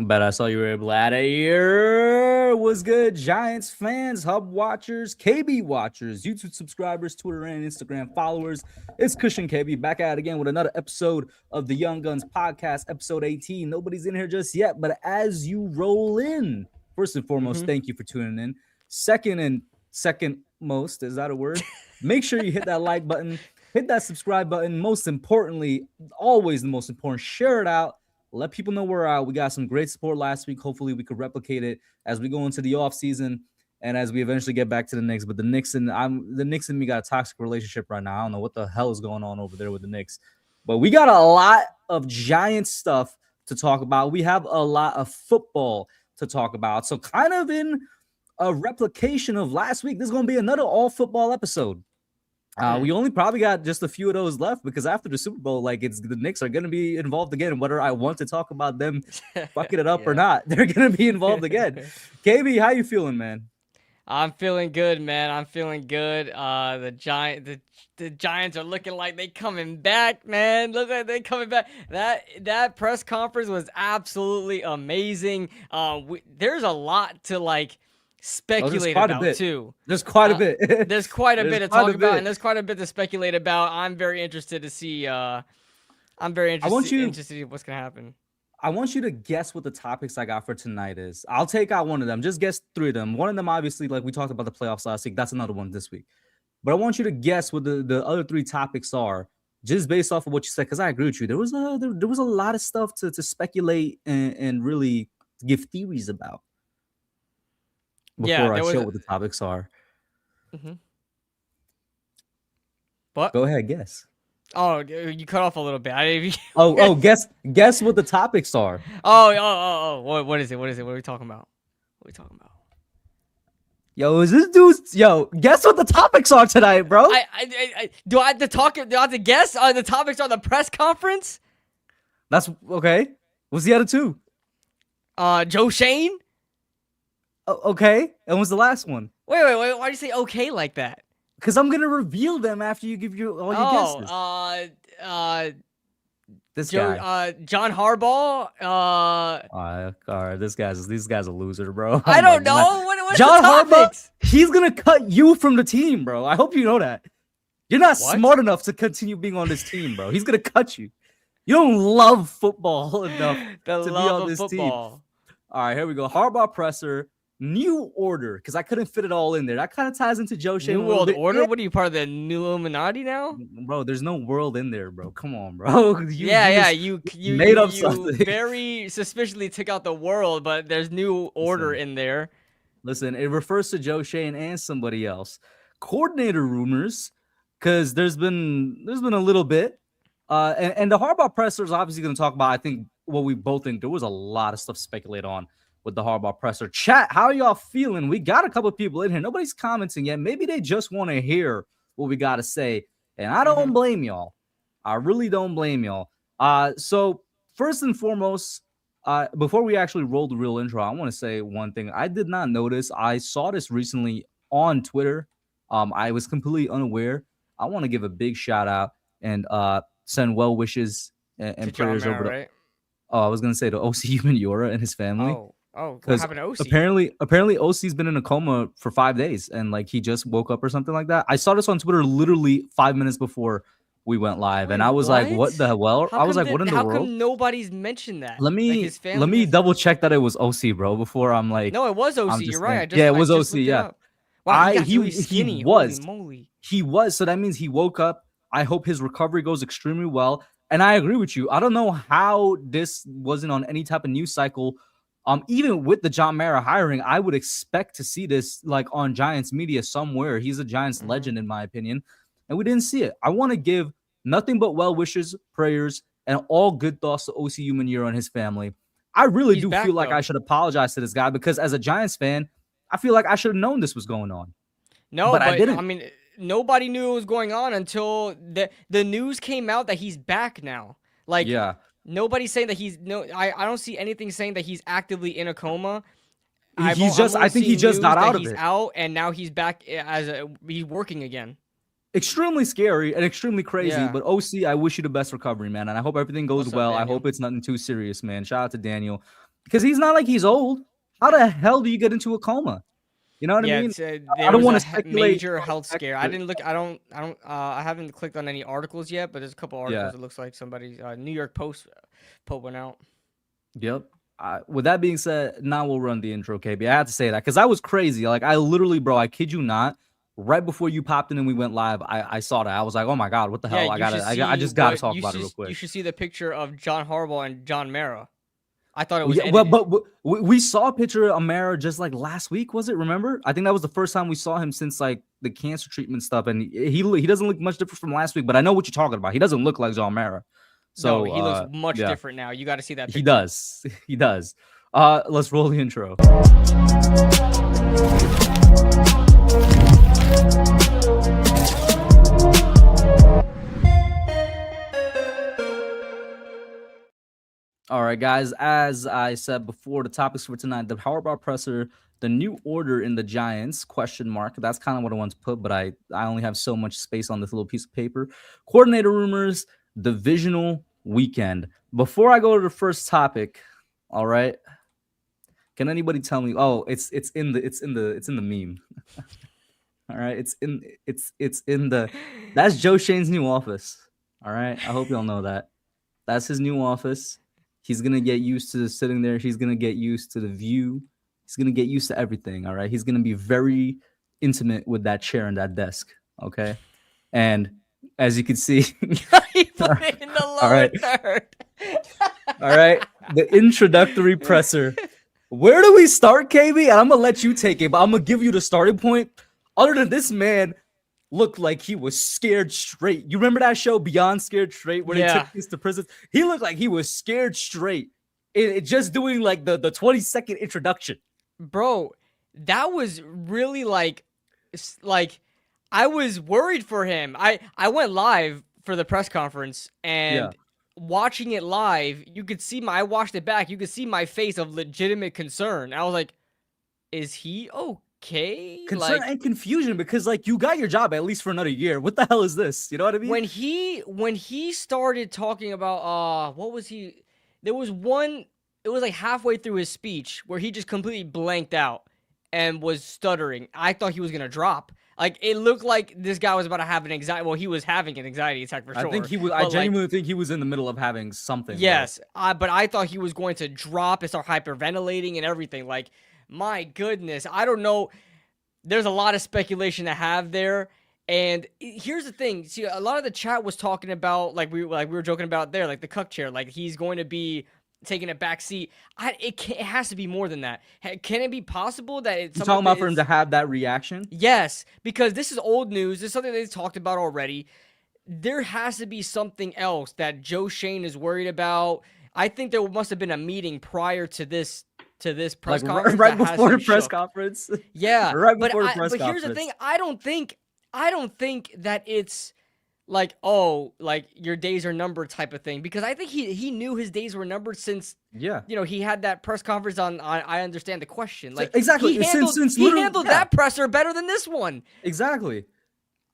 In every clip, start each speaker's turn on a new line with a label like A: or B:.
A: bad. I saw you were able out of here. Was good, Giants fans, Hub watchers, KB watchers, YouTube subscribers, Twitter and Instagram followers. It's Cushion KB back at it again with another episode of the Young Guns podcast, episode 18. Nobody's in here just yet, but as you roll in, first and foremost, thank you for tuning in. Second most, is that a word? Make sure you hit that like button, hit that subscribe button. Most importantly, always the most important, share it out. Let people know we're out. We got some great support last week. Hopefully we could replicate it as we go into the off season and as we eventually get back to the Knicks. But the Knicks and me got a toxic relationship right now. I don't know what the hell is going on over there with the Knicks. But we got a lot of Giants stuff to talk about. We have a lot of football to talk about. So kind of in a replication of last week, this is going to be another all football episode. We only probably got just a few of those left because after the Super Bowl, like the Knicks are going to be involved again. Whether I want to talk about them fucking it up or not, they're going to be involved again. KB, how you feeling, man?
B: I'm feeling good, man. I'm feeling good. The Giants are looking like they coming back, man. Look like they coming back. That press conference was absolutely amazing. There's a lot to speculate about too.
A: There's quite a bit.
B: There's quite a bit to talk about, and there's quite a bit to speculate about. I'm very interested to see. I'm very interested to see what's gonna happen.
A: I want you to guess what the topics I got for tonight is. I'll take out one of them. Just guess three of them. One of them, obviously, like we talked about the playoffs last week. That's another one this week. But I want you to guess what the other three topics are, just based off of what you said. Because I agree with you. There was a lot of stuff to speculate and really give theories about. Before I show what the topics are.
B: What?
A: Go ahead, guess.
B: Oh, you cut off a little bit.
A: Guess what the topics are.
B: Oh. What is it? What are we talking about?
A: Yo, is this dude? Yo, guess what the topics are tonight, bro?
B: Do I have to guess? The topics on the press conference?
A: That's okay. What's the other two?
B: Joe Schoen.
A: Okay, and what's the last one?
B: Wait. Why do you say okay like that?
A: Because I'm gonna reveal them after you give all your guesses. This guy,
B: John Harbaugh.
A: All right, these guys are loser, bro.
B: I don't know. What's
A: John
B: the topics?
A: Harbaugh, he's gonna cut you from the team, bro. I hope you know that. You're not smart enough to continue being on this team, bro. He's gonna cut you. You don't love football enough to be on this team. All right, here we go. Harbaugh presser. New order, because I couldn't fit it all in there. That kind of ties into Joe Schoen.
B: New World Order? What are you, part of the New Illuminati now?
A: Bro, there's no world in there, bro. Come on, bro.
B: You
A: made up something.
B: Very suspiciously took out the world, but there's New Order in there.
A: Listen, it refers to Joe Schoen and somebody else. Coordinator rumors, because there's been a little bit. And the Harbaugh presser is obviously going to talk about, I think, what we both think. There was a lot of stuff to speculate on with the Harbaugh presser. Chat, how are y'all feeling? We got a couple people in here. Nobody's commenting yet. Maybe they just want to hear what we got to say. And I don't blame y'all. I really don't blame y'all. So first and foremost, before we actually roll the real intro, I want to say one thing. I did not notice. I saw this recently on Twitter. I was completely unaware. I want to give a big shout out and send well wishes and prayers over to. Right? Oh, I was going to say to OC Humaniora and his family.
B: Oh, what happened to OC?
A: Apparently OC's been in a coma for 5 days and he just woke up or something like that. I saw this on Twitter literally 5 minutes before we went live. And I was like, what the hell? I was like, what in the world?
B: How come nobody's mentioned that?
A: Let me double check that it was OC, bro, before I'm like.
B: No, it was OC. You're right.
A: It was OC. Yeah.
B: Wow, he really skinny.
A: He was. So that means he woke up. I hope his recovery goes extremely well. And I agree with you. I don't know how this wasn't on any type of news cycle. Even with the John Mara hiring, I would expect to see this on Giants media somewhere. He's a Giants legend, in my opinion, and we didn't see it. I want to give nothing but well wishes, prayers, and all good thoughts to OC Humaniora and his family. I really do feel like I should apologize to this guy because as a Giants fan, I feel like I should have known this was going on.
B: No, but I didn't. I mean, nobody knew it was going on until the news came out that he's back now. Yeah. Nobody's saying that I don't see anything saying that he's actively in a coma. I
A: think he just got out of it.
B: He's out and now he's back he's working again.
A: Extremely scary and extremely crazy, but OC, I wish you the best recovery, man. And I hope everything goes well. Daniel? I hope it's nothing too serious, man. Shout out to Daniel. because he's not like he's old. How the hell do you get into a coma? You know what I
B: Yeah,
A: mean?
B: it's,
A: I
B: there
A: don't
B: was
A: want
B: a
A: to speculate.
B: major
A: On
B: health
A: the fact,
B: scare. I
A: but
B: didn't look. I haven't clicked on any articles yet, but there's a couple
A: yeah,
B: articles. It looks like somebody, New York Post, put one out.
A: yep. With that being said, now we'll run the intro, KB. I had to say that because I was crazy. Like I literally, bro, I kid you not. Right before you popped in and we went live, I saw that. I was like, oh my god, what the
B: Yeah,
A: hell?
B: you should
A: I
B: see
A: just gotta
B: what
A: talk about it real
B: you
A: quick.
B: should see the picture of John Harbaugh and John Mara. I thought it was
A: Yeah, well,
B: edited.
A: but we saw a picture of Amara just like last week, was it? Remember? I think that was the first time we saw him since like the cancer treatment stuff, and he doesn't look much different from last week. But I know what you're talking about. He doesn't look like John Mara.
B: No,
A: So
B: he looks much
A: yeah,
B: different now. You got to see that
A: he
B: picture.
A: does. He does. Let's roll the intro. All right, guys. As I said before, the topics for tonight: the Harbaugh presser, the new order in the Giants ? That's kind of what I want to put, but I only have so much space on this little piece of paper. Coordinator rumors, divisional weekend. Before I go to the first topic, all right. Can anybody tell me? Oh, it's in the meme. All right, it's in the. That's Joe Shane's new office. All right, I hope y'all know that. That's his new office. He's gonna get used to sitting there. He's gonna get used to the view. He's gonna get used to everything. All right. He's gonna be very intimate with that chair and that desk. Okay. And as you can see,
B: He put it in the
A: all
B: lower
A: right,
B: third.
A: all right. The introductory presser. Where do we start, KB? And I'm gonna let you take it, but I'm gonna give you the starting point. Other than this man looked like he was scared straight. You remember that show Beyond Scared Straight where they
B: Yeah.
A: took kids to prison? He looked like he was scared straight. It just doing like the 20-second introduction.
B: Bro, that was really like I was worried for him. I went live for the press conference and watching it live, you could see I watched it back. You could see my face of legitimate concern. I was like, is he okay?
A: Concern and confusion because like you got your job at least for another year. What the hell is this? You know what I mean?
B: When he started talking about what was he? There was one. It was like halfway through his speech where he just completely blanked out and was stuttering. I thought he was gonna drop. Like it looked like this guy was about to have an anxiety. Well, he was having an anxiety attack for sure.
A: I think he was. I genuinely think he was in the middle of having something.
B: Yes, but I thought he was going to drop and start hyperventilating and everything. Like, my goodness, I don't know. There's a lot of speculation to have there. And here's the thing. See, a lot of the chat was talking about, like we were joking about there, like the cuck chair, like he's going to be taking a back seat. It has to be more than that. Can it be possible that it's
A: talking about for him to have that reaction?
B: Yes, because this is old news. This is something they've talked about already. There has to be something else that Joe Schoen is worried about. I think there must have been a meeting prior to this press conference.
A: Right before the press conference.
B: Yeah.
A: Right before the press conference.
B: But here's the thing. I don't think that it's like, oh, like your days are numbered type of thing. Because I think he knew his days were numbered since he had that press conference on I understand the question. Like
A: exactly.
B: He handled that presser better than this one.
A: Exactly.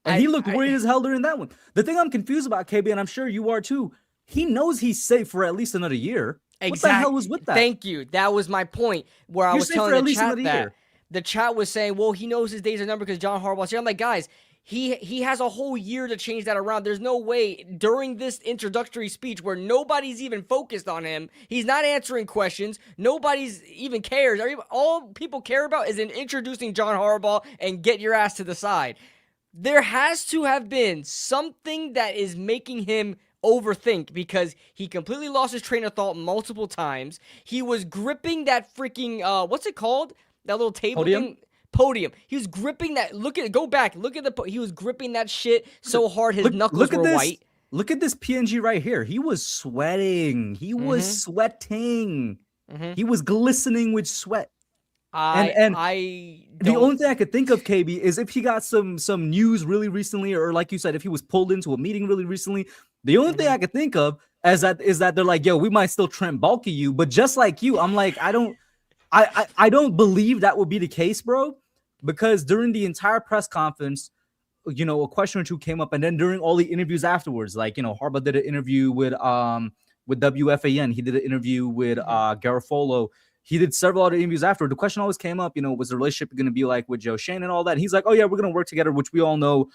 A: And he looked worried as hell during that one. The thing I'm confused about, KB, and I'm sure you are too, he knows he's safe for at least another year. Exactly. What the hell was with that?
B: Thank you. That was my point where I was telling the chat that. The chat was saying, well, he knows his days are numbered because John Harbaugh's here. I'm like, guys, he has a whole year to change that around. There's no way during this introductory speech where nobody's even focused on him. He's not answering questions. Nobody's even cares. All people care about is in introducing John Harbaugh and get your ass to the side. There has to have been something that is making him overthink because he completely lost his train of thought multiple times. He was gripping that freaking, what's it called? That little table thing? Podium. He was gripping that. Go back. Look at he was gripping that shit so hard his knuckles were white.
A: Look at this PNG right here. He was sweating. He was sweating. He was glistening with sweat. The only thing I could think of, KB, is if he got some news really recently, or like you said, if he was pulled into a meeting really recently. The only thing I could think of is that they're like, yo, we might still Trent Baalke you, but just like you, I'm like, I don't believe that would be the case, bro, because during the entire press conference, a question or two came up, and then during all the interviews afterwards, like Harbaugh did an interview with with WFAN. He did an interview with Garofolo. He did several other interviews after. The question always came up, was the relationship going to be like with Joe Schoen and all that? And he's like, oh yeah, we're going to work together, which we all know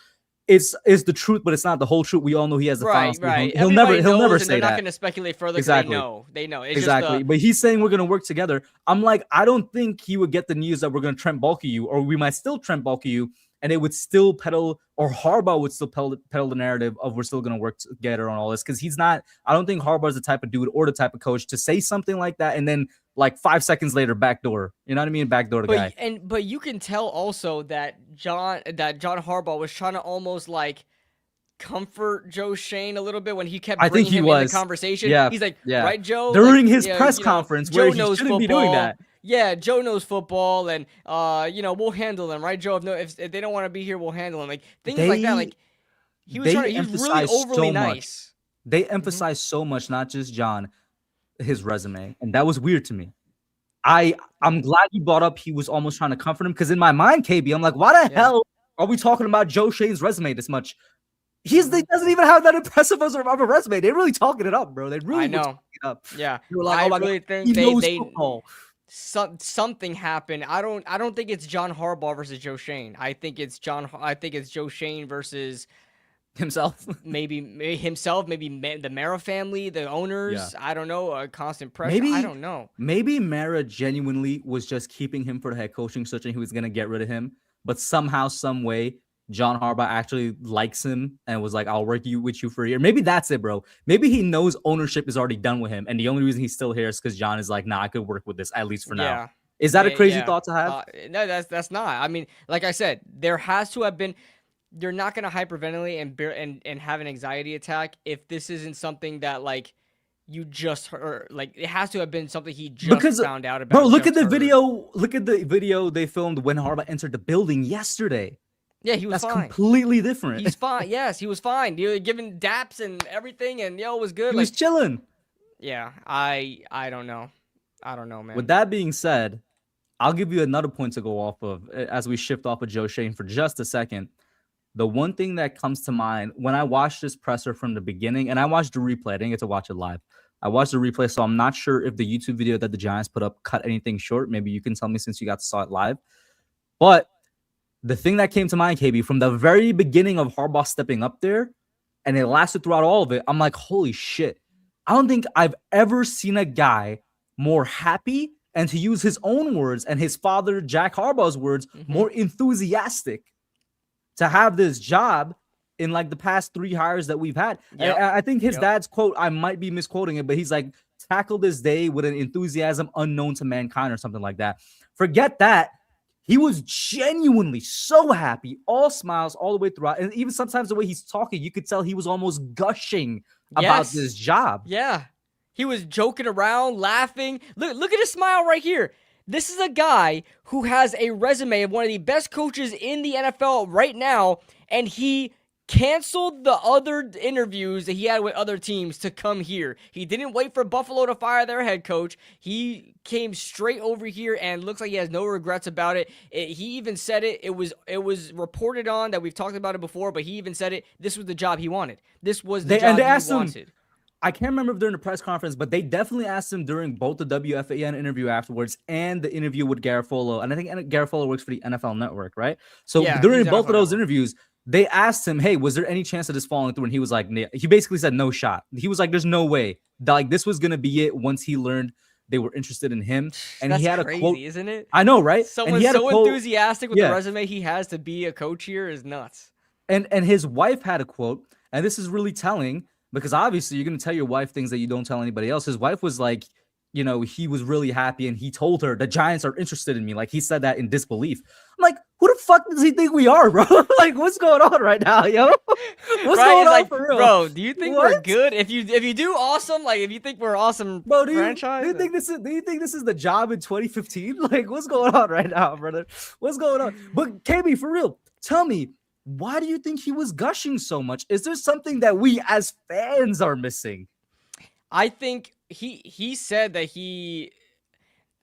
A: is the truth, but it's not the whole truth. We all know he has the final say.
B: Right.
A: He'll
B: Everybody
A: never
B: knows, and
A: say
B: they're not
A: that.
B: going to speculate further.
A: Exactly.
B: They know. It's
A: exactly.
B: Just
A: but he's saying we're going to work together. I'm like, I don't think he would get the news that we're going to Trent Baalke you, or we might still Trent Baalke you, and it would still peddle, or Harbaugh would still peddle the narrative of we're still going to work together on all this, because he's not. I don't think Harbaugh is the type of dude or the type of coach to say something like that and then like 5 seconds later backdoor. You know what I mean? Backdoor the guy.
B: But you can tell also that John Harbaugh was trying to almost like comfort Joe Schoen a little bit when he kept bringing him in the conversation.
A: Yeah,
B: he's like, right, Joe?
A: During his press conference where he shouldn't be doing that.
B: Yeah, Joe knows football, and we'll handle them, right, Joe? If they don't want to be here, we'll handle them. Like things like that. Like he was really overly nice.
A: They emphasize so much, not just John, his resume, and that was weird to me. I'm glad you brought up he was almost trying to comfort him, because in my mind, KB, I'm like, why the hell are we talking about Joe Schoen's resume this much? He doesn't even have that impressive of a resume. They're really talking it up, bro. They really talking it up.
B: Yeah,
A: like,
B: I really think something happened. I don't think it's John Harbaugh versus Joe Schoen. I think it's Joe Schoen versus
A: himself.
B: maybe the Mara family, the owners. Yeah. I don't know. Constant pressure. I don't know.
A: Maybe Mara genuinely was just keeping him for the head coaching search, and he was gonna get rid of him. But somehow, some way, John Harbaugh actually likes him and was like, I'll work with you for a year. Maybe that's it, bro. Maybe he knows ownership is already done with him, and the only reason he's still here is because John is like, nah, I could work with this, at least for now. Is that a crazy thought to have?
B: No, that's not. I mean, like I said, there has to have been. You're not going to hyperventilate and have an anxiety attack if this isn't something that, like, you just heard. Like, it has to have been something he just found out about.
A: Bro, look at the video. Look at the video they filmed when Harbaugh entered the building yesterday.
B: Yeah, he was
A: fine.
B: That's
A: completely different.
B: He's fine. Yes, he was fine. He was giving daps and everything, and it was good.
A: He was chilling.
B: Yeah, I don't know. I don't know, man.
A: With that being said, I'll give you another point to go off of as we shift off of Joe Schoen for just a second. The one thing that comes to mind when I watched this presser from the beginning, and I watched the replay, I didn't get to watch it live. I watched the replay, so I'm not sure if the YouTube video that the Giants put up cut anything short. Maybe you can tell me since you got to saw it live. But the thing that came to mind, KB, from the very beginning of Harbaugh stepping up there, and it lasted throughout all of it, I'm like, holy shit. I don't think I've ever seen a guy more happy, and to use his own words and his father, Jack Harbaugh's words, more enthusiastic to have this job in like the past 3 hires that we've had. Yep. I think his dad's quote, I might be misquoting it, but he's like, tackle this day with an enthusiasm unknown to mankind or something like that. Forget that. He was genuinely so happy, all smiles all the way throughout. And even sometimes the way he's talking, you could tell he was almost gushing about this job.
B: Yeah. He was joking around, laughing. Look at his smile right here. This is a guy who has a resume of one of the best coaches in the NFL right now, and he canceled the other interviews that he had with other teams to come here. He didn't wait for Buffalo to fire their head coach. He came straight over here and looks like he has no regrets about it. He even said it. It was reported on that we've talked about it before, but he even said it. This was the job he wanted. This was the job he wanted.
A: I can't remember during the press conference, but they definitely asked him during both the WFAN interview afterwards and the interview with Garofolo. And I think Garofolo works for the NFL Network, right? So during both of those interviews, they asked him, hey, was there any chance of this falling through? And he was like, he basically said no shot. He was like, there's no way. Like, this was going to be it once he learned they were interested in him. And
B: That's
A: he had
B: crazy,
A: a quote.
B: Isn't it?
A: I know, right?
B: Someone so enthusiastic with the resume he has to be a coach here is nuts.
A: And his wife had a quote, and this is really telling because obviously you're going to tell your wife things that you don't tell anybody else. His wife was like, you know, he was really happy and he told her the Giants are interested in me. Like, he said that in disbelief. I'm like, who the fuck does he think we are, bro? Like, what's going on right now, yo? What's going on for real?
B: Bro, do you think we're good? If you do awesome, like if you think we're awesome,
A: bro,
B: franchise.
A: Do you think this is the job in 2015? Like, what's going on right now, brother? What's going on? But KB, for real, tell me, why do you think he was gushing so much? Is there something that we as fans are missing?
B: I think he said that he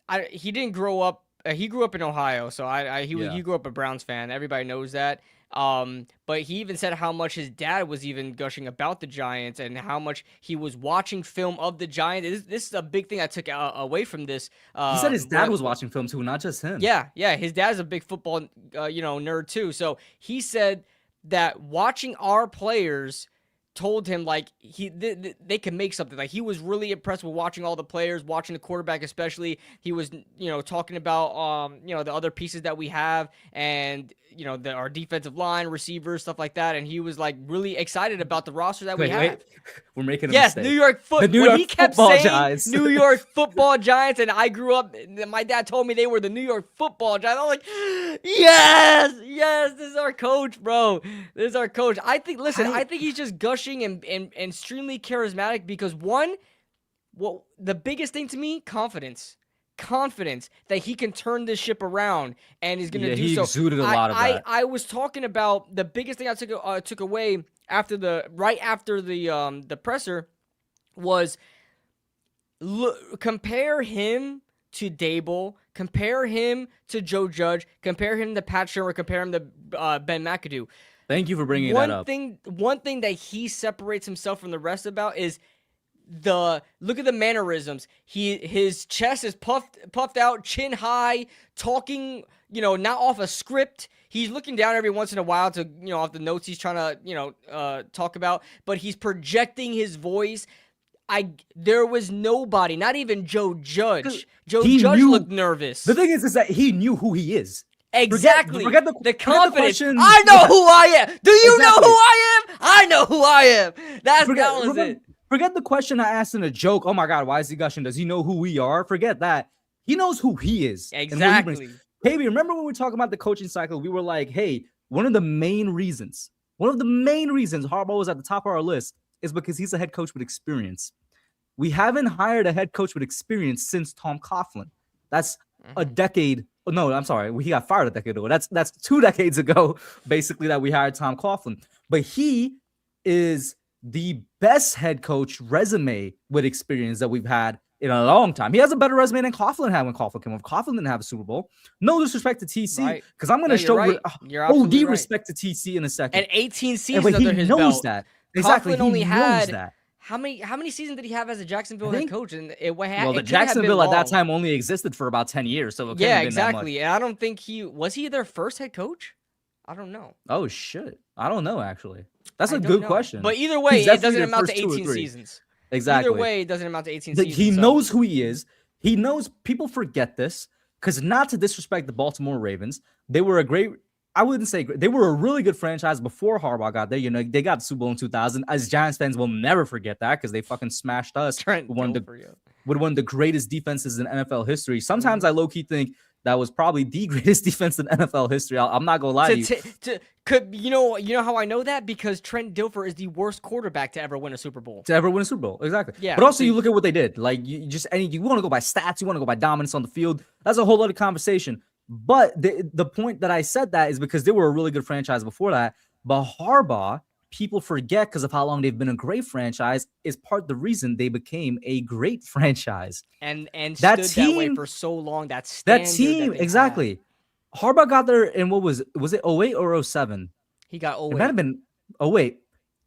B: didn't grow up. He grew up in Ohio, so he grew up a Browns fan. Everybody knows that. But he even said how much his dad was even gushing about the Giants and how much he was watching film of the Giants. This is a big thing I took away from this.
A: He said his dad was watching film too, not just him.
B: Yeah, his dad's a big football, nerd too. So he said that watching our players told him like they can make something. Like he was really impressed with watching all the players, watching the quarterback especially. He was talking about the other pieces that we have and our defensive line, receivers, stuff like that. And he was like really excited about the roster that we have.
A: We're making a mistake.
B: New York
A: When he kept saying
B: Giants. New York Football Giants, and I grew up. My dad told me they were the New York Football Giants. I'm like, yes, this is our coach, bro. This is our coach. I think he's just gushing and extremely charismatic because the biggest thing to me, confidence that he can turn this ship around and is going to do so.
A: He exuded a lot of that.
B: I was talking about the biggest thing I took away after the presser was compare him to Daboll, compare him to Joe Judge, compare him to Pat Shermer, compare him to Ben McAdoo.
A: Thank you for bringing that up.
B: One thing that he separates himself from the rest about is look at the mannerisms. His chest is puffed out, chin high, talking, not off a script. He's looking down every once in a while to, off the notes he's trying to, talk about, but he's projecting his voice. There was nobody, not even Joe Judge. Joe Judge looked nervous.
A: The thing is that he knew who he is.
B: Exactly.
A: Forget the
B: confidence. I know who I am. Do you know who I am? I know who I am. That was it.
A: Forget the question I asked in a joke. Oh my God, why is he gushing? Does he know who we are? Forget that. He knows who he is.
B: Exactly.
A: Hey, remember when we were talking about the coaching cycle? We were like, hey, one of the main reasons Harbaugh was at the top of our list is because he's a head coach with experience. We haven't hired a head coach with experience since Tom Coughlin. That's a decade. No, I'm sorry. He got fired a decade ago. That's 2 decades ago, basically, that we hired Tom Coughlin. But he is the best head coach resume with experience that we've had in a long time. He has a better resume than Coughlin had when Coughlin came over. Coughlin didn't have a Super Bowl. No disrespect to TC, because I'm going to show OD respect to TC in a second.
B: And 18 seasons under his belt.
A: He knows that. Exactly.
B: Coughlin only had that. How many seasons did he have as a Jacksonville head coach? And
A: the Jacksonville at that time only existed for about 10 years. So it
B: exactly. And I don't think was he their first head coach? I don't know.
A: Oh shit. I don't know actually. That's a good question.
B: But either way, it doesn't amount to 18 seasons.
A: Exactly.
B: Either way, it doesn't amount to 18 seasons.
A: He knows who he is. He knows people forget this because not to disrespect the Baltimore Ravens, they were I wouldn't say great. They were a really good franchise before Harbaugh got there. They got the Super Bowl in 2000. As Giants fans, will never forget that because they fucking smashed us with one of the greatest defenses in NFL history. Sometimes I low-key think that was probably the greatest defense in NFL history. I'm not gonna lie to you.
B: You know how I know that? Because Trent Dilfer is the worst quarterback to ever win a Super Bowl.
A: Exactly.
B: Yeah.
A: But also, you look at what they did. Like you want to go by stats, you want to go by dominance on the field. That's a whole other conversation. But the point that I said that is because they were a really good franchise before that. But Harbaugh, people forget because of how long they've been a great franchise, is part of the reason they became a great franchise.
B: And that stood that way for so long. That team,
A: exactly. Harbaugh got there in what was it 08 or 07?
B: He got 08.
A: It might have been 08.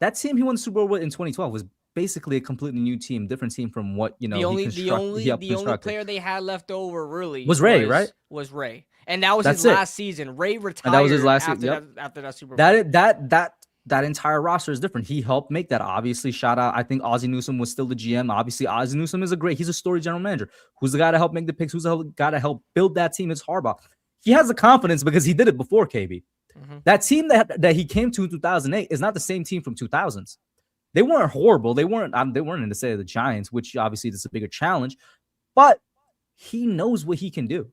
A: That team he won the Super Bowl with in 2012 was basically a completely new team, different team from what
B: the only player they had left over really
A: was Ray, right?
B: Was Ray, and that was his last season. Ray retired.
A: And that was his last season.
B: After that Super Bowl.
A: That entire roster is different. He helped make that. Obviously, shout out. I think Ozzie Newsome was still the GM. Obviously, Ozzie Newsome is he's a story general manager. Who's the guy to help make the picks? Who's the guy to help build that team? It's Harbaugh. He has the confidence because he did it before KB. Mm-hmm. That team that he came to in 2008 is not the same team from 2000s. They weren't horrible. They weren't in the state of the Giants, which obviously is a bigger challenge. But he knows what he can do.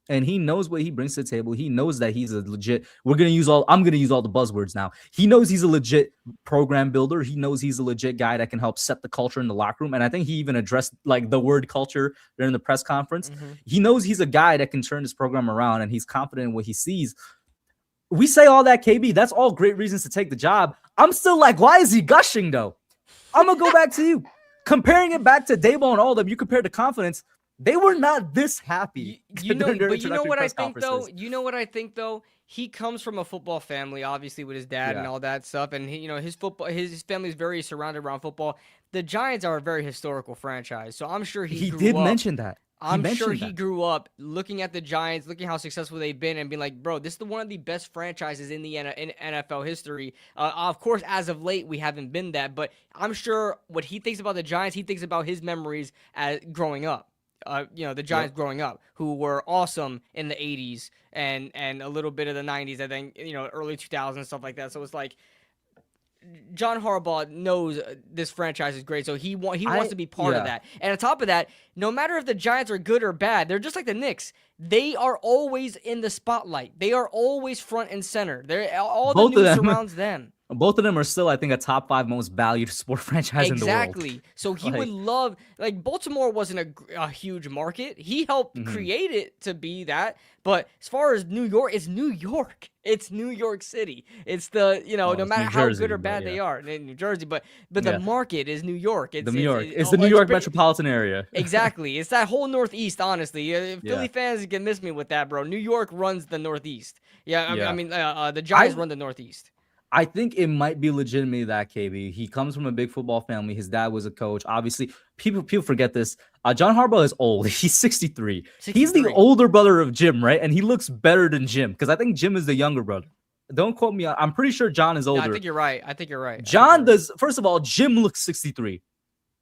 A: And he knows what he brings to the table. He knows that he's a legit. I'm going to use all the buzzwords now. He knows he's a legit program builder. He knows he's a legit guy that can help set the culture in the locker room. And I think he even addressed like the word culture during the press conference. Mm-hmm. He knows he's a guy that can turn this program around, and he's confident in what he sees. We say all that, KB. That's all great reasons to take the job. I'm still like, why is he gushing though? I'm gonna go back to you. Comparing it back to Daboll and all of them, you compare the confidence. They were not this happy.
B: You know,
A: during their
B: but you know
A: introductory
B: what I
A: press
B: think though.
A: conferences.
B: You know what I think though. He comes from a football family, obviously with his dad and
A: Yeah.
B: all that stuff, and his family is very surrounded around football. The Giants are a very historical franchise, so I'm sure he
A: He
B: grew
A: did
B: up.
A: mention that.
B: I'm sure he grew up looking at the Giants, looking how successful they've been, and being like, bro, this is one of the best franchises in the in NFL history. Of course, as of late, we haven't been that, but I'm sure what he thinks about the Giants, he thinks about his memories as growing up. The Giants growing up, who were awesome in the 80s and a little bit of the 90s, I think, early 2000s, stuff like that. So it's like, John Harbaugh knows this franchise is great, so he wants to be part of that. And on top of that, no matter if the Giants are good or bad, they're just like the Knicks. They are always in the spotlight. They are always front and center. All the news surrounds them.
A: Both of them are still, I think, a top 5 most valued sport franchise in the world.
B: Exactly. So he would love, Baltimore wasn't a huge market. He helped create it to be that. But as far as New York, it's New York. It's New York City. It's the, no matter how good or bad they are in New Jersey, but the market is New York. It's
A: New York metropolitan area.
B: Exactly. It's that whole Northeast, honestly. Philly fans can miss me with that, bro. New York runs the Northeast. I mean, the Giants run the Northeast.
A: I think it might be legitimately that, KB. He comes from a big football family. His dad was a coach. Obviously, people forget this. John Harbaugh is old. He's 63. He's the older brother of Jim, right? And he looks better than Jim because I think Jim is the younger brother. Don't quote me. I'm pretty sure John is older.
B: I think you're right.
A: John does. First of all, Jim looks 63.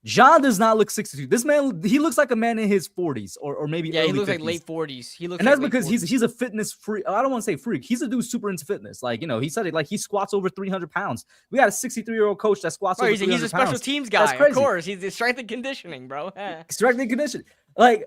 A: John does not look 62. This man, he looks like a man in his 40s or maybe early
B: he looks
A: 50s.
B: like late 40s.
A: And that's because he's a fitness freak. I don't want to say freak. He's a dude super into fitness. He said it like he squats over 300 pounds. We got a 63-year-old coach that squats over 300 pounds.
B: He's a special teams guy, of course. He's the strength and conditioning, bro.
A: Strength and conditioning. Where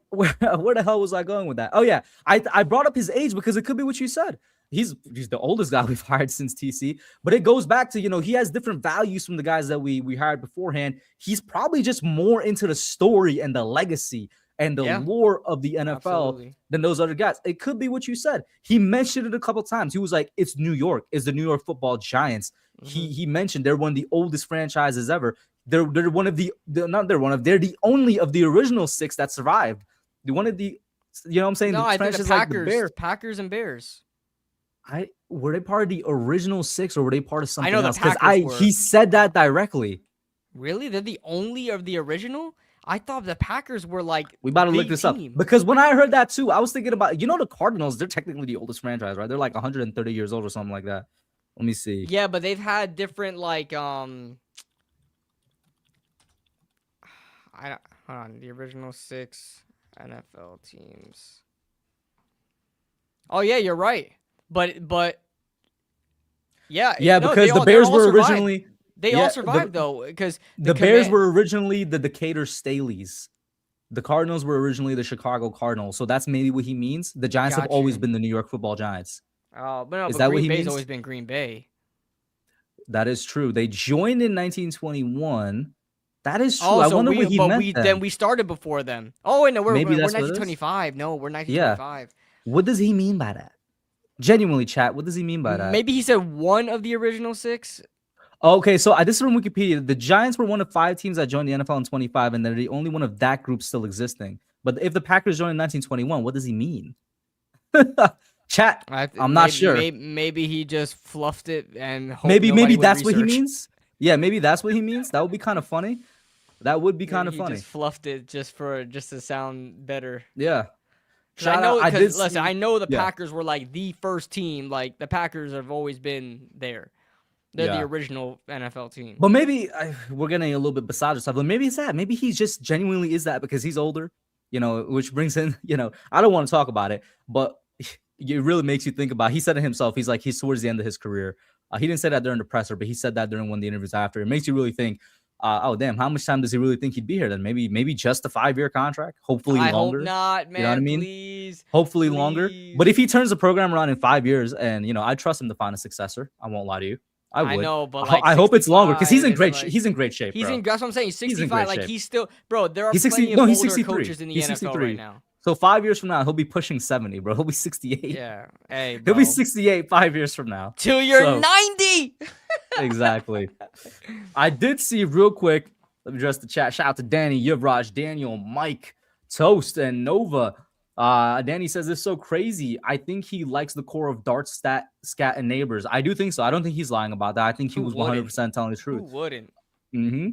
A: the hell was I going with that? Oh yeah, I brought up his age because it could be what you said. He's the oldest guy we've hired since TC, but it goes back to, he has different values from the guys that we hired beforehand. He's probably just more into the story and the legacy and the lore of the NFL than those other guys. It could be what you said. He mentioned it a couple times. He was like, it's New York. It's the New York Football Giants. He mentioned they're one of the oldest franchises ever. They're the only of the original 6 that survived. They're one of the, what I'm saying?
B: No, I think the Packers,
A: like the
B: Packers and Bears.
A: Were they part of the original 6 or were they part of something else?
B: Because
A: he said that directly.
B: Really? They're the only of the original? I thought the Packers were like
A: we about to look this up because when I heard that too, I was thinking about the Cardinals. They're technically the oldest franchise, right? They're like 130 years old or something like that. Let me see.
B: Yeah, but they've had different hold on, the original 6 NFL teams. Oh yeah, you're right. But because
A: the Bears were originally
B: all survived though because
A: the Bears were originally the Decatur Staleys. The Cardinals were originally the Chicago Cardinals, so that's maybe what he means. The Giants have always been the New York Football Giants.
B: Oh, but no, is that Green what he Bay's means? Always been Green Bay.
A: That is true. They joined in 1921. That is true. I wonder what he meant.
B: Then we started before them. Oh wait, no, we're 1925. No, we're 1925.
A: Yeah. What does he mean by that? Genuinely, chat. What does he mean by that?
B: Maybe he said one of the original 6.
A: Okay, so this is from Wikipedia. The Giants were one of 5 teams that joined the NFL in 25, and they're the only one of that group still existing. But if the Packers joined in 1921, what does he mean? Chat. I'm not sure.
B: Maybe he just fluffed it and
A: maybe that's what he means. Yeah, maybe that's what he means. That would be kind of funny. That would be kind of funny.
B: He just fluffed it just to sound better.
A: Yeah.
B: I know the Packers were like the first team. Like the Packers have always been there. They're the original NFL team.
A: But maybe we're getting a little bit beside ourselves. But maybe it's that. Maybe he just genuinely is that because he's older. Which brings in. I don't want to talk about it, but it really makes you think about. He said it himself. He's like he's towards the end of his career. He didn't say that during the presser, but he said that during one of the interviews after. It makes you really think. Oh damn! How much time does he really think he'd be here? Then maybe just a 5-year contract. Hopefully longer.
B: I hope not, man.
A: You know what I mean?
B: Please.
A: Hopefully longer. But if he turns the program around in 5 years, and I trust him to find a successor. I won't lie to you. I would.
B: I know, but
A: I hope it's longer because he's in great. He's in great shape.
B: That's what I'm saying. He's 65.
A: Shape.
B: He's still, bro. There are plenty of older coaches in the NFL right now.
A: So 5 years from now, he'll be pushing 70, bro. He'll be 68.
B: Yeah. Hey,
A: bro. He'll be 68 5 years from now.
B: Till you're 90.
A: Exactly. I did see real quick. Let me address the chat. Shout out to Danny, Yuvraj, Daniel, Mike, Toast and Nova. Danny says this is so crazy. I think he likes the core of Dart, Scat, and Neighbors. I do think so. I don't think he's lying about that. I think he was 100% telling the truth.
B: Who wouldn't?
A: Mm-hmm.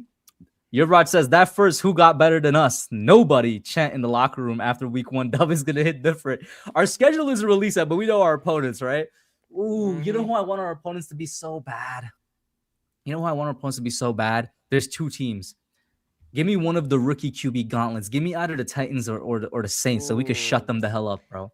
A: Yuvraj says that first, who got better than us? Nobody. Chant in the locker room after week 1. Dub is gonna hit different. Our schedule is released, but we know our opponents, right? Ooh, you know who I want our opponents to be so bad? You know who I want our opponents to be so bad? There's 2 teams. Give me one of the rookie QB gauntlets. Give me either the Titans or the Saints, so we can shut them the hell up, bro.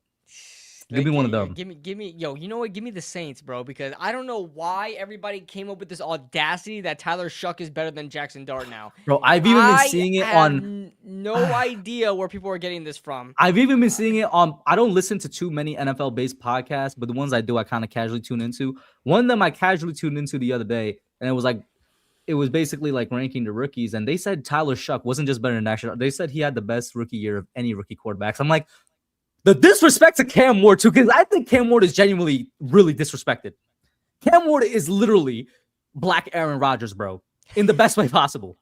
A: Give me one of them.
B: Give me, yo, you know what? Give me the Saints, bro, because I don't know why everybody came up with this audacity that Tyler Shuck is better than Jackson Dart now.
A: Bro, I've even been seeing it on...
B: no idea where people are getting this from.
A: I've even been seeing it on... I don't listen to too many NFL-based podcasts, but the ones I do, I kind of casually tune into. One of them I casually tuned into the other day, and it was basically like ranking the rookies, and they said Tyler Shuck wasn't just better than National. They said he had the best rookie year of any rookie quarterbacks. I'm like, the disrespect to Cam Ward, too, because I think Cam Ward is genuinely really disrespected. Cam Ward is literally Black Aaron Rodgers, bro, in the best way possible.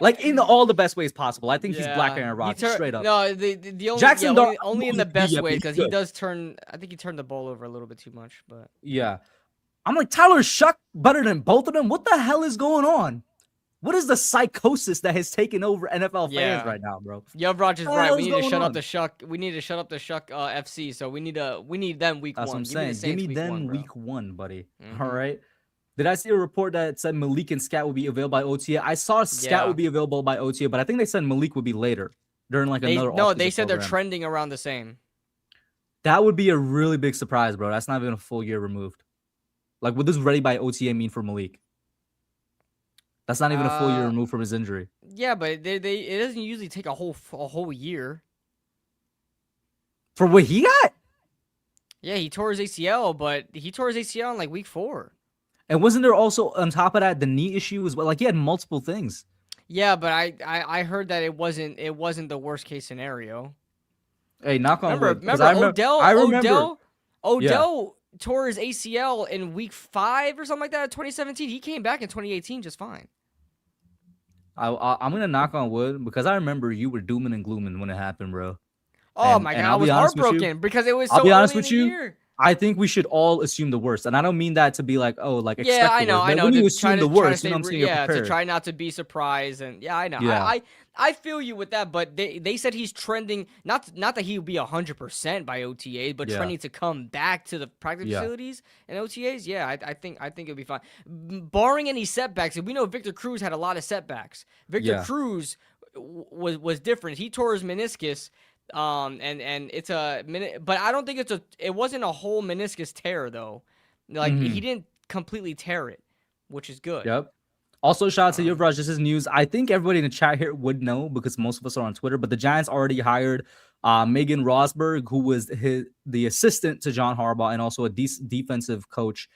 A: Like, in all the best ways possible. I think he's Black Aaron Rodgers, straight up.
B: No, the only,
A: Jackson
B: only in the best way, because he does turn, I think he turned the ball over a little bit too much. But
A: yeah. I'm like, Tyler Shuck better than both of them? What the hell is going on? What is the psychosis that has taken over NFL fans right now, bro?
B: Yuvraj is right. We need to shut up the Shuck. We need to shut up the Shuck FC. So we need them week 1.
A: That's what I'm saying. Give me them week 1, buddy. All right. Did I see a report that said Malik and Scat would be available by OTA? I saw Scat would be available by OTA, but I think they said Malik would be later during like another.
B: No, they said they're trending around the same.
A: That would be a really big surprise, bro. That's not even a full year removed. Like, what does ready by OTA mean for Malik? That's not even a full year removed from his injury.
B: Yeah, but it doesn't usually take a whole year.
A: For what he got?
B: Yeah, he tore his ACL, but he tore his ACL in like week 4.
A: And wasn't there also on top of that the knee issue as well? Like, he had multiple things.
B: Yeah, but I heard that it wasn't the worst case scenario.
A: Hey, knock on wood.
B: Remember
A: Odell?
B: Odell tore his ACL in week 5 or something like that in 2017. He came back in 2018 just fine.
A: I'm gonna knock on wood because I remember you were dooming and glooming when it happened, bro.
B: Oh my god, I was heartbroken because it was so
A: I'll be honest
B: early
A: with
B: in the
A: you.
B: year.
A: I think we should all assume the worst, and I don't mean that to be like, oh, like expect
B: I know.
A: When you assume the worst, you know what I'm saying?
B: Yeah, to try not to be surprised, and I know. Yeah. I feel you with that, but they said he's trending not that he would be 100% by OTA, but trending to come back to the practice facilities and OTAs. Yeah, I think it'll be fine, barring any setbacks. And we know Victor Cruz had a lot of setbacks. Victor Cruz was different. He tore his meniscus. And it's a minute, but I don't think it wasn't a whole meniscus tear though. Like he didn't completely tear it, which is good.
A: Yep. Also, shout out to Yuvraj. This is news. I think everybody in the chat here would know because most of us are on Twitter, but the Giants already hired Megan Rosberg, who was the assistant to John Harbaugh and also a defensive coach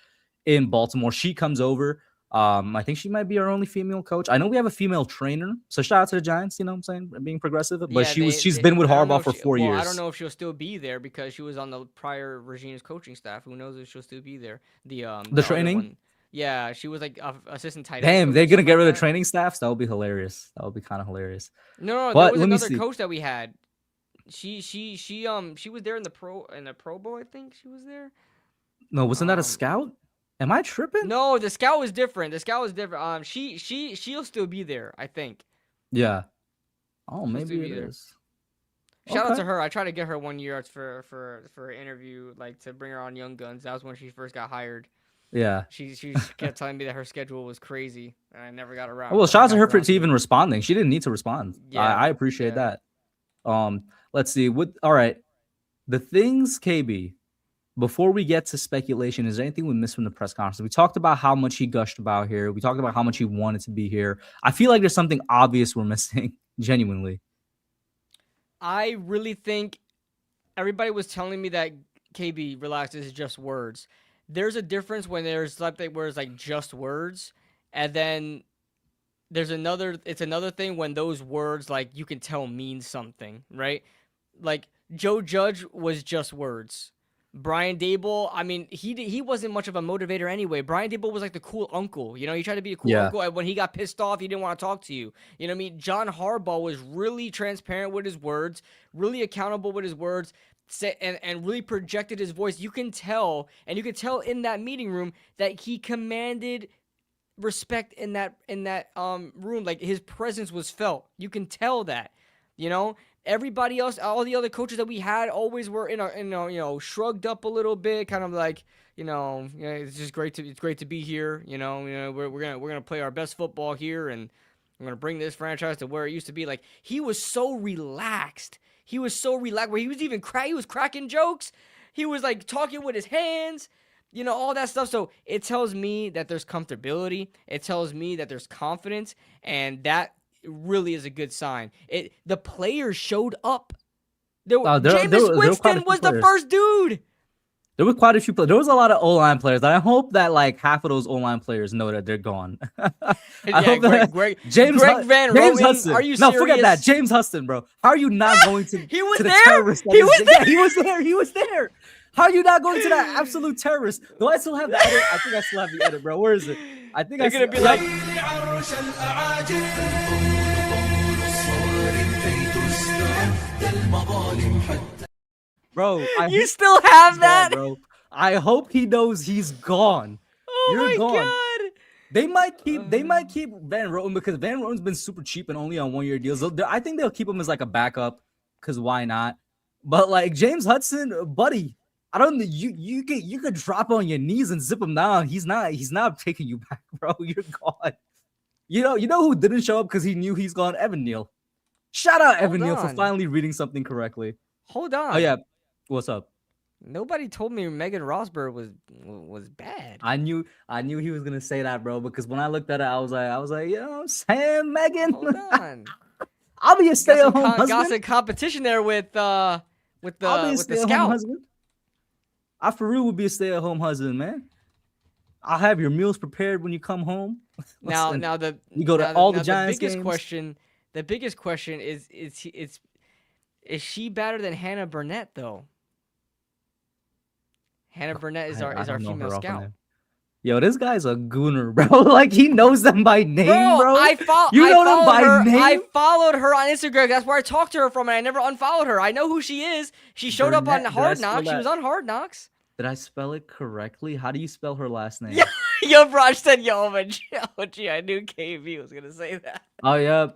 A: in Baltimore. She comes over. I think she might be our only female coach. I know we have a female trainer, so shout out to the Giants, you know what I'm saying, being progressive. But she's been with Harbaugh for 4 years.
B: I don't know if she'll still be there because she was on the prior regime's coaching staff. Who knows if she'll still be there? The
A: training?
B: Yeah, she was like assistant tight end.
A: Damn, they're gonna get rid of the training staffs? That would be hilarious. That would be kind of hilarious.
B: No, there was another coach that we had. She was there in the Pro Bowl, I think she was there.
A: No, wasn't that a scout? Am I tripping?
B: No, the scout was different. She'll still be there, I think.
A: Yeah. Oh, maybe it is.
B: Shout out to her. I tried to get her 1 year for an interview, like to bring her on Young Guns. That was when she first got hired.
A: Yeah.
B: She kept telling me that her schedule was crazy, and I never got around.
A: Well, shout out to her for even responding. She didn't need to respond.
B: Yeah,
A: I appreciate that. Let's see. All right. The things, KB. Before we get to speculation, is there anything we missed from the press conference? We talked about how much he gushed about here. We talked about how much he wanted to be here. I feel like there's something obvious we're missing, genuinely.
B: I really think everybody was telling me that KB, relax, this is just words. There's a difference when there's something where it's like just words, and then it's another thing when those words, like, you can tell mean something, right? Like, Joe Judge was just words. Brian Daboll, I mean, he wasn't much of a motivator anyway. Brian Daboll was like the cool uncle. You know, he tried to be a cool
A: Yeah.
B: uncle, and when he got pissed off, he didn't want to talk to you. You know what I mean? John Harbaugh was really transparent with his words, really accountable with his words, and really projected his voice. You can tell, and you can tell in that meeting room that he commanded respect in that room. Like, his presence was felt. You can tell that. You know, everybody else, all the other coaches that we had, always were shrugged up a little bit, kind of like, it's just great to be here. We're gonna play our best football here, and we're gonna bring this franchise to where it used to be. Like, he was so relaxed. He was so relaxed. Where he was even he was cracking jokes. He was like talking with his hands. All that stuff. So it tells me that there's comfortability. It tells me that there's confidence, and that really is a good sign. The players showed up. Jameis Winston was the first dude.
A: There were quite a few players. There was a lot of O-line players. I hope that like half of those O-line players know that they're gone.
B: Greg Van Roten.
A: Hudson.
B: Are you serious?
A: No, forget that. James Hudson, bro. How are you not going to?
B: He was
A: to
B: there.
A: The terrorist
B: He was there.
A: Yeah, he was there. He was there. How are you not going to that absolute terrorist? Do I still have the edit? I think I still have the edit, bro. Where is it? I think
B: they're gonna be like.
A: Bro,
B: you still have that,
A: bro. I hope he knows he's gone.
B: Oh,
A: you're gone.
B: God.
A: They might keep Van Roten because Van Roten's been super cheap and only on 1-year deals. I think they'll keep him as like a backup because why not? But like James Hudson, buddy, I don't know. You could drop on your knees and zip him down. He's not taking you back, bro. You're gone. You know who didn't show up because he knew he's gone? Evan Neal. Shout out Evan Neal for finally reading something correctly.
B: Hold on.
A: Oh yeah. What's up?
B: Nobody told me Megan Rosberg was bad.
A: I knew he was gonna say that, bro. Because when I looked at it, I was like, you know what I'm saying, Megan?
B: Hold on.
A: I'll be a stay-at-home husband.
B: Got some competition there with the scout.
A: Husband. I for real would be a stay-at-home husband, man. I'll have your meals prepared when you come home.
B: Now
A: you go to all the Giants games.
B: The biggest question is she better than Hannah Burnett though? Hannah Burnett is our female scout.
A: Yo, this guy's a gooner, bro. Like, he knows them by name, bro.
B: You know them by name? I followed her on Instagram. That's where I talked to her from, and I never unfollowed her. I know who she is. She showed up on Hard Knocks. She was on Hard Knocks.
A: Did I spell it correctly? How do you spell her last name?
B: Yo, Braj said Yomaji. I knew KB was gonna say that.
A: Oh yeah.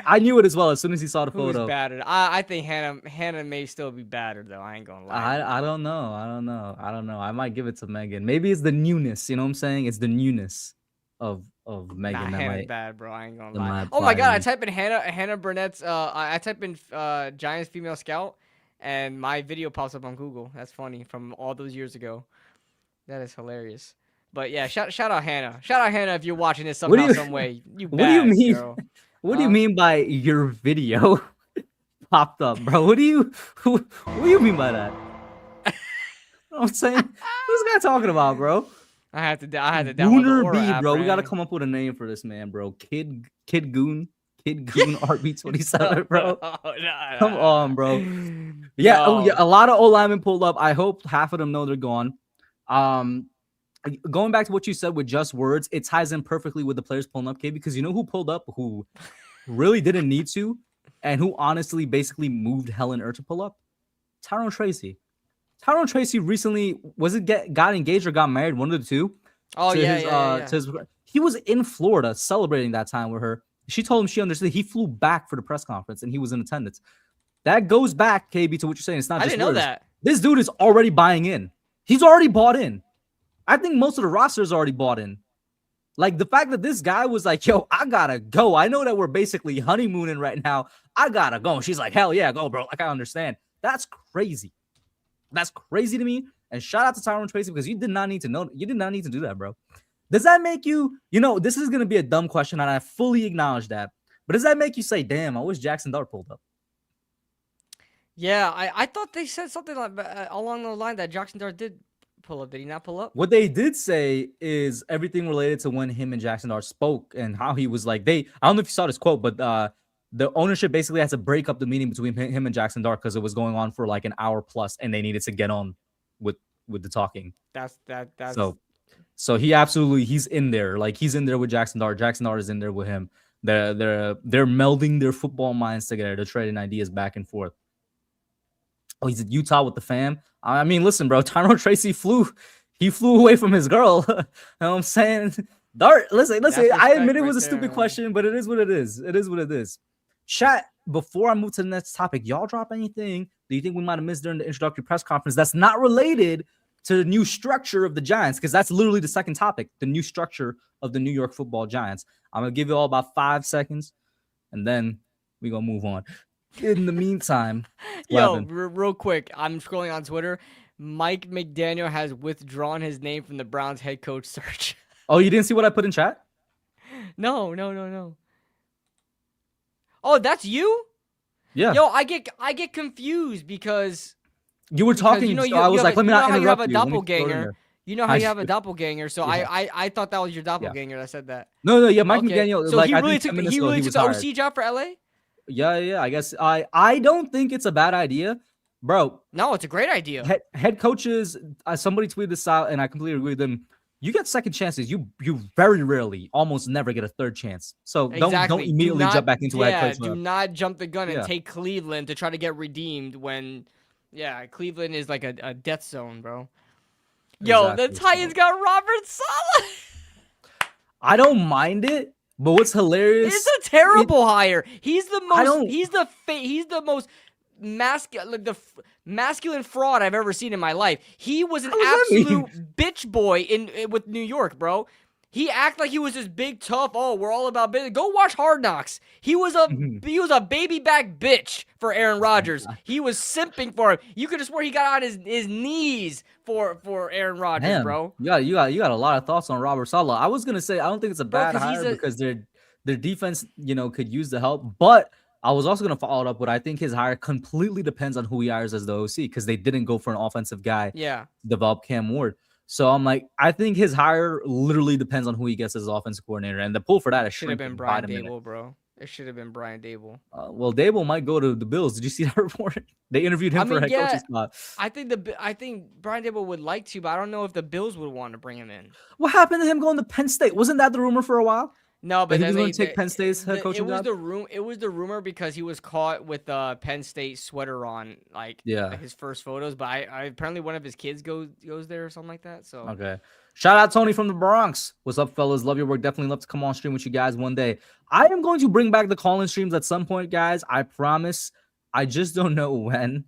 A: I knew it as well as soon as he saw the photo.
B: Who's battered? I think Hannah may still be battered though. I ain't gonna lie.
A: I don't know. I might give it to Megan. Maybe it's the newness. You know what I'm saying? It's the newness of Megan.
B: Nah, Hannah's bad, bro. I ain't gonna lie. Oh my God! I type in Hannah Burnett's. I type in Giants female scout, and my video pops up on Google. That's funny from all those years ago. That is hilarious. But yeah, shout out Hannah. Shout out Hannah if you're watching this somehow, some way.
A: What do you mean? Girl. What do you mean by your video popped up, bro? What do you mean by that? You know what I'm saying? What's this guy talking about, bro?
B: I had to download the Aura
A: B,
B: app,
A: bro.
B: man.
A: We gotta come up with a name for this man, bro. Kid Goon RB27, bro. Come on, bro. Yeah, no. A lot of O-linemen pulled up. I hope half of them know they're gone. Going back to what you said with just words, it ties in perfectly with the players pulling up, K, because you know who pulled up, who really didn't need to, and who honestly basically moved Helen to pull up? Tyrone Tracy. Tyrone Tracy recently, got engaged or got married? One of the two.
B: Oh, yeah.
A: He was in Florida celebrating that time with her. She told him she understood. He flew back for the press conference, and he was in attendance. That goes back, KB, to what you're saying. It's not just words. I didn't know that. This dude is already buying in. He's already bought in. I think most of the roster is already bought in. Like, the fact that this guy was like, yo, I gotta go. I know that we're basically honeymooning right now. I gotta go. And she's like, hell yeah, go, bro. Like, I understand. That's crazy. That's crazy to me. And shout out to Tyrone Tracy because you did not need to know. You did not need to do that, bro. Does that make you, this is going to be a dumb question, and I fully acknowledge that. But does that make you say, damn, I wish Jackson Dart pulled up?
B: Yeah, I thought they said something like along the line that Jackson Dart did pull up. Did he not pull up?
A: What they did say is everything related to when him and Jackson Dart spoke and how he was like, I don't know if you saw this quote, but the ownership basically had to break up the meeting between him and Jackson Dart because it was going on for like an hour plus and they needed to get on with the talking.
B: That's
A: So he's in there. Like he's in there with Jackson Dart. Jackson Dart is in there with him. They're melding their football minds together. They're trading ideas back and forth. Oh, he's at Utah with the fam. I mean, listen, bro. Tyrone Tracy flew away from his girl. You know what I'm saying? Dart, listen. I admit it was a stupid question, but it is what it is. It is what it is. Chat, before I move to the next topic, y'all drop anything that you think we might have missed during the introductory press conference that's not related to the new structure of the Giants? Because that's literally the second topic, the new structure of the New York Football Giants. I'm going to give you all about 5 seconds, and then we're going to move on. In the meantime,
B: real quick, I'm scrolling on Twitter. Mike McDaniel has withdrawn his name from the Browns head coach search.
A: Oh, you didn't see what I put in chat?
B: No. Oh, that's you?
A: Yeah.
B: Yo, I get confused because
A: you were talking. So I was like, let me not interrupt you.
B: You have a doppelganger. You know how you have a doppelganger. So yeah. I thought that was your doppelganger that said that.
A: No, yeah, Mike McDaniel.
B: So he really took the OC job for LA?
A: Yeah. I guess I don't think it's a bad idea, bro.
B: No, it's a great idea.
A: Head coaches. Somebody tweeted this out, and I completely agree with them. You get second chances. You very rarely, almost never get a third chance. So don't immediately jump back into a head coach.
B: Do not jump the gun and take Cleveland to try to get redeemed when, Cleveland is like a death zone, bro. Yo, the Titans got Robert Saleh.
A: I don't mind it, but what's hilarious?
B: It's a terrible hire. He's the most. He's the most masculine fraud I've ever seen in my life. He was an absolute bitch boy with New York, bro. He acted like he was this big tough. Oh, we're all about business. Go watch Hard Knocks. He was a baby back bitch for Aaron Rodgers. He was simping for him. You could have swore he got on his knees for Aaron Rodgers, bro.
A: Yeah, you got a lot of thoughts on Robert Saleh. I was gonna say I don't think it's a bad hire because their defense, could use the help, but I was also going to follow it up with I think his hire completely depends on who he hires as the OC because they didn't go for an offensive guy to develop Cam Ward. So I'm like, I think his hire literally depends on who he gets as offensive coordinator. And the pull for that
B: should have been Brian Daboll, bro. It should have been Brian Daboll.
A: Well, Daboll might go to the Bills. Did you see that report? They interviewed him for a head coaching spot.
B: I think Brian Daboll would like to, but I don't know if the Bills would want to bring him in.
A: What happened to him going to Penn State? Wasn't that the rumor for a while?
B: No, but
A: he was going to take Penn State's head coaching job?
B: It was the rumor because he was caught with a Penn State sweater on, his first photos. But I apparently one of his kids goes there or something like that. So
A: okay. Shout out Tony from the Bronx. What's up, fellas? Love your work. Definitely love to come on stream with you guys one day. I am going to bring back the call-in streams at some point, guys. I promise. I just don't know when.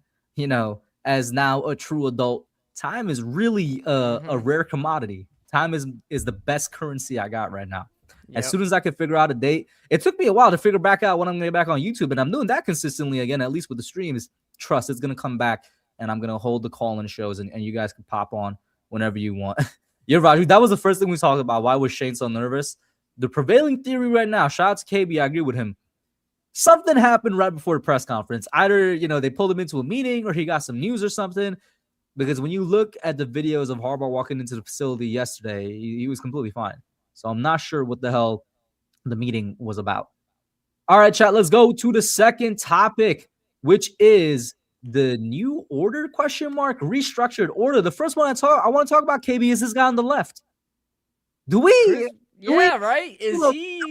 A: As now a true adult, time is really a rare commodity. Time is the best currency I got right now. Yep. As soon as I could figure out a date, it took me a while to figure back out when I'm going to get back on YouTube, and I'm doing that consistently again, at least with the streams. Trust, it's going to come back, and I'm going to hold the call-in shows, and you guys can pop on whenever you want. Yeah, Roger, that was the first thing we talked about. Why was Shane so nervous? The prevailing theory right now, shout out to KB, I agree with him. Something happened right before the press conference. Either, they pulled him into a meeting or he got some news or something, because when you look at the videos of Harbaugh walking into the facility yesterday, he was completely fine. So I'm not sure what the hell the meeting was about. All right, chat, let's go to the second topic, which is the new order, restructured order. The first one I want to talk about, KB, is this guy on the left. Do we?
B: Right? Is he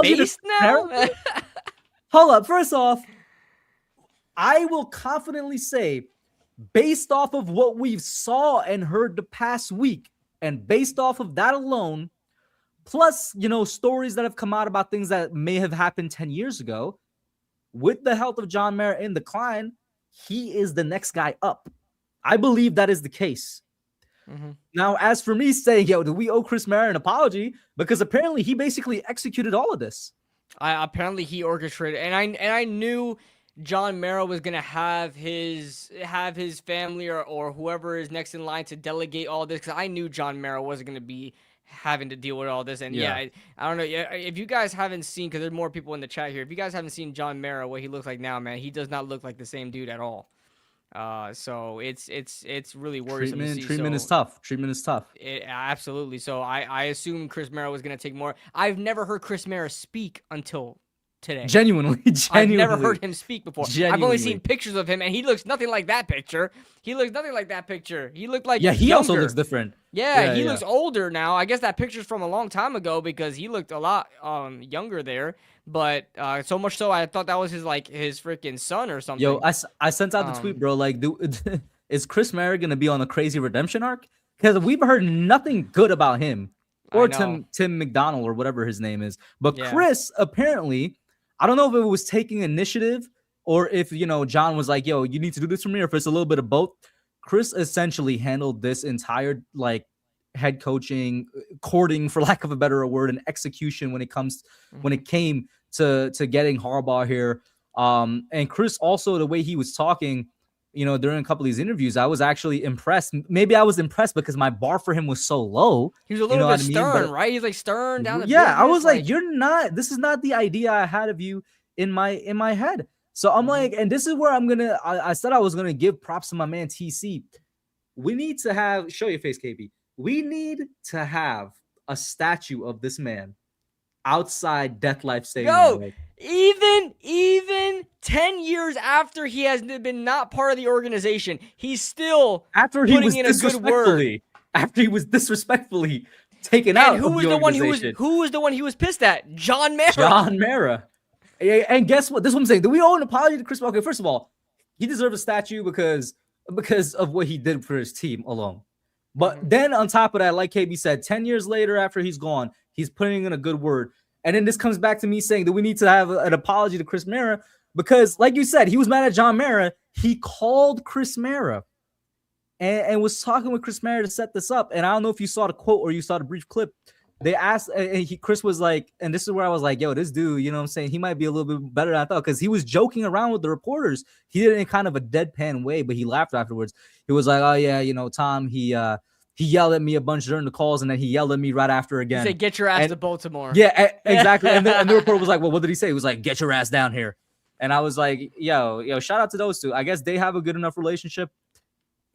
B: based now?
A: Hold up. First off, I will confidently say, based off of what we've saw and heard the past week, and based off of that alone, plus, stories that have come out about things that may have happened 10 years ago, with the health of John Mara in decline, he is the next guy up. I believe that is the case. Mm-hmm. Now, as for me saying, do we owe Chris Mara an apology? Because apparently he basically executed all of this.
B: Apparently he orchestrated, and I knew John Mara was gonna have his family or whoever is next in line to delegate all this, because I knew John Mara wasn't gonna be having to deal with all this. And I don't know if you guys haven't seen, because there's more people in the chat here, if you guys haven't seen John Mara, what he looks like now, man, he does not look like the same dude at all. So it's really worrisome to see.
A: Treatment is tough.
B: Absolutely. So I assume Chris Mara was going to take more. I've never heard Chris Mara speak until today.
A: Genuinely.
B: I've never heard him speak before. I've only seen
A: Genuinely.
B: pictures of him, and he looks nothing like that picture. He looked like
A: Yeah, he
B: younger.
A: also looks different.
B: Yeah, he looks older now. I guess that picture's from a long time ago because he looked a lot younger there. But so much so, I thought that was his freaking son or something.
A: Yo, I sent out the tweet, bro. Like, is Chris Mara gonna be on a crazy redemption arc? Because we've heard nothing good about him or Tim McDonald or whatever his name is. But Chris, apparently, I don't know if it was taking initiative or if, John was like, yo, you need to do this for me, or if it's a little bit of both. Chris essentially handled this entire head coaching, courting, for lack of a better word, and execution when it came to getting Harbaugh here. And Chris also, the way he was talking, during a couple of these interviews, I was actually impressed. Maybe I was impressed because my bar for him was so low.
B: He was a little bit stern, right? He's like stern down the
A: business. I was like, this is not the idea I had of you in my head. So I'm like, and this is where I said I was going to give props to my man TC. We need to show your face, KB. We need to have a statue of this man outside Death Life Stadium.
B: Yo, even 10 years after he has been not part of the organization, he's still putting in a good word.
A: After he was disrespectfully taken out of the organization.
B: Who was the one he was pissed at? John Mara.
A: John Mara. And guess what? This is what I'm saying. Do we owe an apology to Chris Mara? Okay, first of all, he deserves a statue because of what he did for his team alone. But then on top of that, like KB said, 10 years later after he's gone, he's putting in a good word. And then this comes back to me saying that we need to have an apology to Chris Mara because, like you said, he was mad at John Mara. He called Chris Mara and was talking with Chris Mara to set this up. And I don't know if you saw the quote or you saw the brief clip. They asked, Chris was like, and this is where I was like, yo, this dude, you know what I'm saying? He might be a little bit better than I thought because he was joking around with the reporters. He did it in kind of a deadpan way, but he laughed afterwards. He was like, oh, yeah, Tom, he yelled at me a bunch during the calls, and then he yelled at me right after again.
B: He said, get your ass to Baltimore.
A: Yeah, exactly. and the reporter was like, well, what did he say? He was like, get your ass down here. And I was like, yo, shout out to those two. I guess they have a good enough relationship.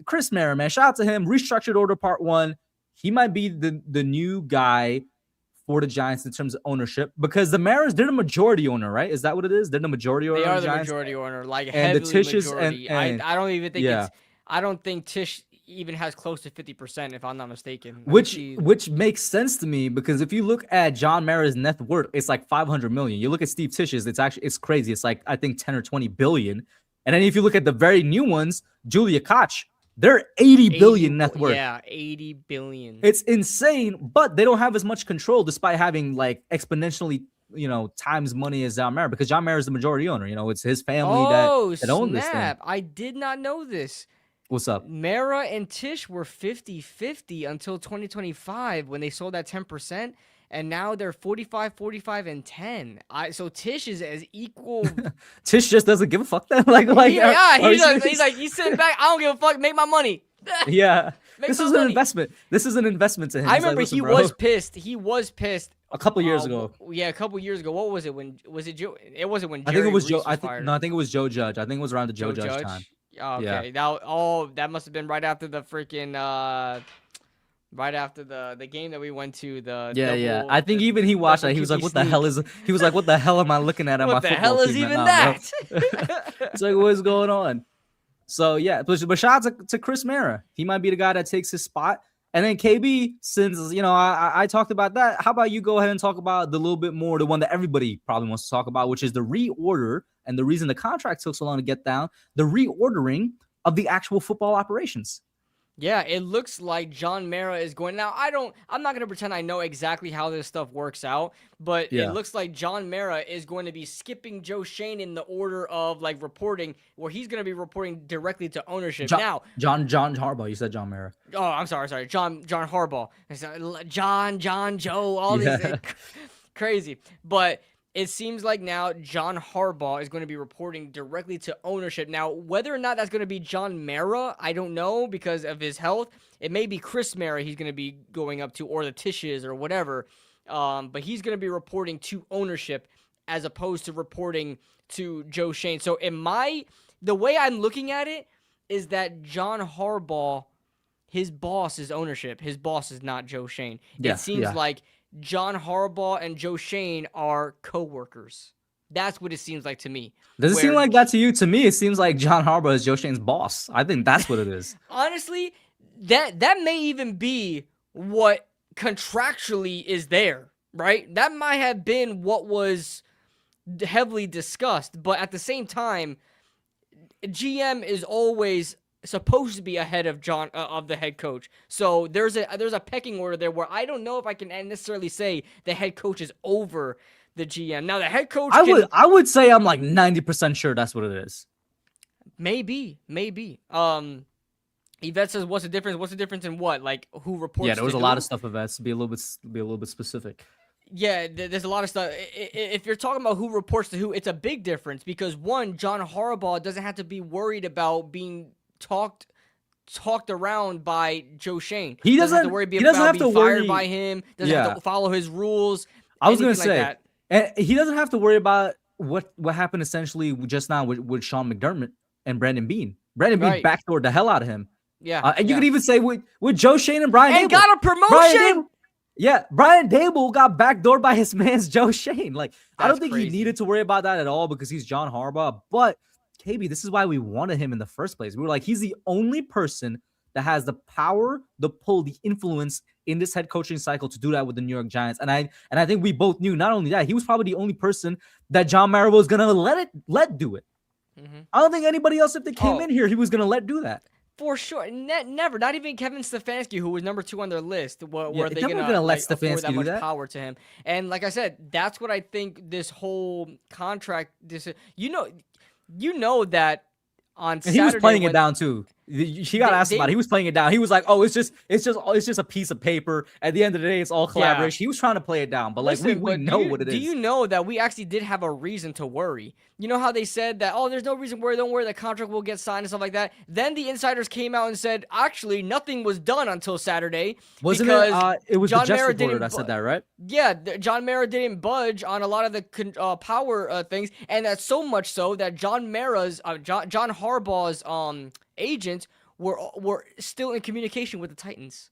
A: Chris Mara, man, shout out to him. Restructured order part 1. He might be the new guy for the Giants in terms of ownership because the Maras, they're the majority owner, right? Is that what it is? They're the majority owner.
B: They are
A: the
B: Giants. Majority owner, like
A: and
B: heavily
A: the Tishes
B: majority.
A: And
B: I don't even think I don't think Tish even has close to 50%, if I'm not mistaken.
A: Which makes sense to me because if you look at John Mara's net worth, it's like 500 million. You look at Steve Tish's, it's crazy. It's like I think 10 or 20 billion. And then if you look at the very new ones, Julia Koch, they're 80 billion net worth.
B: Yeah, 80 billion.
A: It's insane, but they don't have as much control despite having like exponentially, times money as John Mara because John Mara is the majority owner. It's his family that owns this thing.
B: I did not know this.
A: What's up?
B: Mara and Tish were 50-50 until 2025 when they sold that 10%. And now they're 45, 45, and 10. So Tish is as equal.
A: Tish just doesn't give a fuck then.
B: He's sitting back. I don't give a fuck. Make my money.
A: Yeah. This is an investment. This is an investment to him.
B: I remember he was pissed. He was pissed.
A: A couple years ago.
B: Yeah, a couple years ago. What was it? Was it Joe? It wasn't when
A: I think it was Joe.
B: I think
A: it was Joe Judge. I think it was around the Joe Judge time.
B: Okay. Yeah. That must have been right after the freaking right after the game that we went to.
A: I think even he watched that. He was like, "What the hell is?" He was like, "What the hell am I looking at my football team?" What the hell is even that? It's like, what is going on? So yeah, but shout out to Chris Mara. He might be the guy that takes his spot. And then KB, since I talked about that, how about you go ahead and talk about the little bit more, the one that everybody probably wants to talk about, which is the reorder and the reason the contract took so long to get down, the reordering of the actual football operations.
B: Yeah, it looks like John Mara is going. Now, I'm not going to pretend I know exactly how this stuff works out, but it looks like John Mara is going to be skipping Joe Schoen in the order of Reporting, where he's going to be reporting directly to ownership. John
A: Harbaugh. You said John Mara.
B: Oh, I'm sorry. John Harbaugh. John, Joe, all these things. Crazy. But it seems like now John Harbaugh is going to be reporting directly to ownership. Now, whether or not that's going to be John Mara, I don't know because of his health. It may be Chris Mara he's going to be going up to, or the Tishes or whatever. But he's going to be reporting to ownership as opposed to reporting to Joe Schoen. So the way I'm looking at it is that John Harbaugh, his boss is ownership. His boss is not Joe Schoen. It seems like John Harbaugh and Joe Schoen are co-workers. That's what it seems like to me.
A: Does it seem
B: Where
A: like that to you? To me, it seems like John Harbaugh is Joe Schoen's boss. I think that's what it is.
B: honestly, that may even be what contractually is there, right? That might have been what was heavily discussed, but at the same time, GM is always supposed to be ahead of of the head coach. So there's a pecking order there where I don't know if I can necessarily say the head coach is over the GM. Now the head coach
A: I would say I'm like 90% sure that's what it is.
B: maybe. Yvette says, "What's the difference? What's the difference in what? Like who reports?"
A: Yeah, there was
B: to
A: a lot
B: who?
A: of stuff of that. To be a little bit specific.
B: Yeah, there's a lot of stuff. If you're talking about who reports to who, it's a big difference because one, John Harbaugh doesn't have to be worried about being talked around by Joe Schoen.
A: He
B: Doesn't have to
A: doesn't.
B: worry
A: He doesn't
B: about
A: have
B: being
A: to
B: fired
A: worry.
B: by him. Doesn't
A: Yeah,
B: have to follow his rules.
A: I was gonna
B: Anything like
A: say,
B: that.
A: and he doesn't have to worry about what happened essentially just now with Sean McDermott and Brandon Bean. Brandon Bean
B: Right.
A: backdoored the hell out of him.
B: Yeah.
A: And you could even say with Joe Schoen and Brian
B: and
A: Daboll.
B: got a promotion.
A: Brian Daboll got backdoored by his man's Joe Schoen. Like, I don't think
B: crazy.
A: he needed to worry about that at all because he's John Harbaugh. But KB, this is why we wanted him in the first place. We were like, he's the only person that has the power, the pull, the influence in this head coaching cycle to do that with the New York Giants. And I think we both knew not only that, he was probably the only person that John Mara was gonna let do it.
B: Mm-hmm.
A: I don't think anybody else, if they came in here, he was gonna let do that.
B: For sure, never. Not even Kevin Stefanski, who was number 2 on their list. Were they
A: gonna let
B: afford
A: Stefanski
B: that
A: do
B: much
A: that?
B: power to him? And like I said, that's what I think. This whole contract, you know that on
A: And
B: Saturday
A: he was playing it down too. She got asked about it. He was playing it down. He was like, "Oh, it's just a piece of paper. At the end of the day, it's all collaboration."
B: Yeah.
A: He was trying to play it down, but
B: Listen,
A: we know what it is.
B: Do you know that we actually did have a reason to worry? You know how they said that, oh, there's no reason to worry, don't worry, the contract will get signed and stuff like that. Then the insiders came out and said, actually, nothing was done until Saturday.
A: Wasn't it was
B: John
A: the Jets
B: Mara
A: reporter that said that, right?
B: Yeah, John Mara didn't budge on a lot of the power things, and that's so much so that John Harbaugh's agents were still in communication with the Titans.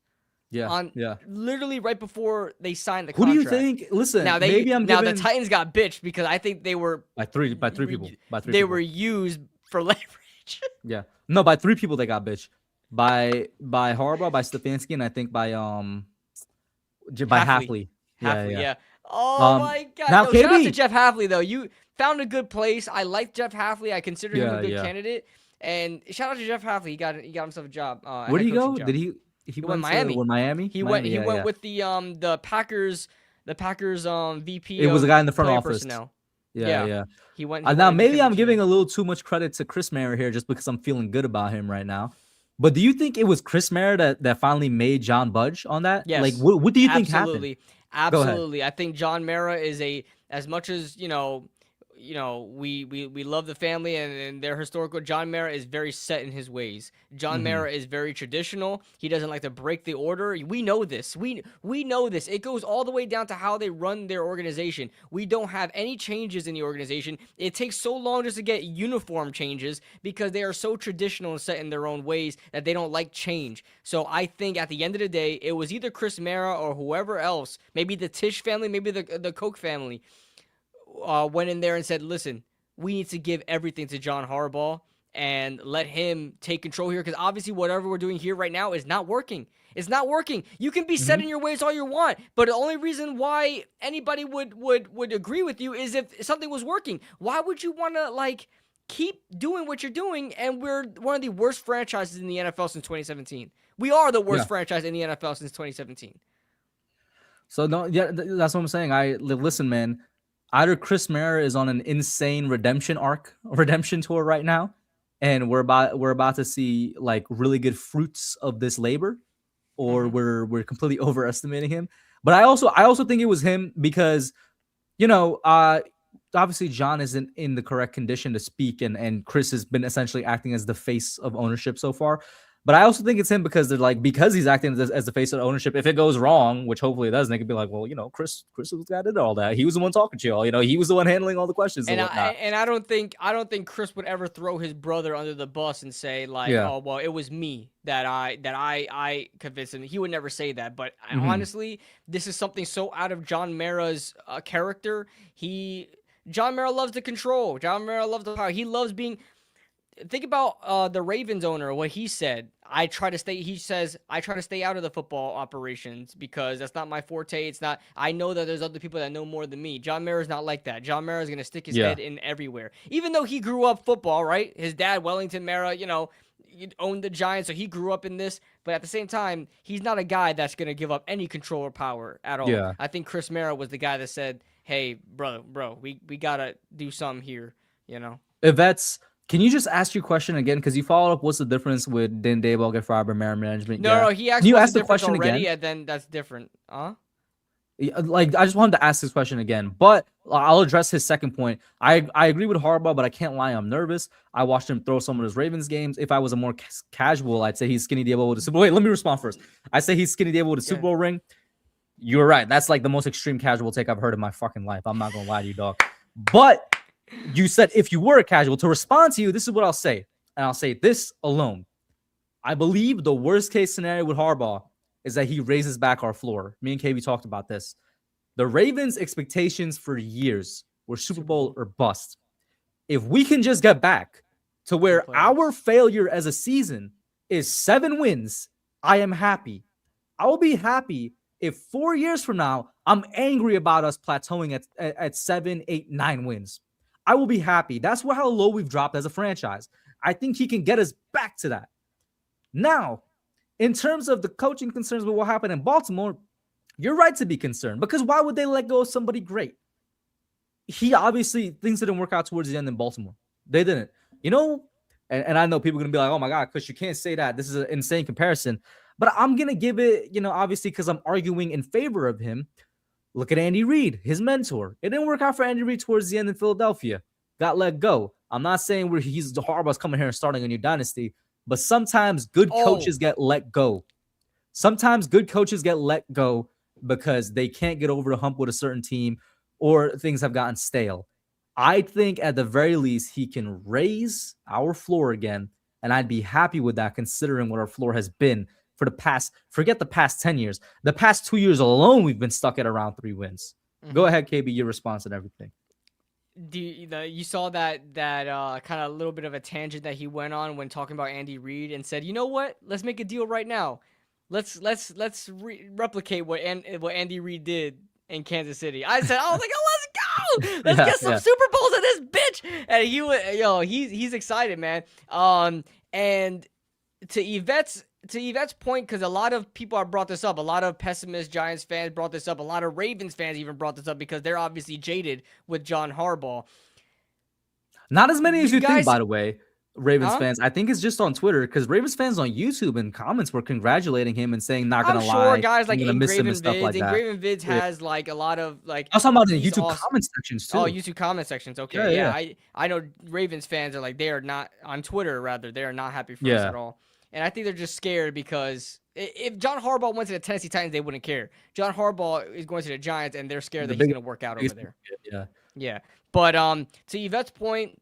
B: Literally right before they signed the contract.
A: Who do you think? Listen,
B: now the Titans got bitched because I think they were
A: by three people.
B: They were used for leverage.
A: Yeah, no, by 3 people they got bitched. By Harbaugh, by Stefanski, and I think by Hafley.
B: Yeah. Oh my God!
A: Now,
B: shout out
A: KB,
B: to Jeff Hafley though. You found a good place. I like Jeff Hafley. I consider him a good candidate. And shout out to Jeff Hafley. He got himself a job.
A: Where did he go? Did he? He went
B: Miami.
A: Miami.
B: He went with the Packers. The Packers VP.
A: It was a guy in the front office.
B: Personnel.
A: Yeah.
B: He went.
A: Now maybe I'm giving a little too much credit to Chris Mara here just because I'm feeling good about him right now. But do you think it was Chris Mara that finally made John budge on that?
B: Yes.
A: Like, what do you think happened?
B: Absolutely. I think John Mara is as much as we love the family and their historical. John Mara is very set in his ways. John Mara is very traditional. He doesn't like to break the order. We know this. We know this. It goes all the way down to how they run their organization. We don't have any changes in the organization. It takes so long just to get uniform changes because they are so traditional and set in their own ways that they don't like change. So I think at the end of the day, it was either Chris Mara or whoever else, maybe the Tisch family, maybe the Koch family, went in there and said, listen, we need to give everything to John Harbaugh and let him take control here because obviously whatever we're doing here right now is not working. It's not working. You can be set in your ways all you want, but the only reason why anybody would agree with you is if something was working. Why would you want to keep doing what you're doing? And we're one of the worst franchises in the NFL since 2017. We are the worst franchise in the NFL since 2017.
A: So that's what I'm saying. Listen, man. Either Chris Mara is on an insane redemption tour right now, and we're about to see like really good fruits of this labor, or we're completely overestimating him. But I also think it was him because, obviously John isn't in the correct condition to speak, and Chris has been essentially acting as the face of ownership so far. But I also think it's him because because he's acting as the face of ownership. If it goes wrong, which hopefully it doesn't, they could be like, well, Chris was the guy that did all that. He was the one talking to y'all. He was the one handling all the questions and whatnot.
B: I don't think Chris would ever throw his brother under the bus and say oh well, it was me that I convinced him. He would never say that. But honestly, this is something so out of John Mara's character. John Mara loves the control. John Mara loves the power. He loves being. Think about the Ravens owner, what he said. He says, I try to stay out of the football operations because that's not my forte. It's not, I know that there's other people that know more than me. John Mara's not like that. John Mara's going to stick his head in everywhere. Even though he grew up football, right? His dad, Wellington Mara, owned the Giants, so he grew up in this. But at the same time, he's not a guy that's going to give up any control or power at all.
A: Yeah.
B: I think Chris Mara was the guy that said, hey, bro, we got to do something here,
A: Can you just ask your question again? Because you followed up. What's the difference with didn't Daboll get fired by Mara management?
B: No, he asked.
A: Can you
B: What's
A: ask
B: the
A: the question
B: already,
A: again?
B: and then that's different.
A: Like, I just wanted to ask this question again, but I'll address his second point. I agree with Harbaugh, but I can't lie, I'm nervous. I watched him throw some of his Ravens games. If I was a more casual, I'd say he's skinny Daboll with a Super Bowl. Wait, let me respond first. I say he's skinny Daboll with a Super Bowl ring. You're right. That's like the most extreme casual take I've heard in my fucking life. I'm not gonna lie to you, dog. But you said if you were a casual, to respond to you, this is what I'll say. And I'll say this alone. I believe the worst case scenario with Harbaugh is that he raises back our floor. Me and KB talked about this. The Ravens' expectations for years were Super Bowl or bust. If we can just get back to where our failure as a season is 7 wins, I am happy. I will be happy if 4 years from now, I'm angry about us plateauing at 7, 8, 9 wins. I will be happy. That's how low we've dropped as a franchise. I think he can get us back to that. Now, in terms of the coaching concerns with what happened in Baltimore, you're right to be concerned because why would they let go of somebody great? He obviously, things didn't work out towards the end in Baltimore. They didn't. And I know people are going to be like, oh my God, Kush, you can't say that. This is an insane comparison. But I'm going to give it, obviously because I'm arguing in favor of him. Look at Andy Reid, his mentor. It didn't work out for Andy Reid towards the end in Philadelphia. Got let go. I'm not saying he's Harbaugh's coming here and starting a new dynasty, but sometimes good coaches get let go. Sometimes good coaches get let go because they can't get over the hump with a certain team or things have gotten stale. I think at the very least he can raise our floor again, and I'd be happy with that considering what our floor has been for the past, forget the past 10 years. The past 2 years alone, we've been stuck at around 3 wins. Mm-hmm. Go ahead, KB, your response and everything.
B: You saw that kind of little bit of a tangent that he went on when talking about Andy Reid and said, you know what? Let's make a deal right now. Let's replicate what Andy Reid did in Kansas City. I said, let's go. Let's get some Super Bowls in this bitch. And he's excited, man. And to Yvette's point, because a lot of people have brought this up, a lot of pessimist Giants fans brought this up, a lot of Ravens fans even brought this up because they're obviously jaded with John Harbaugh.
A: Not as many as you think, by the way, Ravens fans. I think it's just on Twitter because Ravens fans on YouTube and comments were congratulating him and saying, not going to lie. I'm sure
B: guys like Engraven Vids has like a lot of like.
A: I was talking about the YouTube comment sections too.
B: Oh, YouTube comment sections. Okay. Yeah. I know Ravens fans are like, they are not on Twitter, rather. They are not happy for us at all. And I think they're just scared because if John Harbaugh went to the Tennessee Titans, they wouldn't care. John Harbaugh is going to the Giants, and they're scared that he's going to work out over there. Yeah. But to Yvette's point,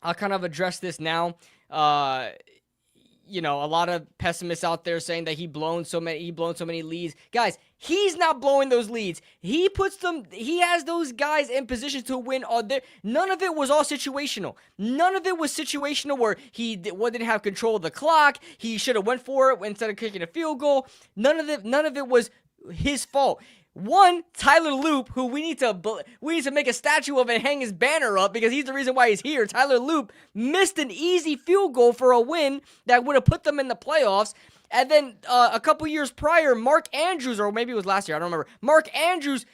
B: I'll kind of address this now. A lot of pessimists out there saying that he blown so many leads. Guys, he's not blowing those leads. He has those guys in position to win. None of it was all situational. None of it was situational where he didn't have control of the clock. He should have went for it instead of kicking a field goal. None of it was his fault. One, Tyler Loop, who we need to make a statue of and hang his banner up because he's the reason why he's here. Tyler Loop missed an easy field goal for a win that would have put them in the playoffs. And then a couple years prior, Mark Andrews, or maybe it was last year, I don't remember. Mark Andrews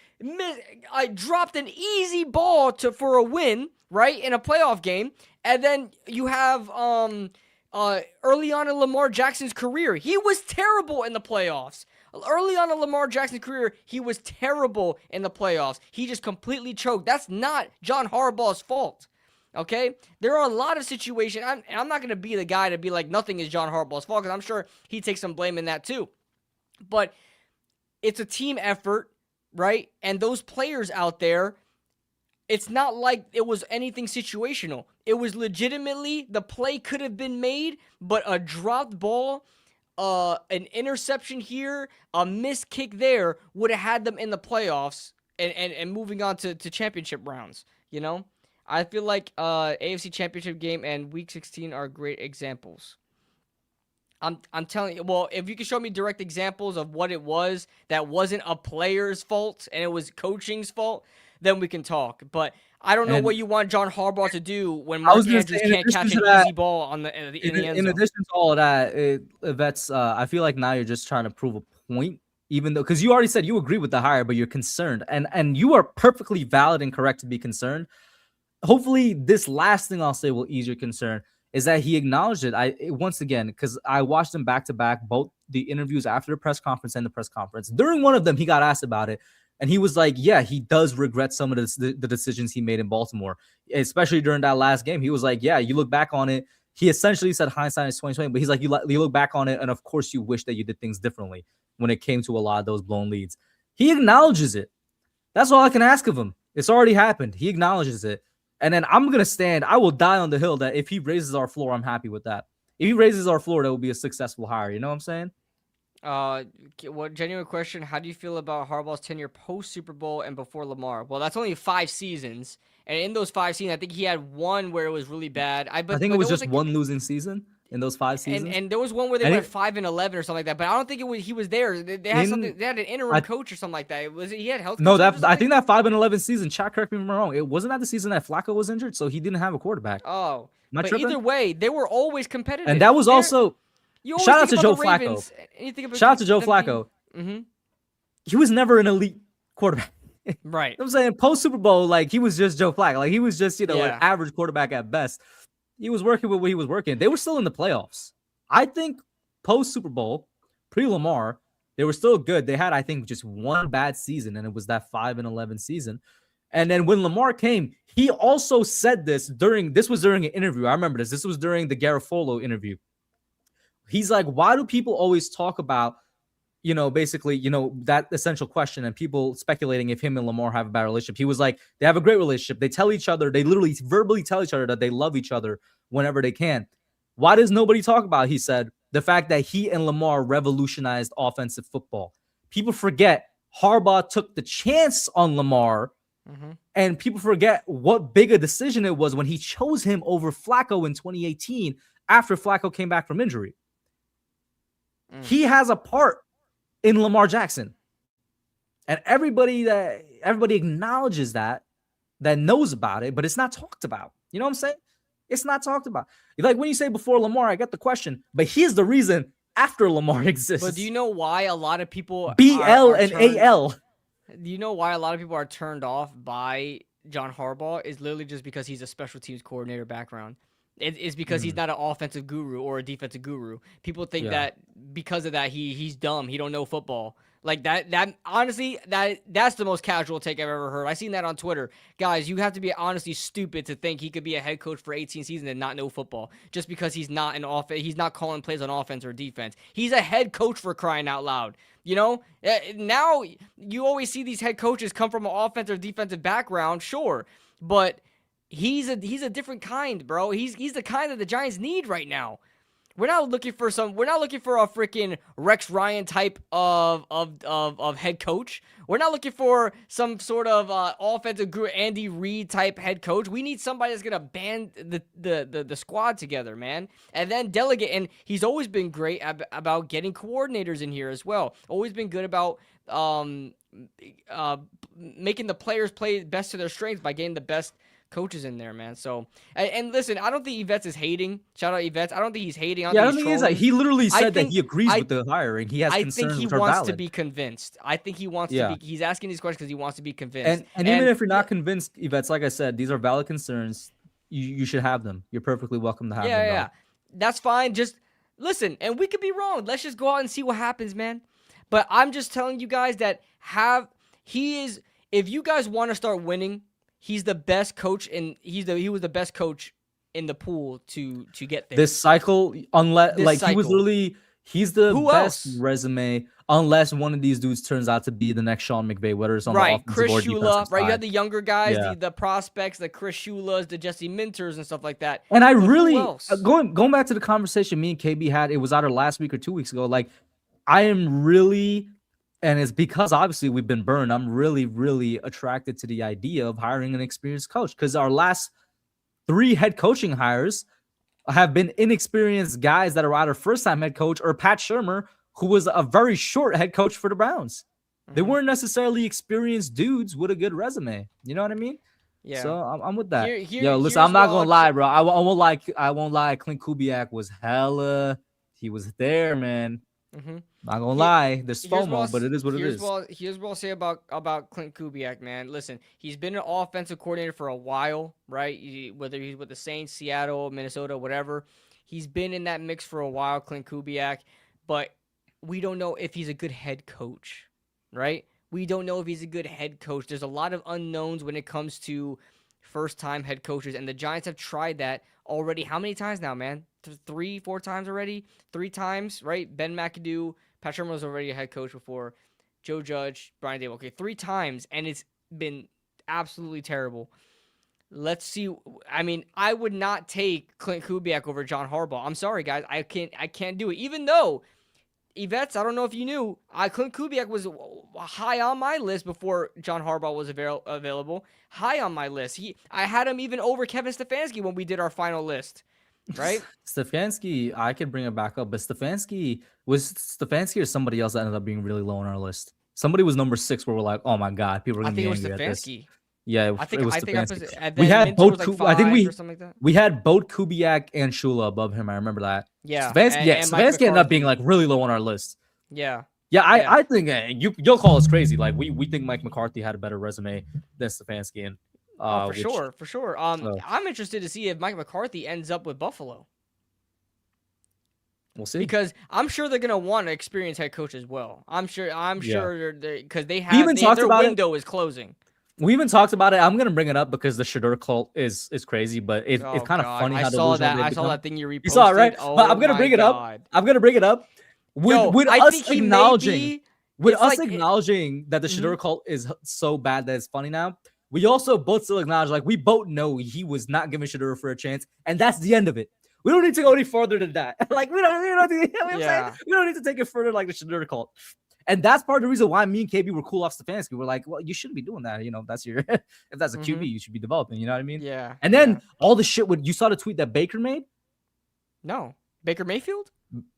B: dropped an easy ball for a win, right, in a playoff game. And then you have early on in Lamar Jackson's career, he was terrible in the playoffs. Early on in Lamar Jackson's career, he was terrible in the playoffs. He just completely choked. That's not John Harbaugh's fault, okay? There are a lot of situations, and I'm not going to be the guy to be like, nothing is John Harbaugh's fault, because I'm sure he takes some blame in that too. But it's a team effort, right? And those players out there, it's not like it was anything situational. It was legitimately, the play could have been made, but a dropped ball, an interception here, a missed kick there would have had them in the playoffs and moving on to championship rounds. You know, I feel like AFC Championship game and Week 16 are great examples. I'm telling you. Well, if you can show me direct examples of what it was that wasn't a player's fault and it was coaching's fault, then we can talk. But I don't know what you want John Harbaugh to do when Mark Andrews can't catch an easy ball in the end zone.
A: In addition to all of that, that's I feel like now you're just trying to prove a point, even though because you already said you agree with the hire, but you're concerned, and you are perfectly valid and correct to be concerned. Hopefully, this last thing I'll say will ease your concern. Is that he acknowledged it. Once again, because I watched them back to back, both the interviews after the press conference and the press conference. During one of them, he got asked about it, and he was like, "Yeah, he does regret some of the decisions he made in Baltimore, especially during that last game." He was like, "Yeah, you look back on it." He essentially said hindsight is 2020, but he's like, "You look back on it, and of course, you wish that you did things differently when it came to a lot of those blown leads." He acknowledges it. That's all I can ask of him. It's already happened. He acknowledges it. And then I'm going to stand. I will die on the hill that if he raises our floor, I'm happy with that. If he raises our floor, that will be a successful hire. You know what I'm saying?
B: What genuine question? How do you feel about Harbaugh's tenure post Super Bowl and before Lamar? Well, that's only 5 seasons, and in those 5 seasons, I think he had one where it was really bad.
A: I think it was just one losing season in those 5 seasons,
B: and there was one where they went 5-11 or something like that. But I don't think he was there. They had something. They had an interim coach or something like that. He had health?
A: No, I think that 5-11 season. Chat, correct me if I'm wrong. It wasn't that the season that Flacco was injured, so he didn't have a quarterback.
B: Oh, but either way, they were always competitive,
A: and that was also. Shout out to Joe Flacco. Shout out to Joe Flacco. He was never an elite quarterback.
B: Right.
A: I'm saying post Super Bowl, like he was just Joe Flacco. Like he was just, an average quarterback at best. He was working with what he was working. They were still in the playoffs. I think post Super Bowl, pre-Lamar, they were still good. They had, I think, just one bad season, and it was that 5-11 season. And then when Lamar came, he also said this was during an interview. I remember this. This was during the Garofolo interview. He's like, why do people always talk about, basically, that essential question and people speculating if him and Lamar have a bad relationship? He was like, they have a great relationship. They tell each other, they literally verbally tell each other that they love each other whenever they can. Why does nobody talk about, he said, the fact that he and Lamar revolutionized offensive football? People forget Harbaugh took the chance on Lamar, and people forget what big a decision it was when he chose him over Flacco in 2018 after Flacco came back from injury. He has a part in Lamar Jackson. And everybody acknowledges that knows about it, but it's not talked about. You know what I'm saying? It's not talked about. Like when you say before Lamar, I get the question, but here's the reason after Lamar exists.
B: But do you know why a lot of people
A: BL and AL?
B: Do you know why a lot of people are turned off by John Harbaugh? Is literally just because he's a special teams coordinator background. It's because he's not an offensive guru or a defensive guru. People think that because of that he's dumb. He don't know football. Like that honestly, that's the most casual take I've ever heard. I seen that on Twitter. Guys, you have to be honestly stupid to think he could be a head coach for 18 seasons and not know football just because he's not an offense. He's not calling plays on offense or defense. He's a head coach, for crying out loud. Now you always see these head coaches come from an offensive or defensive background, sure, but he's a different kind, bro. He's the kind that the Giants need right now. We're not looking for a freaking Rex Ryan type of head coach. We're not looking for some sort of offensive guru, Andy Reid type head coach. We need somebody that's gonna band the squad together, man, and then delegate. And he's always been great about getting coordinators in here as well. Always been good about making the players play best to their strengths by getting the best coaches in there, man. So, and listen, I don't think Yvette's is hating. Shout out Yvette. I don't think he's hating. I don't think he's like,
A: he literally said that he agrees with the hiring. He has concerns.
B: I think he wants to be convinced. I think he wants to be. He's asking these questions because he wants to be convinced.
A: And even if you're not convinced, Yvette, like I said, these are valid concerns. You should have them. You're perfectly welcome to have them.
B: Yeah, that's fine. Just listen, and we could be wrong. Let's just go out and see what happens, man. But I'm just telling you guys that if you guys want to start winning, he's the best coach, and he was the best coach in the pool to get there.
A: This cycle, he was literally, he's the best resume, unless one of these dudes turns out to be the next Sean McVay, whether it's on the offensive
B: Chris
A: or
B: Shula,
A: defensive side.
B: You have the younger guys, the prospects, the Chris Shulas, the Jesse Minters, and stuff like that.
A: And I really, going back to the conversation me and KB had, it was either last week or 2 weeks ago, like, I am really And it's because obviously we've been burned. I'm really, really attracted to the idea of hiring an experienced coach because our last 3 head coaching hires have been inexperienced guys that are either first-time head coach or Pat Shermer, who was a very short head coach for the Browns. They weren't necessarily experienced dudes with a good resume. You know what I mean?
B: Yeah.
A: So I'm with that.
B: Here,
A: Listen, I'm not gonna lie, bro. I won't lie. I won't lie. Clint Kubiak was hella. He was there, man. Not gonna lie. There's FOMO, but it is what it is.
B: Here's what I'll say about Clint Kubiak, man. Listen, he's been an offensive coordinator for a while, right? Whether he's with the Saints, Seattle, Minnesota, whatever, he's been in that mix for a while, Clint Kubiak. But we don't know if he's a good head coach, right? We don't know if he's a good head coach. There's a lot of unknowns when it comes to first-time head coaches, and the Giants have tried that already. How many times now, man? 3, 4 times already? 3 times, right? Ben McAdoo, Pat Shermer was already a head coach before. Joe Judge, Brian Daboll. Okay, 3 times, and it's been absolutely terrible. Let's see. I mean, I would not take Clint Kubiak over John Harbaugh. I'm sorry, guys. I can't do it. Even though, Yvette, I don't know if you knew, Clint Kubiak was high on my list before John Harbaugh was available. High on my list. I had him even over Kevin Stefanski when we did our final list, right?
A: Stefanski, I could bring it back up, but Stefanski or somebody else that ended up being really low on our list. Somebody was number 6 where we're like, oh my god, people are gonna be angry at this. Yeah,
B: I think
A: it was
B: Stefanski.
A: We had both.
B: I think
A: we had both Kubiak and Shula above him. I remember that.
B: Yeah,
A: Stefanski ended up being like really low on our list.
B: Yeah.
A: I think you'll call us crazy. Like we think Mike McCarthy had a better resume than Stefanski, and
B: for sure. I'm interested to see if Mike McCarthy ends up with Buffalo.
A: We'll see,
B: because I'm sure they're gonna want an experienced head coach as well. I'm sure because their window is closing.
A: We even talked about it. I'm gonna bring it up because the Shedeur cult is crazy, but it's kind of funny how
B: I saw that thing you reposted.
A: You saw it, right?
B: Oh,
A: but I'm gonna bring it up. I'm gonna bring it up with us acknowledging that the Shedeur cult is so bad that it's funny now. We also both still acknowledge, like, we both know he was not giving Shedeur for a chance, and that's the end of it. We don't need to go any further than that. Like, we don't need to take it further like the Shedeur cult. And that's part of the reason why me and KB were cool off Stefanski. We're like, well, you shouldn't be doing that. You know, that's your if that's a QB, you should be developing. You know what I mean?
B: Yeah.
A: And then all the shit you saw the tweet that Baker made?
B: No. Baker Mayfield?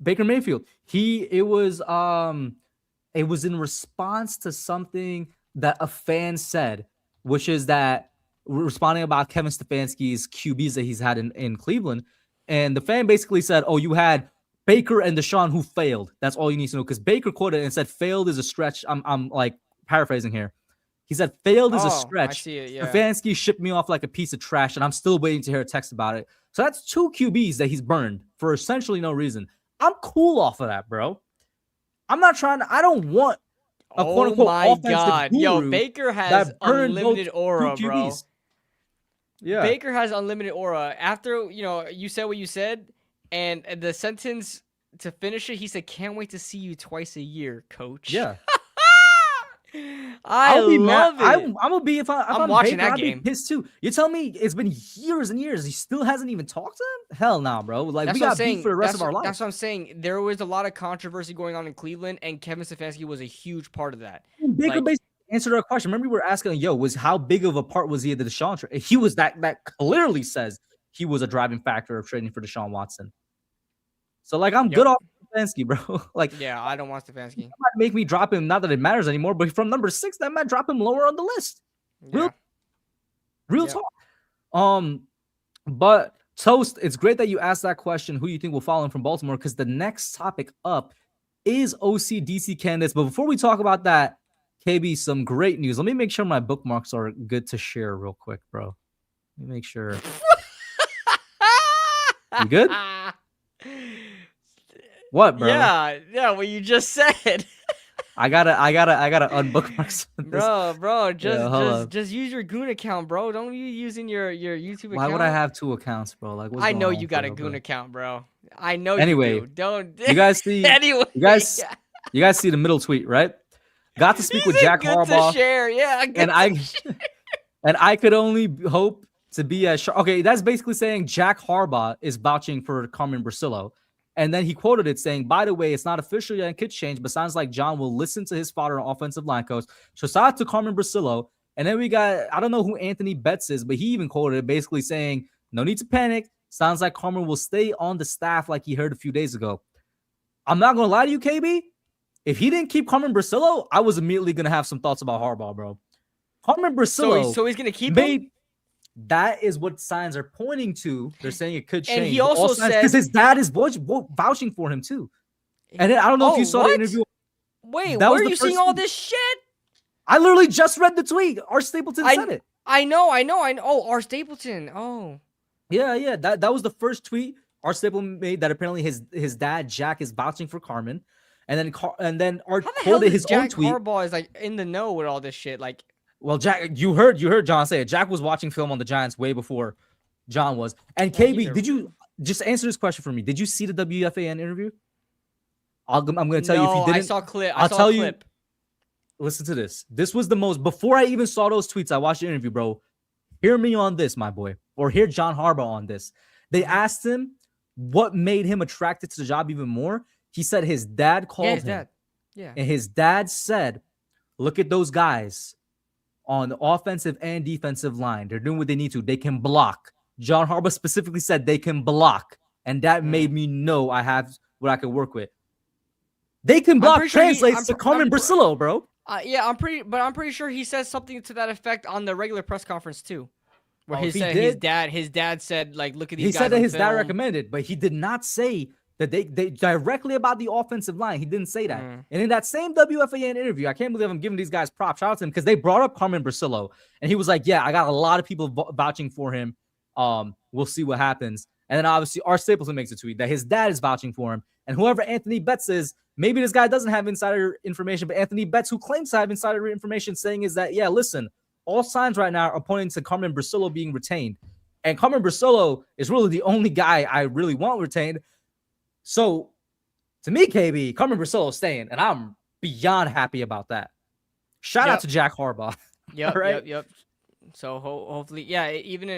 A: Baker Mayfield. It was in response to something that a fan said, which is that responding about Kevin Stefanski's QBs that he's had in Cleveland. And the fan basically said, oh, you had Baker and Deshaun who failed. That's all you need to know. Because Baker quoted and said, failed is a stretch. I'm like paraphrasing here. He said, failed is a stretch.
B: I see it, yeah.
A: Stefanski shipped me off like a piece of trash, and I'm still waiting to hear a text about it. So that's 2 QBs that he's burned for essentially no reason. I'm cool off of that, bro. I don't want a quote-unquote offensive guru.
B: Yo, Baker has unlimited aura, bro. Yeah. Baker has unlimited aura. After, you said what you said, and the sentence to finish it, he said, can't wait to see you twice a year, coach.
A: Yeah.
B: I love it.
A: I'm gonna be if I'm
B: watching
A: Baker,
B: that game.
A: I'd be pissed too. You tell me it's been years and years. He still hasn't even talked to him? Hell no, bro. Like,
B: that's
A: we got beef for the rest of our life.
B: That's what I'm saying. There was a lot of controversy going on in Cleveland, and Kevin Stefanski was a huge part of that.
A: Baker basically answered our question. Remember, we were asking, how big of a part was he at the Deshaun trade? He was that clearly says he was a driving factor of trading for Deshaun Watson. So, like, I'm good off Stefanski, bro. Like,
B: yeah, I don't want Stefanski.
A: That might make me drop him. Not that it matters anymore, but from number 6, that might drop him lower on the list. Real talk. But Toast, it's great that you asked that question. Who you think will follow him from Baltimore? Because the next topic up is OC DC candidates. But before we talk about that, KB, some great news. Let me make sure my bookmarks are good to share real quick, bro. Let me make sure. You good? What, bro?
B: Yeah, what you just said.
A: I gotta unbookmark something.
B: Bro, just use your Goon account, bro. Don't you using your YouTube account?
A: Why would I have 2 accounts, bro? Like,
B: I know you got a Goon account, bro. I know
A: anyway,
B: you do. Don't
A: you guys see
B: anyway.
A: You guys see the middle tweet, right? Got to speak with Jack Harbaugh.
B: To share. Yeah,
A: and I could only hope to be as sharp. Okay, that's basically saying Jack Harbaugh is vouching for Carmen Brasillo. And then he quoted it saying, by the way, it's not official yet and could change, but sounds like John will listen to his father, an offensive line coach. So shout out to Carmen Brasillo. And then we got, I don't know who Anthony Betts is, but he even quoted it basically saying, no need to panic. Sounds like Carmen will stay on the staff like he heard a few days ago. I'm not going to lie to you, KB. If he didn't keep Carmen Brasillo, I was immediately going to have some thoughts about Harbaugh, bro. Carmen Brasillo.
B: So he's going to keep him?
A: That is what signs are pointing to. They're saying it could change.
B: And he also said,
A: because his dad is vouching for him too. And then, I don't know if you saw the interview.
B: Wait, where are you seeing all this shit?
A: I literally just read the tweet. R. Stapleton said it.
B: I know. Oh, R. Stapleton. Oh.
A: Yeah. That was the first tweet R. Stapleton made, that apparently his dad Jack is vouching for Carmen, and then R. quoted his own tweet.
B: Harbaugh is like in the know with all this shit, like.
A: Well, Jack, you heard John say it. Jack was watching film on the Giants way before John was. And KB, did you just answer this question for me? Did you see the WFAN interview? I'm going to tell you if you didn't.
B: I saw a clip.
A: I'll tell you. Listen to this. This was the most, before I even saw those tweets, I watched the interview, bro. Hear me on this, my boy, or hear John Harbaugh on this. They asked him what made him attracted to the job even more. He said his dad called him.
B: Yeah.
A: And his dad said, look at those guys on the offensive and defensive line. They're doing what they need to. They can block. John Harbaugh specifically said they can block. And that made me know I have what I can work with. They can block translates to Carmen Brasillo, bro.
B: I'm pretty sure he says something to that effect on the regular press conference too. Where his dad said, like, look at these guys.
A: He said that his dad recommended, but he did not say that they directly about the offensive line. He didn't say that. And in that same WFAN interview, I can't believe I'm giving these guys props. Shout out to him because they brought up Carmen Brasillo, and he was like, yeah, I got a lot of people vouching for him. We'll see what happens. And then obviously R. Stapleton makes a tweet that his dad is vouching for him. And whoever Anthony Betts is, maybe this guy doesn't have insider information, but Anthony Betts, who claims to have insider information, saying is that, yeah, listen, all signs right now are pointing to Carmen Brasillo being retained. And Carmen Brasillo is really the only guy I really want retained. So, to me, KB, Carmen Brasillo is staying, and I'm beyond happy about that. Shout out to Jack Harbaugh.
B: Yep. So hopefully, yeah. Even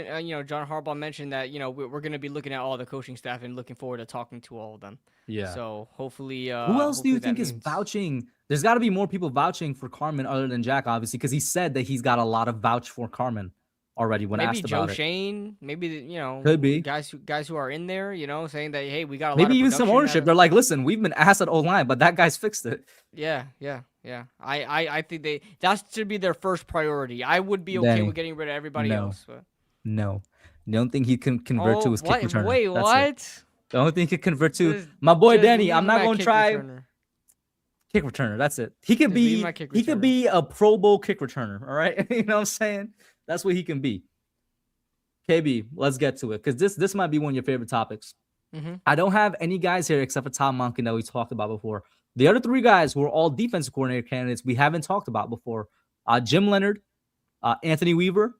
B: John Harbaugh mentioned that we're going to be looking at all the coaching staff and looking forward to talking to all of them. Yeah. So hopefully, who
A: else do you think is vouching? There's got to be more people vouching for Carmen other than Jack, obviously, because he said that he's got a lot of vouch for Carmen already when asked about it.
B: Maybe Joe Schoen, maybe
A: could be
B: guys who are in there, saying that, hey, we got a lot
A: maybe even some ownership. They're like, listen, we've been asked at O-line, but that guy's fixed it.
B: Yeah. I think that should be their first priority. I would be okay with getting rid of everybody else. But.
A: No, the only thing he can convert to is kick returner.
B: Wait,
A: That's
B: what?
A: It. The only thing he can convert to, my boy Danny. I'm not going to try kick returner. That's it. He could be a Pro Bowl kick returner. All right, you know what I'm saying? That's what he can be. KB, let's get to it because this might be one of your favorite topics. I don't have any guys here except for Tom Monken that we talked about before. The other three guys who are all defensive coordinator candidates we haven't talked about before. Jim Leonard, Anthony Weaver,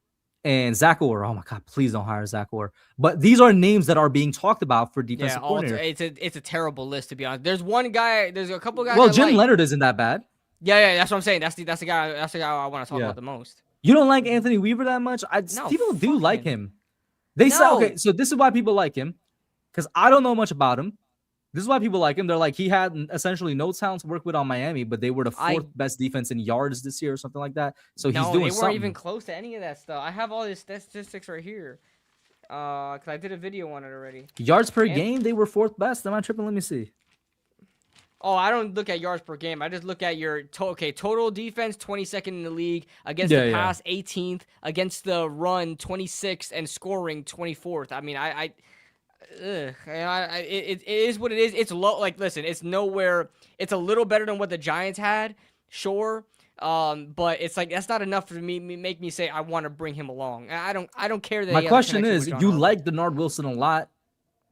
A: and Zach Orr. Oh my God, please don't hire Zach Orr. But these are names that are being talked about for defensive coordinator.
B: It's a terrible list, to be honest. There's one guy. There's a couple guys.
A: Well, Jim Leonard isn't that bad.
B: Yeah, that's what I'm saying. That's the guy. That's the guy I want to talk about the most.
A: You don't like Anthony Weaver that much? People do like him. They say, okay, so this is why people like him, because I don't know much about him. This is why people like him. They're like, he had essentially no talent to work with on Miami, but they were the fourth best defense in yards this year or something like that. So he's doing something. They weren't
B: even close to any of that stuff. I have all these statistics right here because I did a video on it already.
A: Yards per game, they were fourth best. Am I tripping? Let me see.
B: Oh, I don't look at yards per game. I just look at your total defense, 22nd in the league. Against the pass, 18th. Against the run, 26th. And scoring, 24th. I mean, it is what it is. It's low. Like, listen, it's nowhere. It's a little better than what the Giants had, sure. But it's like that's not enough for me. Make me say I want to bring him along. I don't care that.
A: My question is, you like Denard Wilson a lot.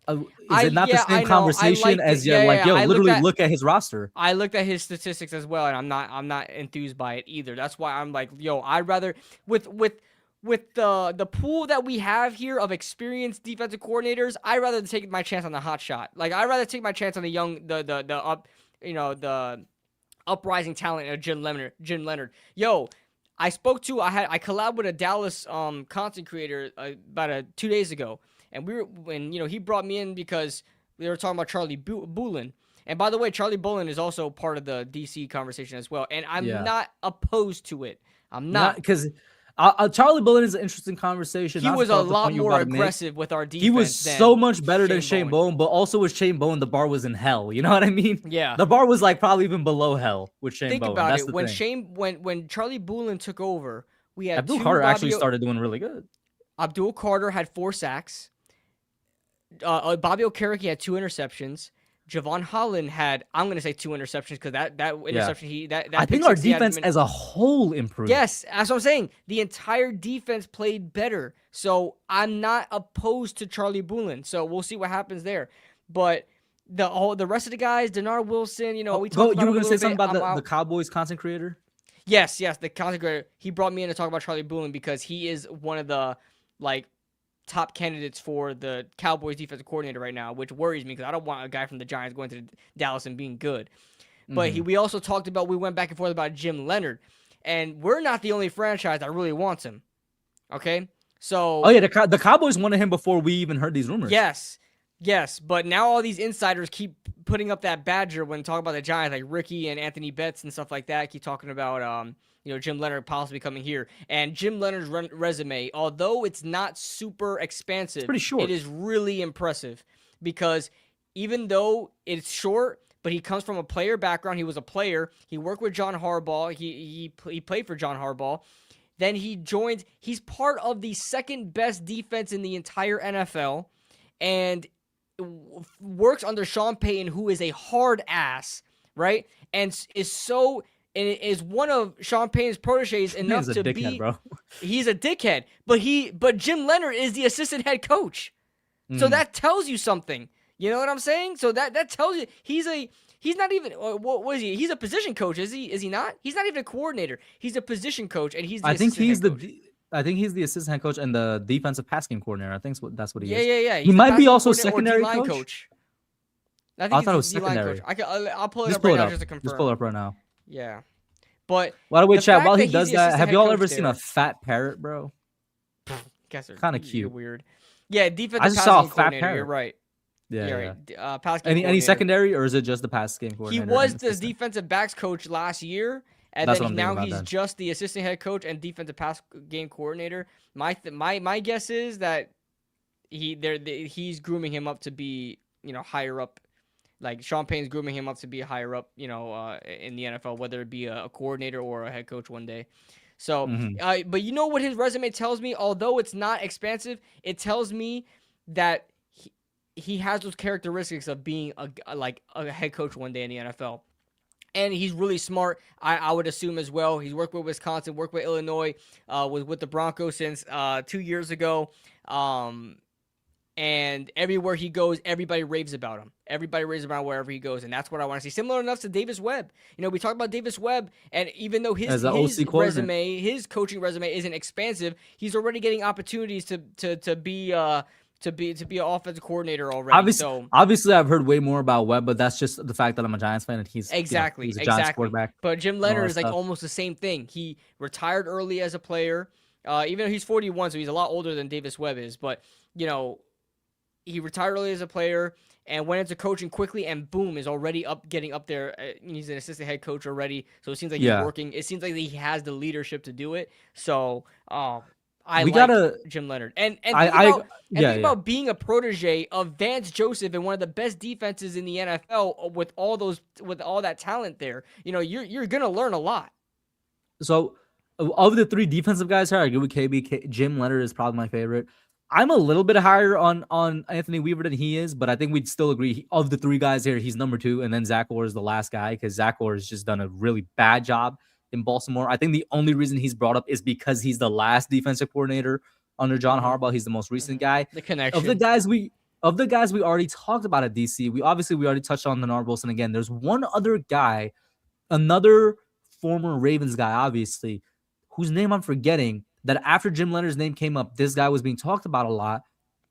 A: Is it not the same conversation as literally look at his roster?
B: I looked at his statistics as well, and I'm not enthused by it either. That's why I'm like, I'd rather with the pool that we have here of experienced defensive coordinators, I'd rather take my chance on the hot shot. Like I'd rather take my chance on the young, the uprising talent of Jim Leonard. I collabed with a Dallas content creator about 2 days ago. And he brought me in because they were talking about Charlie Bullen. And by the way, Charlie Bullen is also part of the DC conversation as well. And I'm not opposed to it. I'm not.
A: Because Charlie Bullen is an interesting conversation.
B: He was a lot more aggressive with our defense.
A: He was so much better than Shane Bowen, but also with Shane Bowen, the bar was in hell. You know what I mean?
B: Yeah.
A: The bar was like probably even below hell with Shane Bowen.
B: Think about it. When Charlie Bullen took over, we had
A: Abdul Carter actually started doing really good.
B: Abdul Carter had 4 sacks. Bobby Okereke had 2 interceptions. Javon Holland had, I'm going to say 2 interceptions because that interception,
A: I think our defense as a whole improved.
B: Yes, that's what I'm saying. The entire defense played better. So I'm not opposed to Charlie Bullen. So we'll see what happens there. But the rest of the guys, Denard Wilson, we talked about
A: you were going to say something about the Cowboys content creator?
B: Yes, the content creator. He brought me in to talk about Charlie Bullen because he is one of the, top candidates for the Cowboys defensive coordinator right now, which worries me because I don't want a guy from the Giants going to Dallas and being good. But we also talked about, we went back and forth about Jim Leonard, and we're not the only franchise that really wants him. Okay? So...
A: Oh, yeah, the Cowboys wanted him before we even heard these rumors.
B: Yes, but now all these insiders keep putting up that badger when talking about the Giants, like Ricky and Anthony Betts and stuff like that, keep talking about... Jim Leonard possibly coming here. And Jim Leonard's resume, although it's not super expansive,
A: it's pretty short.
B: It is really impressive because even though it's short, but he comes from a player background. He was a player. He worked with John Harbaugh. He played for John Harbaugh. Then he's part of the second best defense in the entire NFL and works under Sean Payton, who is a hard ass, right? And is one of Sean Payton's proteges enough to be. Bro. He's a dickhead, but Jim Leonard is the assistant head coach, so that tells you something. You know what I'm saying? So that tells you he's not even what is he? He's a position coach, is he? Is he not? He's not even a coordinator. He's a position coach, and he's. I think he's
A: the assistant head coach and the defensive pass game coordinator. I think that's what he is.
B: Yeah.
A: He might be also secondary coach.
B: I
A: thought it was secondary.
B: I'll pull it up right now just to confirm.
A: Just pull it up right now.
B: Yeah. But
A: by the way, Chad, while he does that, have y'all ever seen a fat parrot, bro?
B: Kind
A: of cute.
B: Weird. Yeah, defensive
A: I just saw a fat parrot.
B: You're right.
A: Yeah.
B: Right. Pass game
A: any secondary, or is it just the pass game coordinator?
B: He was the defensive backs coach last year, and then now he's just the assistant head coach and defensive pass game coordinator. My guess is that he's grooming him up to be higher up. Like Sean Payton's grooming him up to be higher up, in the NFL, whether it be a coordinator or a head coach one day. So, but you know what his resume tells me? Although it's not expansive, it tells me that he has those characteristics of being a head coach one day in the NFL. And he's really smart, I would assume as well. He's worked with Wisconsin, worked with Illinois, was with the Broncos since 2 years ago. And everywhere he goes, everybody raves about him. Everybody raves about him wherever he goes, and that's what I want to see. Similar enough to Davis Webb. We talked about Davis Webb, and even though his resume, his coaching resume isn't expansive, he's already getting opportunities to be an offensive coordinator already.
A: Obviously, I've heard way more about Webb, but that's just the fact that I'm a Giants fan and he's he's a Giants quarterback.
B: But Jim Leonard is almost the same thing. He retired early as a player, even though he's 41, so he's a lot older than Davis Webb is. But he retired early as a player and went into coaching quickly, and boom, is already getting up there. He's an assistant head coach already, so it seems like he's working. It seems like he has the leadership to do it. So, I like Jim Leonard. And think about being a protege of Vance Joseph and one of the best defenses in the NFL with all that talent there. You're gonna learn a lot.
A: So, of the 3 defensive guys here, I agree with KB. Jim Leonard is probably my favorite. I'm a little bit higher on Anthony Weaver than he is, but I think we'd still agree of the 3 guys here, he's number 2, and then Zach Orr is the last guy because Zach Orr has just done a really bad job in Baltimore. I think the only reason he's brought up is because he's the last defensive coordinator under John Harbaugh. He's the most recent guy.
B: The connection
A: of the guys we already talked about at DC. We already touched on Denard Wilson again. There's one other guy, another former Ravens guy, obviously, whose name I'm forgetting. That after Jim Leonard's name came up, this guy was being talked about a lot,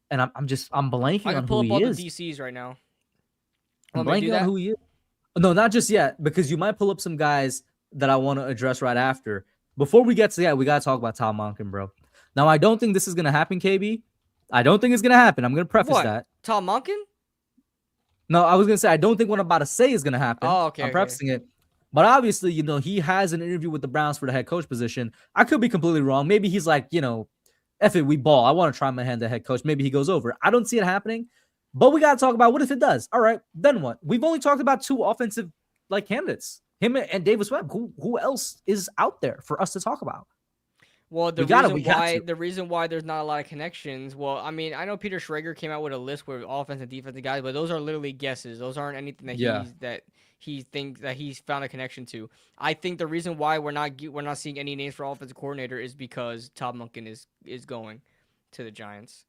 A: and I'm blanking on who he is. I can pull up all the
B: DCs right now.
A: I'm blanking on who he is. No, not just yet, because you might pull up some guys that I want to address right after. Before we get to that, we got to talk about Tom Monken, bro. Now, I don't think this is going to happen, KB. I don't think it's going to happen. I'm going to preface that.
B: Tom Monken?
A: No, I was gonna say I don't think what I'm about to say is gonna happen.
B: Oh, okay,
A: I'm
B: okay.
A: prefacing it, but obviously, he has an interview with the Browns for the head coach position. I could be completely wrong. Maybe he's like, F it, we ball. I want to try my hand at head coach. Maybe he goes over. I don't see it happening, but we got to talk about what if it does. All right, then what? We've only talked about 2 offensive candidates, him and Davis Webb. Who else is out there for us to talk about?
B: Well, the reason why there's not a lot of connections. Well, I mean, I know Peter Schrager came out with a list with offensive and defensive guys, but those are literally guesses. Those aren't anything that he thinks that he's found a connection to. I think the reason why we're not seeing any names for offensive coordinator is because Todd Monken is going to the Giants.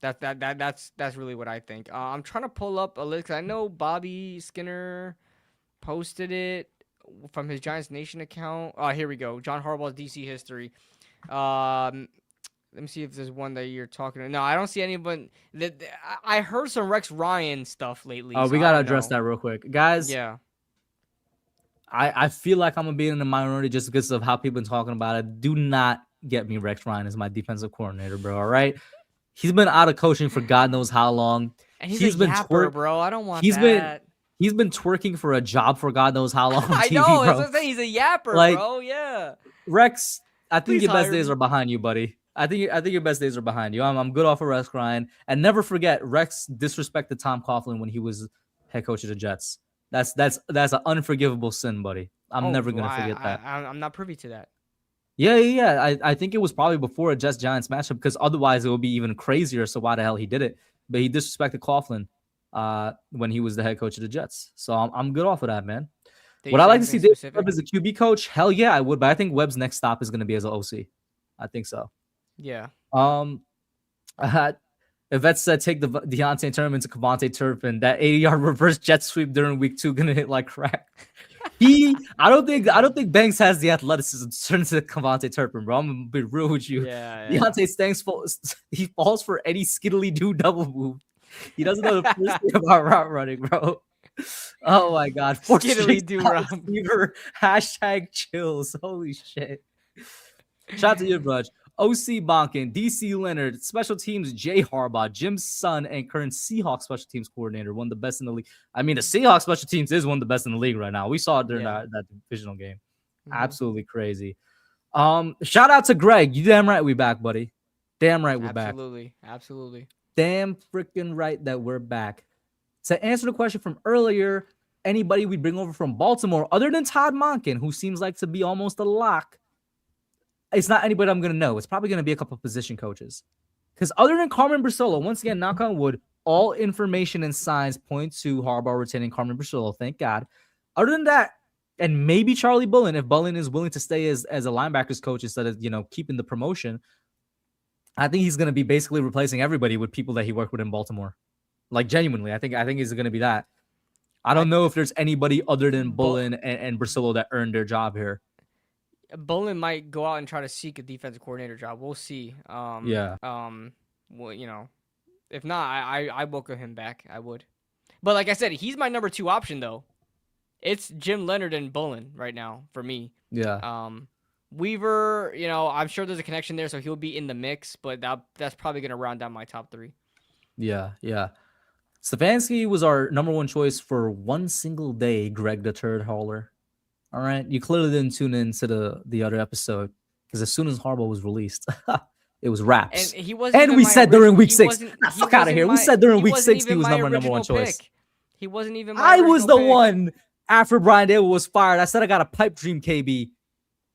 B: That's really what I think. I'm trying to pull up a list because I know Bobby Skinner posted it from his Giants Nation account. Here we go. John Harbaugh's DC history. Let me see if there's one that you're talking to. No, I don't see anyone. I heard some Rex Ryan stuff lately.
A: Oh, we gotta address that real quick, guys.
B: Yeah.
A: I feel like I'm gonna be in the minority just because of how people been talking about it. Do not get me Rex Ryan as my defensive coordinator, bro. All right. He's been out of coaching for God knows how long.
B: And he's been yapper, bro. I don't want that.
A: He's been twerking for a job for God knows how long on TV,
B: I know.
A: Bro.
B: That's what I'm saying. He's a yapper, bro. Yeah.
A: Rex, I think your best days are behind you, buddy. I think your best days are behind you. I'm good off of Rex Ryan. And never forget, Rex disrespected Tom Coughlin when he was head coach of the Jets. That's an unforgivable sin, buddy. I'm never gonna forget that.
B: I'm not privy to that.
A: Yeah. I think it was probably before a Jets-Giants matchup because otherwise it would be even crazier. So why the hell he did it? But he disrespected Coughlin when he was the head coach of the Jets. So I'm good off of that, man. Would I like to see David Webb as a QB coach? Hell yeah, I would. But I think Webb's next stop is going to be as an OC. I think so.
B: Yeah.
A: Yvette said take the Deontay Turner to Cavante Turpin. That 80-yard reverse jet sweep during week 2 gonna hit like crack. I don't think Banks has the athleticism to turn into Cavante Turpin, bro. I'm gonna be real with you.
B: Yeah.
A: Deontay Stanks he falls for any skiddly do double move. He doesn't know the first thing about route running, bro. Oh my god.
B: Skiddly do
A: receiver. Hashtag chills. Holy shit. Shout out to you, Brudge. OC Bonkin, DC Leonard, special teams Jay Harbaugh, Jim's son, and current Seahawks special teams coordinator, one of the best in the league. I mean, the Seahawks special teams is one of the best in the league right now. We saw it during that divisional game. Absolutely crazy. Shout out to Greg. You damn right we back, buddy. Damn right we're back.
B: Absolutely.
A: Damn freaking right that we're back. To answer the question from earlier, anybody we bring over from Baltimore, other than Todd Monken, who seems like to be almost a lock, it's not anybody I'm going to know. It's probably going to be a couple of position coaches. Because other than Carmen Brusolo, once again, knock on wood, all information and signs point to Harbaugh retaining Carmen Brusolo. Thank God. Other than that, and maybe Charlie Bullen, if Bullen is willing to stay as a linebackers coach instead of, keeping the promotion, I think he's going to be basically replacing everybody with people that he worked with in Baltimore. Like, genuinely, I think he's going to be that. I don't know if there's anybody other than Bullen and Brusolo that earned their job here.
B: Bullen might go out and try to seek a defensive coordinator job. We'll see. Well, if not, I welcome him back. I would. But like I said, he's my number 2 option, though. It's Jim Leonard and Bullen right now for me.
A: Yeah.
B: Weaver, I'm sure there's a connection there, so he'll be in the mix, but that's probably going to round down my top 3.
A: Yeah. Stefanski was our number 1 choice for one single day, Greg the Turd Hauler. All right. You clearly didn't tune into the other episode because as soon as Harbaugh was released, it was wraps.
B: And he wasn't.
A: And we said during week 6. Fuck out of here. We said during week 6 he was number 1 choice.
B: He wasn't even.
A: I was the one after Brian Daboll was fired. I said I got a pipe dream, KB.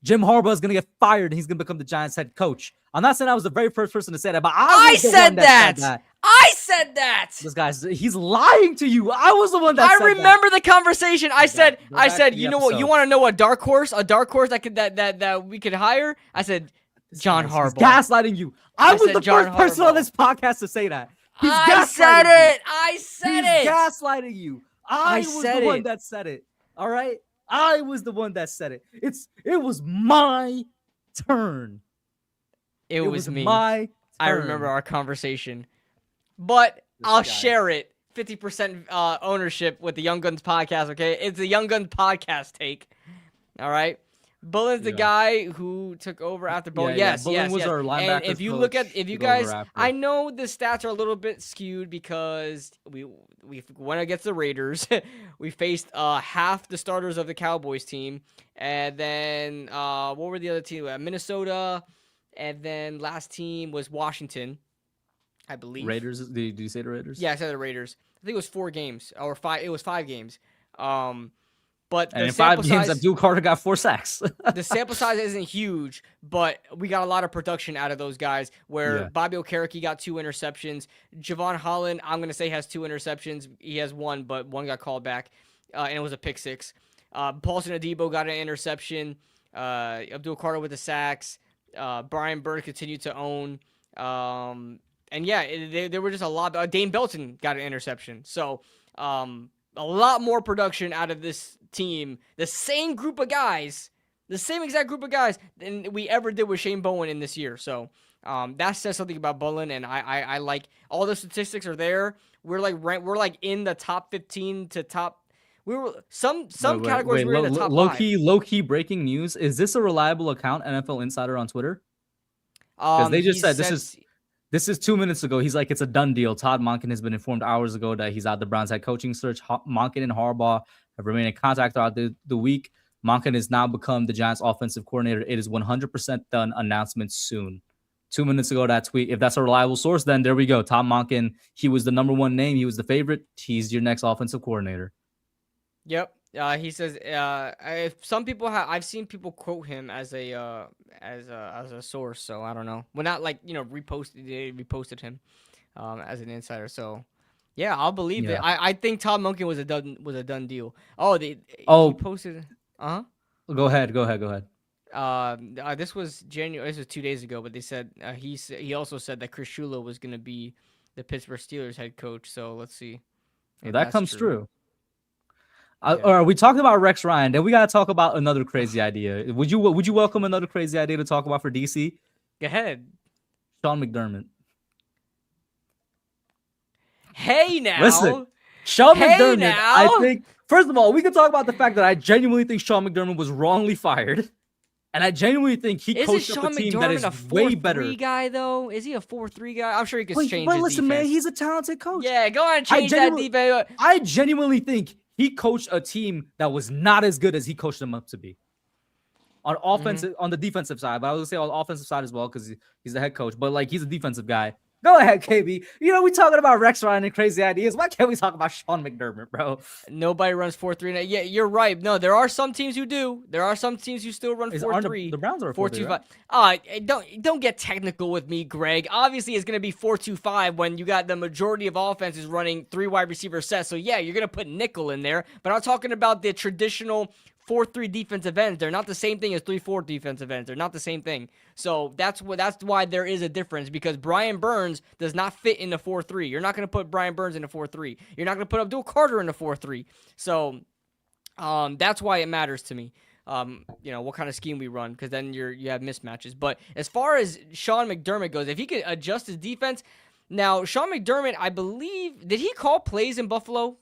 A: Jim Harbaugh is gonna get fired and he's gonna become the Giants head coach. I'm not saying I was the very first person to say that, but I said that.
B: I said that.
A: This guy's he's lying to you. I was the one that said
B: remember the conversation. I said, you know what? You want to know a dark horse that we could hire? I said, John Harbaugh.
A: He's gaslighting you. I was the first person on this podcast to say that.
B: I said it.
A: He's gaslighting you. I was the one that said it. All right? I was the one that said it. It was my turn.
B: It was me.
A: My turn.
B: I remember our conversation. But I'll share it. 50% ownership with the Young Guns podcast, okay? It's the Young Guns podcast take. All right? Bullen's the
A: Yeah.
B: guy who took over after Bowen. Yes,
A: Bullen
B: yes,
A: was
B: yes.
A: our
B: And
A: linebackers
B: if you
A: coach.
B: look at, if you
A: took over
B: guys,
A: after.
B: I know the stats are a little bit skewed because we went against the Raiders. We faced half the starters of the Cowboys team, and then what were the other team? Minnesota, and then last team was Washington, I believe.
A: Raiders. Did you say the Raiders?
B: Yeah, I said the Raiders. I think it was 4 games or 5. It was 5 games. But
A: And
B: the
A: in 5
B: sample
A: games,
B: size,
A: Abdul Carter got 4 sacks.
B: the sample size isn't huge, but we got a lot of production out of those guys. Where
A: Yeah.
B: Bobby Okereke got 2 interceptions. Javon Holland, I'm gonna say, has 2 interceptions. He has 1, but 1 got called back, and it was a pick 6. Paulson Adebo got an interception. Abdul Carter with the sacks. Brian Bird continued to own. And yeah, there were just a lot. Dane Belton got an interception. So a lot more production out of this team. The same group of guys, the same exact group of guys than we ever did with Shane Bowen in this year. So that says something about Bullen, and I like all the statistics are there. We're like in the top 15 to top. We were some categories we were in the top 5.
A: Low key breaking news. Is this a reliable account, NFL Insider on Twitter? Because they just said this is 2 minutes ago. He's like, it's a done deal. Todd Monken has been informed hours ago that he's out the Browns head coaching search. Monken and Harbaugh have remained in contact throughout the week. Monken has now become the Giants offensive coordinator. It is 100% done. Announcement soon. 2 minutes ago, that tweet. If that's a reliable source, then there we go. Todd Monken, he was the number 1 name. He was the favorite. He's your next offensive coordinator.
B: Yep. He says some people I've seen people quote him as a source, so I don't know. Well, not like, they reposted him as an insider. So yeah, I'll believe it. I think Todd Monken was a done deal. He posted.
A: Go ahead.
B: This was January. This was 2 days ago, but they said he also said that Chris Shula was going to be the Pittsburgh Steelers head coach. So let's see.
A: That comes true. All right, we talked about Rex Ryan. Then we gotta talk about another crazy idea. Would you welcome another crazy idea to talk about for DC?
B: Go ahead.
A: Sean McDermott.
B: Hey now.
A: Listen, Sean McDermott. Now. I think first of all, we can talk about the fact that I genuinely think Sean McDermott was wrongly fired, and I genuinely think he coached up a team that is way better.
B: Is he a 4-3 guy though? Is he a 4-3 guy? I'm sure he could change.
A: But listen, man, he's a talented coach.
B: Yeah, go on and change that defense.
A: I genuinely think he coached a team that was not as good as he coached them up to be. On offensive, on the defensive side, but I was gonna say on the offensive side as well because he's the head coach. But like, he's a defensive guy. Go ahead, KB. We talking about Rex Ryan and crazy ideas. Why can't we talk about Sean McDermott, bro?
B: Nobody runs 4-3. Yeah, you're right. No, there are some teams who do. There are some teams who still run 4-3.
A: The Browns are
B: 4-2-5. Right? Don't get technical with me, Greg. Obviously, it's gonna be 4-2-5 when you got the majority of offenses running 3 wide receiver sets. So yeah, you're gonna put nickel in there. But I'm talking about the traditional 4-3 defensive ends. They're not the same thing as 3-4 defensive ends. They're not the same thing. So that's why there is a difference, because Brian Burns does not fit in the 4-3. You're not going to put Brian Burns in a 4-3. You're not going to put Abdul Carter in a 4-3. So that's why it matters to me. What kind of scheme we run, because then you have mismatches. But as far as Sean McDermott goes, if he could adjust his defense. Now, Sean McDermott, I believe, did he call plays in Buffalo?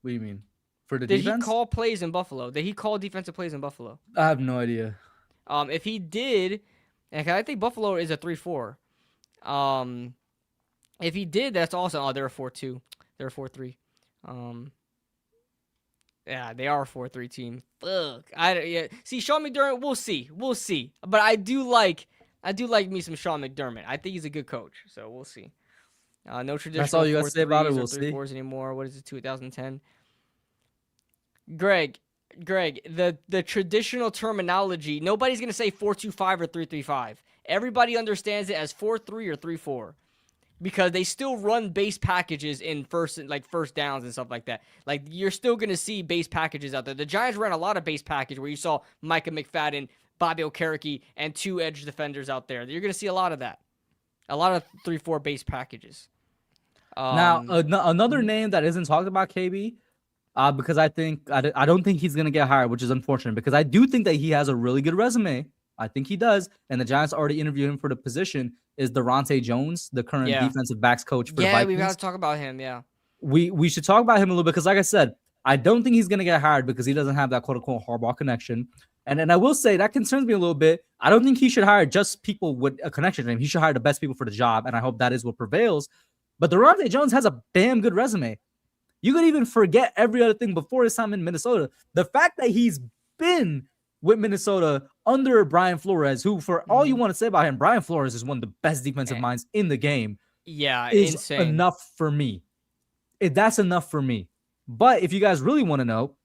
A: What do you mean? For the
B: defense?
A: Did he
B: call plays in Buffalo? Did he call defensive plays in Buffalo?
A: I have no idea.
B: If he did, and I think Buffalo is a 3-4. If he did, that's awesome. Oh, they're a 4-2. They're a 4-3. Yeah, they are a 4-3 team. Fuck. See, Sean McDermott, we'll see. But I do like me some Sean McDermott. I think he's a good coach. So we'll see. No traditional.
A: That's all you got to say about it. We'll see.
B: 3-4s anymore. What is it? 2010. Greg, the traditional terminology, nobody's going to say 4-2-5 or 3-3-5. Everybody understands it as 4-3 or 3-4 because they still run base packages in first downs and stuff like that. Like, you're still going to see base packages out there. The Giants ran a lot of base package where you saw Micah McFadden, Bobby Okereke, and 2 edge defenders out there. You're going to see a lot of that. A lot of 3-4 base packages.
A: Now, another name that isn't talked about, KB, because I don't think he's gonna get hired, which is unfortunate because I do think that he has a really good resume. I think he does, and the Giants already interviewed him for the position. Is Daronte Jones, the current defensive backs coach for the Vikings?
B: We got to talk about him. Yeah,
A: we should talk about him a little bit because, like I said, I don't think he's going to get hired because he doesn't have that quote-unquote Harbaugh connection. And I will say that concerns me a little bit. I don't think he should hire just people with a connection to him. He should hire the best people for the job, and I hope that is what prevails. But Durante Jones has a damn good resume. You could even forget every other thing before his time in Minnesota. The fact that he's been with Minnesota under Brian Flores, who, for all you want to say about him, Brian Flores is one of the best defensive minds in the game.
B: Yeah,
A: is
B: insane.
A: Enough for me. That's enough for me. But if you guys really want to know,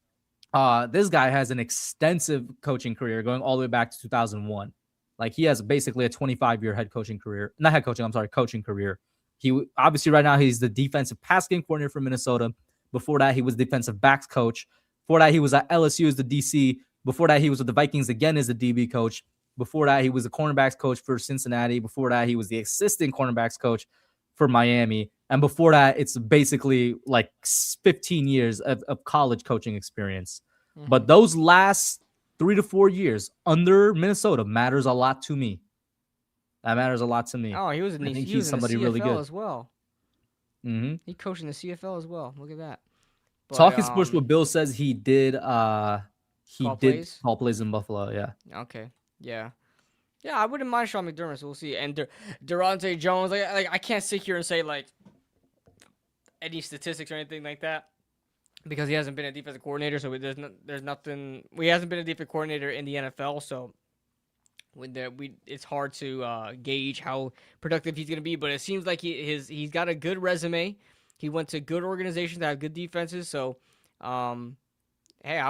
A: this guy has an extensive coaching career going all the way back to 2001. Like, he has basically a 25-year coaching career. Coaching career. He obviously right now he's the defensive pass game coordinator for Minnesota. Before that, he was defensive backs coach. Before that, he was at LSU as the DC. Before that, he was with the Vikings again as the DB coach. Before that, he was the cornerbacks coach for Cincinnati. Before that, he was the assistant cornerbacks coach for Miami. And before that, it's basically like 15 years of college coaching experience. Mm-hmm. But those last 3 to 4 years under Minnesota matters a lot to me. That matters a lot to me.
B: Oh, he's somebody really good as well. Mm-hmm. He coached in the CFL as well. Look at that.
A: But, Talking Sports, what Bill says he did. Call plays in Buffalo. Yeah.
B: Okay. Yeah. Yeah, I wouldn't mind Sean McDermott. So we'll see. And Durante Jones, like I can't sit here and say like any statistics or anything like that because he hasn't been a defensive coordinator. So there's nothing. He hasn't been a defensive coordinator in the NFL. So it's hard to gauge how productive he's going to be. But it seems like he's got a good resume. He went to good organizations that have good defenses. So, hey,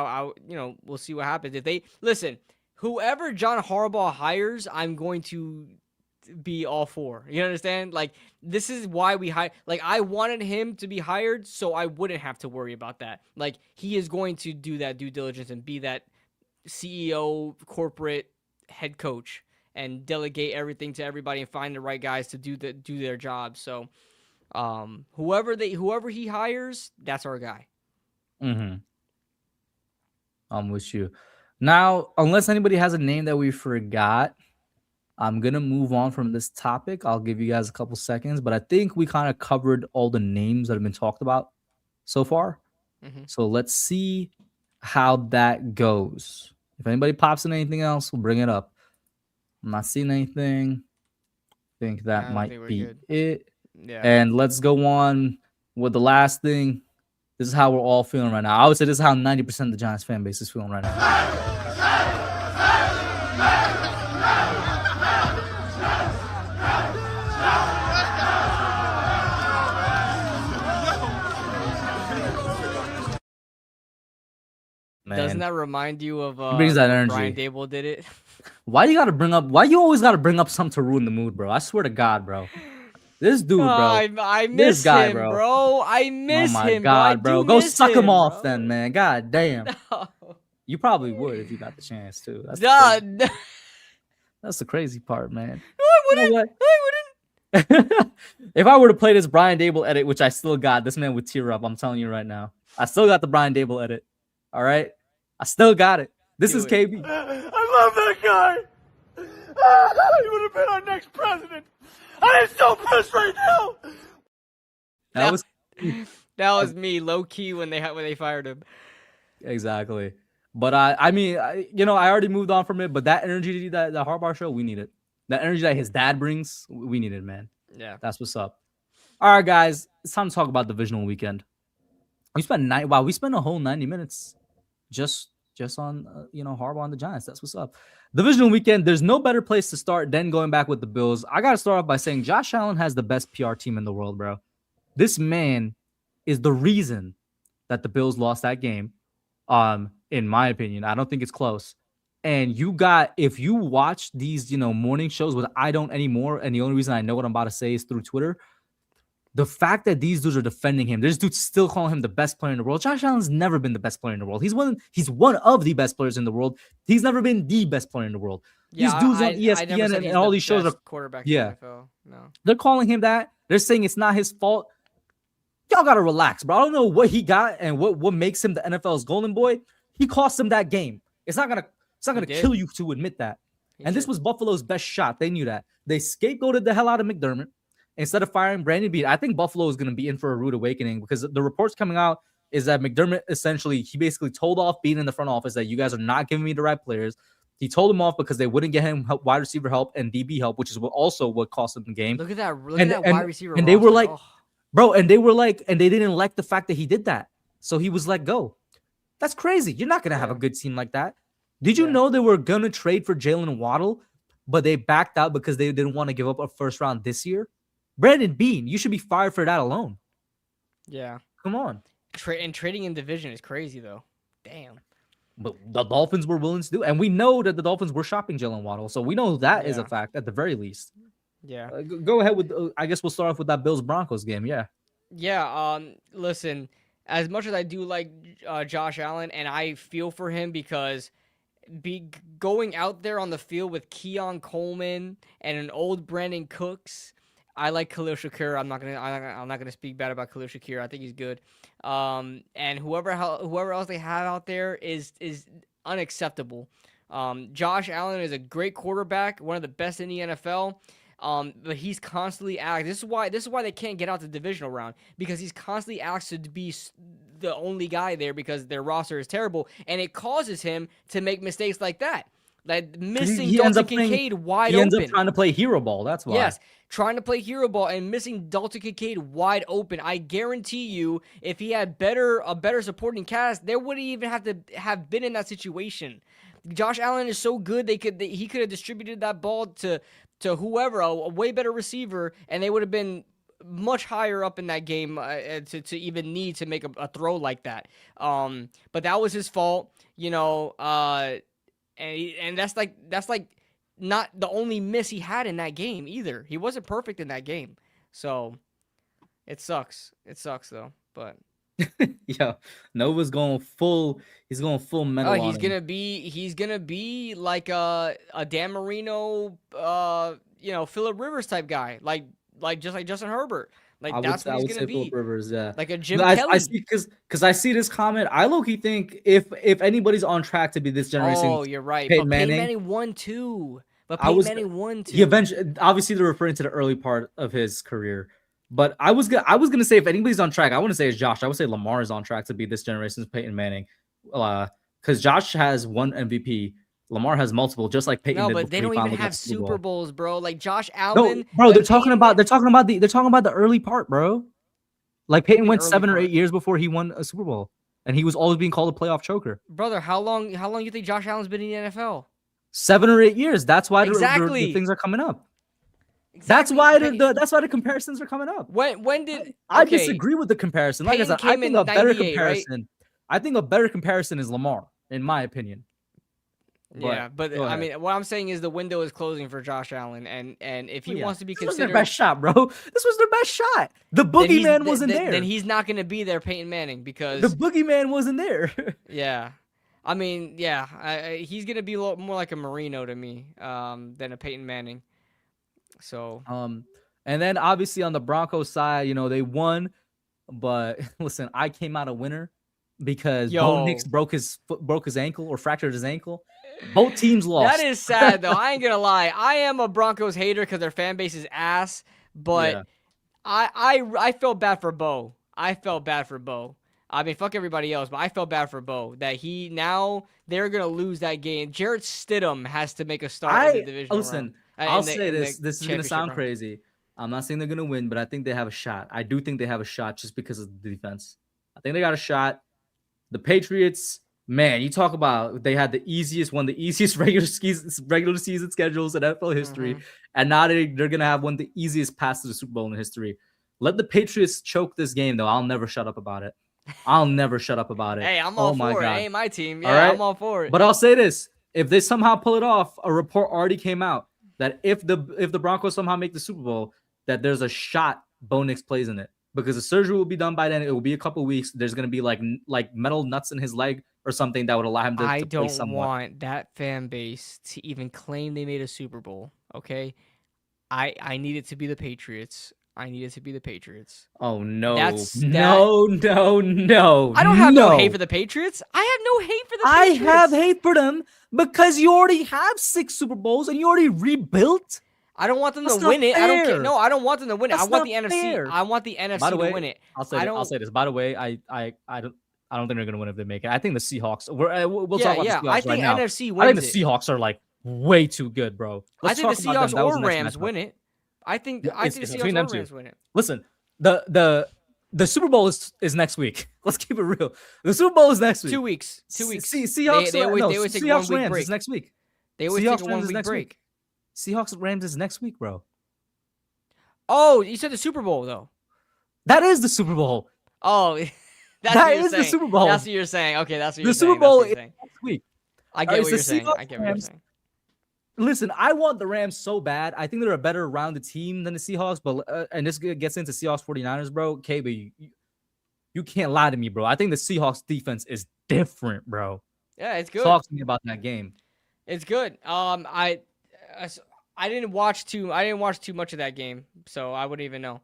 B: we'll see what happens. If they listen. Whoever John Harbaugh hires, I'm going to be all for. You understand? Like, this is why we hire. Like, I wanted him to be hired so I wouldn't have to worry about that. Like, he is going to do that due diligence and be that CEO, corporate head coach and delegate everything to everybody and find the right guys to do their job. So, whoever he hires, that's our guy.
A: Mm-hmm. I'm with you. Now, unless anybody has a name that we forgot, I'm going to move on from this topic. I'll give you guys a couple seconds, but I think we kind of covered all the names that have been talked about so far. Mm-hmm. So let's see how that goes. If anybody pops in anything else, we'll bring it up. I'm not seeing anything. I think that might be it. Yeah. And let's go on with the last thing. This is how we're all feeling right now. I would say this is how 90% of the Giants fan base is feeling right now.
B: Man. Doesn't that remind you of
A: brings that energy.
B: Brian Daboll did it?
A: Why you always gotta bring up something to ruin the mood, bro? I swear to God, bro. This dude, bro.
B: I miss this guy, him, bro. I miss him. Oh my
A: God, bro. Go suck him off then, man. God damn. No. You probably would if you got the chance too. That's the crazy part, man.
B: No, I wouldn't. You know
A: I wouldn't. If I were to play this Brian Daboll edit, which I still got, this man would tear up. I'm telling you right now. I still got the Brian Daboll edit. All right? I still got it. This is KB.
C: I love that guy. He would have been our next president. I am so pissed right now.
B: That was me, low key, when they fired him.
A: Exactly. But I mean, I already moved on from it. But that energy that the Harbaugh show, we need it. That energy that his dad brings, we need it, man.
B: Yeah,
A: that's what's up. All right, guys, it's time to talk about divisional weekend. We spent a whole 90 minutes just on Harbaugh and the Giants. That's what's up. Divisional weekend, there's no better place to start than going back with the Bills. I got to start off by saying Josh Allen has the best PR team in the world, bro. This man is the reason that the Bills lost that game, in my opinion. I don't think it's close. And if you watch these, morning shows with I Don't Anymore, and the only reason I know what I'm about to say is through Twitter, the fact that these dudes are defending him, there's dudes still calling him the best player in the world. Josh Allen's never been the best player in the world. He's one of the best players in the world. He's never been the best player in the world.
B: Yeah,
A: these dudes on ESPN and all these shows are
B: quarterback. Yeah, in the NFL. No,
A: they're calling him that. They're saying it's not his fault. Y'all gotta relax, bro. I don't know what he got and what makes him the NFL's golden boy. He cost them that game. It's not gonna kill you to admit that. This was Buffalo's best shot. They knew that. They scapegoated the hell out of McDermott. Instead of firing Brandon Beane, I think Buffalo is going to be in for a rude awakening because the reports coming out is that McDermott essentially, he basically told off being in the front office that you guys are not giving me the right players. He told them off because they wouldn't get him wide receiver help and DB help, which is also what cost them the game.
B: Look at that. Look at that wide receiver.
A: And they were like, bro, and they didn't like the fact that he did that. So he was let go. That's crazy. You're not going to have a good team like that. Did you know they were going to trade for Jalen Waddle, but they backed out because they didn't want to give up a first round this year? Brandon Bean, you should be fired for that alone.
B: Yeah.
A: Come on.
B: And trading in division is crazy, though. Damn.
A: But the Dolphins were willing to do, and we know that the Dolphins were shopping Jalen Waddle, so we know that is a fact at the very least.
B: Yeah.
A: Go ahead with. I guess we'll start off with that Bills Broncos game. Yeah.
B: Yeah. Listen, as much as I do like Josh Allen, and I feel for him because going out there on the field with Keon Coleman and an old Brandon Cooks. I like Khalil Shakir. I'm not gonna speak bad about Khalil Shakir. I think he's good. And whoever else they have out there is unacceptable. Josh Allen is a great quarterback, one of the best in the NFL. But he's constantly asked. This is why they can't get out the divisional round, because he's constantly asked to be the only guy there because their roster is terrible, and it causes him to make mistakes like that. Like missing Dalton Kincaid wide open. He ends up
A: trying to play hero ball. That's why.
B: Yes, trying to play hero ball and missing Dalton Kincaid wide open. I guarantee you, if he had a better supporting cast, they wouldn't even have to have been in that situation. Josh Allen is so good; he could have distributed that ball to whoever, a way better receiver, and they would have been much higher up in that game to even need to make a throw like that. But that was his fault, you know. And that's like not the only miss he had in that game either. He wasn't perfect in that game, so it sucks. It sucks though, but.
A: Yeah, Nova's going full. He's going full mental.
B: Oh, he's gonna be like a Dan Marino, Phillip Rivers type guy, like Justin Herbert. Like that's what he's gonna be.
A: Phillip Rivers, yeah.
B: Like a Jim Kelly.
A: I see because I see this comment. I low-key think if anybody's on track to be this generation,
B: you're right.
A: Peyton
B: But
A: Manning,
B: Peyton Manning won too.
A: He eventually, obviously, they're referring to the early part of his career. But I was gonna say if anybody's on track, I wouldn't say it's Josh. I would say Lamar is on track to be this generation's Peyton Manning, because Josh has one MVP, Lamar has multiple, just like Peyton.
B: No,
A: did
B: but they don't even have Super Bowls, bro. Like Josh Allen.
A: No, bro, they're talking about the early part, bro. Like Peyton went 7 or 8 years before he won a Super Bowl, and he was always being called a playoff choker.
B: Brother, how long you think Josh Allen's been in the NFL?
A: 7 or 8 years. That's why
B: exactly
A: the things are coming up.
B: Exactly.
A: That's why the comparisons are coming up.
B: When did
A: I disagree with the comparison? Like I said, I think a better comparison. Right? I think a better comparison is Lamar, in my opinion.
B: But I mean, what I'm saying is the window is closing for Josh Allen, and if he wants to be considered,
A: this was their best shot, bro. This was their best shot. The boogeyman wasn't there.
B: Then he's not going to be there, Peyton Manning, because
A: the boogeyman wasn't there.
B: Yeah. I mean, he's going to be a lot more like a Marino to me than a Peyton Manning. So,
A: and then obviously on the Broncos side, they won, but listen, I came out a winner because Bo Nix broke his ankle or fractured his ankle. Both teams lost.
B: That is sad though. I ain't gonna lie. I am a Broncos hater because their fan base is ass, but I felt bad for Bo. I mean, fuck everybody else, but I felt bad for Bo that they're gonna lose that game. Jarrett Stidham has to make a start in the division.
A: Listen. I'll say this. This is going to sound crazy. I'm not saying they're going to win, but I think they have a shot. I do think they have a shot just because of the defense. I think they got a shot. The Patriots, man, you talk about they had one of the easiest regular season schedules in NFL history, and now they're going to have one of the easiest paths to the Super Bowl in history. Let the Patriots choke this game, though. I'll never shut up about it.
B: Hey, I'm all for it.
A: God.
B: Hey, my team. Yeah,
A: all right?
B: I'm all for it.
A: But I'll say this. If they somehow pull it off, a report already came out that if the Broncos somehow make the Super Bowl, that there's a shot Bo Nix plays in it, because the surgery will be done by then. It will be a couple weeks. There's going to be like metal nuts in his leg or something that would allow him to play somewhat.
B: I don't want that fan base to even claim they made a Super Bowl, okay? I need it to be the Patriots.
A: Oh, no. No.
B: I don't have no hate for the Patriots. I have no hate for the Patriots.
A: I have hate for them because you already have 6 Super Bowls and you already rebuilt.
B: I don't want them to win it.
A: Fair.
B: I don't care. No, I don't want them to win it.
A: That's
B: I want the
A: fair.
B: NFC. I want the NFC to win it.
A: I'll say this. By the way, I I don't think they're gonna win if they make it. I think the Seahawks. We'll
B: Yeah,
A: talk about
B: yeah.
A: the Seahawks
B: I
A: right
B: think
A: now.
B: NFC
A: I think
B: wins
A: the
B: it.
A: Seahawks are like way too good, bro.
B: I think the Seahawks or Rams win it. I think the Seahawks or Rams win it.
A: Listen, the Super Bowl is next week. Let's keep it real. The Super Bowl is next week.
B: 2 weeks. 2 weeks.
A: Seahawks.
B: They always take
A: Seahawks
B: 1 week
A: Rams
B: break.
A: is next week.
B: They always
A: Seahawks
B: take a
A: Rams
B: 1
A: is
B: week
A: next
B: break.
A: week. Seahawks Rams is next week, bro.
B: Oh, you said the Super Bowl though.
A: That is the Super Bowl.
B: Oh,
A: That is the Super Bowl.
B: That's what you're saying. Okay, that's what you're
A: The
B: saying.
A: Super Bowl
B: That's
A: is
B: what you're saying.
A: next week.
B: I get what you're saying. I get what you're saying.
A: Listen, I want the Rams so bad. I think they're a better rounded team than the Seahawks, but and this gets into Seahawks 49ers, bro. KB, you can't lie to me, bro. I think the Seahawks defense is different, bro.
B: Yeah, it's good.
A: Talk to me about that game.
B: It's good. I didn't watch too much of that game, so I wouldn't even know.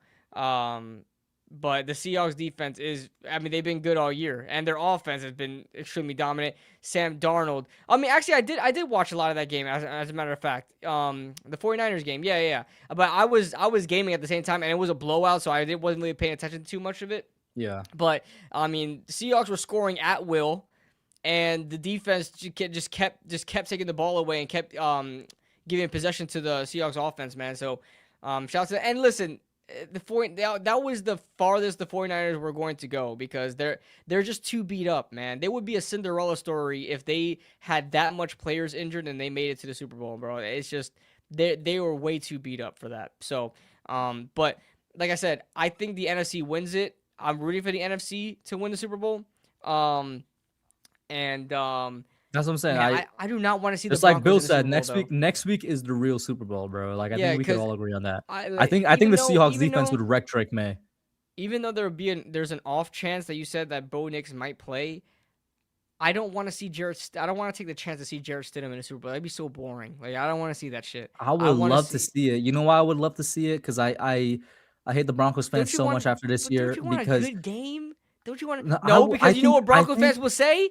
B: But the Seahawks defense they've been good all year, and their offense has been extremely dominant. Sam Darnold. I mean, actually, I did watch a lot of that game, as a matter of fact. The 49ers game. Yeah. But I was gaming at the same time, and it was a blowout, so wasn't really paying attention to too much of it.
A: Yeah.
B: But, I mean, the Seahawks were scoring at will, and the defense just kept taking the ball away and kept giving possession to the Seahawks offense, man. So, shout out to that. And listen, that was the farthest the 49ers were going to go, because they're just too beat up, man. They would be a Cinderella story if they had that much players injured and they made it to the Super Bowl, bro. It's just they were way too beat up for that. So, but like I said, I think the NFC wins it. I'm rooting for the NFC to win the Super Bowl.
A: That's what I'm saying.
B: Man, I do not want to see the
A: just like
B: Broncos
A: Bill
B: in the
A: said,
B: Super Bowl,
A: next week is the real Super Bowl, bro. Like I think we could all agree on that.
B: I
A: think the Seahawks defense would wreck Drake May.
B: Even though there's an off chance that you said that Bo Nix might play, I don't want to see I don't want to take the chance to see Jarrett Stidham in a Super Bowl. That'd be so boring. Like, I don't want to see that shit.
A: I would love to see it. You know why I would love to see it? Because I hate the Broncos fans so much after this year.
B: Don't you want
A: because
B: a good game? Don't you want to? No, because you know what Broncos fans will say?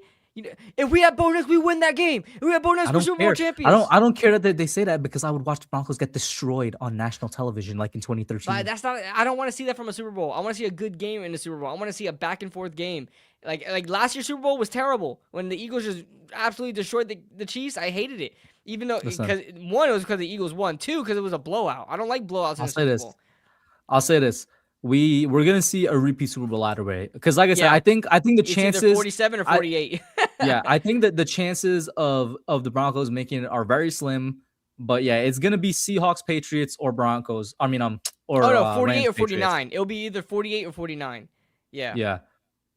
B: If we have Bo Nix, we win that game. If we have Bo Nix, we're Super Bowl champions.
A: I don't care that they say that, because I would watch the Broncos get destroyed on national television like in 2013.
B: But that's not. I don't want to see that from a Super Bowl. I want to see a good game in the Super Bowl. I want to see a back and forth game. Like last year's Super Bowl was terrible when the Eagles just absolutely destroyed the Chiefs. I hated it, even though because one, it was because the Eagles won. Two, because it was a blowout. I don't like blowouts in the Super Bowl.
A: I'll say this. We're gonna see a repeat Super Bowl either way, because like I said, I think the chances
B: either 47 or 48.
A: Yeah, I think that the chances of the Broncos making it are very slim. But yeah, it's gonna be Seahawks, Patriots, or Broncos. I mean, or
B: 48
A: Rams,
B: or 49.
A: Patriots.
B: It'll be either 48 or 49. Yeah.
A: Yeah,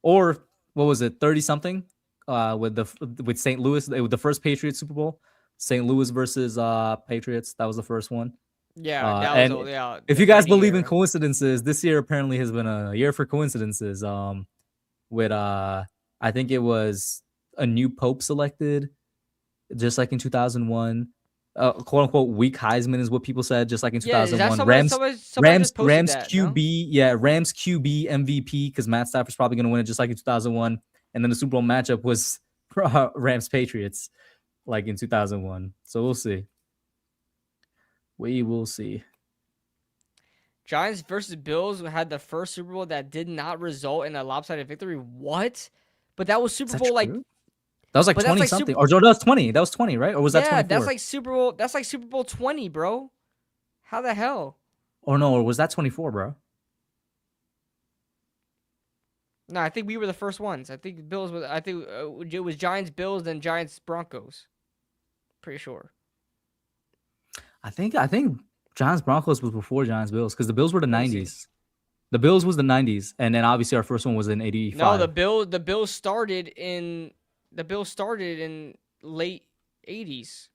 A: or what was it, 30 something? With St. Louis, with the first Patriots Super Bowl, St. Louis versus Patriots. That was the first one.
B: Yeah,
A: if you guys believe in coincidences, this year apparently has been a year for coincidences. With I think it was a new pope selected, just like in 2001. Quote unquote weak Heisman is what people said, just like in 2001. Rams QB, Rams QB MVP, because Matt Stafford's probably gonna win it, just like in 2001. And then the Super Bowl matchup was Rams Patriots, like in 2001. So we'll see. We will see.
B: Giants versus Bills had the first Super Bowl that did not result in a lopsided victory. What? But that was Super Bowl
A: true? That was like 20 something. Or that was 20. That was 20, right? Or was that 24?
B: Yeah, that's like Super Bowl 20, bro. How the hell?
A: Or no, or was that 24, bro?
B: No, I think we were the first ones. I think Bills was. I think it was Giants Bills, then Giants Broncos. Pretty sure. I think
A: Giants Broncos was before Giants Bills, because the Bills were the 90s. The Bills was the 90s, and then obviously our first one was in 85.
B: No, the Bills started in late 80s.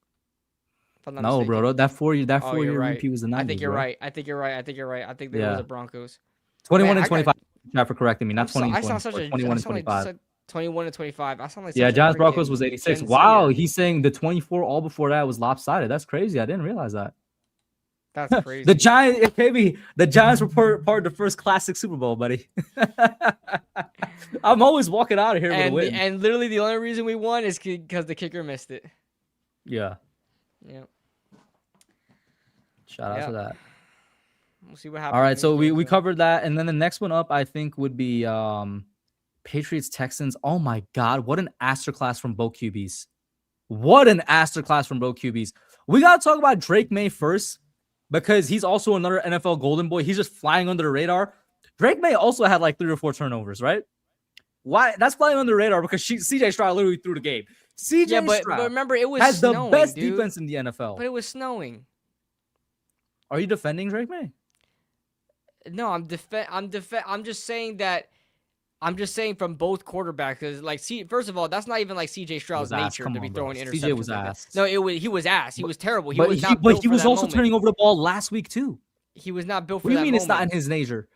A: No, bro, that 4 year
B: right.
A: repeat was the 90s.
B: I think you're right. I think there was the Broncos.
A: 21 and 25. Not for correcting me. Not 20
B: I
A: and 20.
B: sound such a
A: 21 and 25.
B: 21 and 25. I sound like
A: Giants Broncos was 86. Wow, he's saying the 24 all before that was lopsided. That's crazy. I didn't realize that.
B: That's crazy.
A: The Giants were part of the first classic Super Bowl, buddy. I'm always walking out of here with a win.
B: And literally the only reason we won is because the kicker missed it.
A: Yeah.
B: Yeah.
A: Shout out to that.
B: We'll see what happens.
A: All right, so we covered that, and then the next one up I think would be Patriots Texans. Oh my God, what an masterclass from both QBs. What an masterclass from both QBs. We got to talk about Drake May first because he's also another NFL golden boy. He's just flying under the radar. Drake May also had like 3 or 4 turnovers, right? Why? That's flying under the radar because CJ Stroud literally threw the game. CJ Stroud
B: but remember, it was
A: has
B: snowing,
A: the best
B: dude.
A: defense in the NFL.
B: But it was snowing.
A: Are you defending Drake May?
B: No, I'm just saying that. I'm just saying from both quarterbacks, because like, first of all, that's not even like CJ Stroud's nature to be throwing interceptions.
A: CJ was
B: like
A: ass.
B: That. No, he was ass. He was terrible. He
A: but
B: was
A: he,
B: not
A: but
B: built
A: he
B: for
A: was
B: that
A: also
B: moment.
A: turning over the ball last week too.
B: He was not built for
A: what
B: that
A: do you mean
B: moment.
A: It's not in his nature?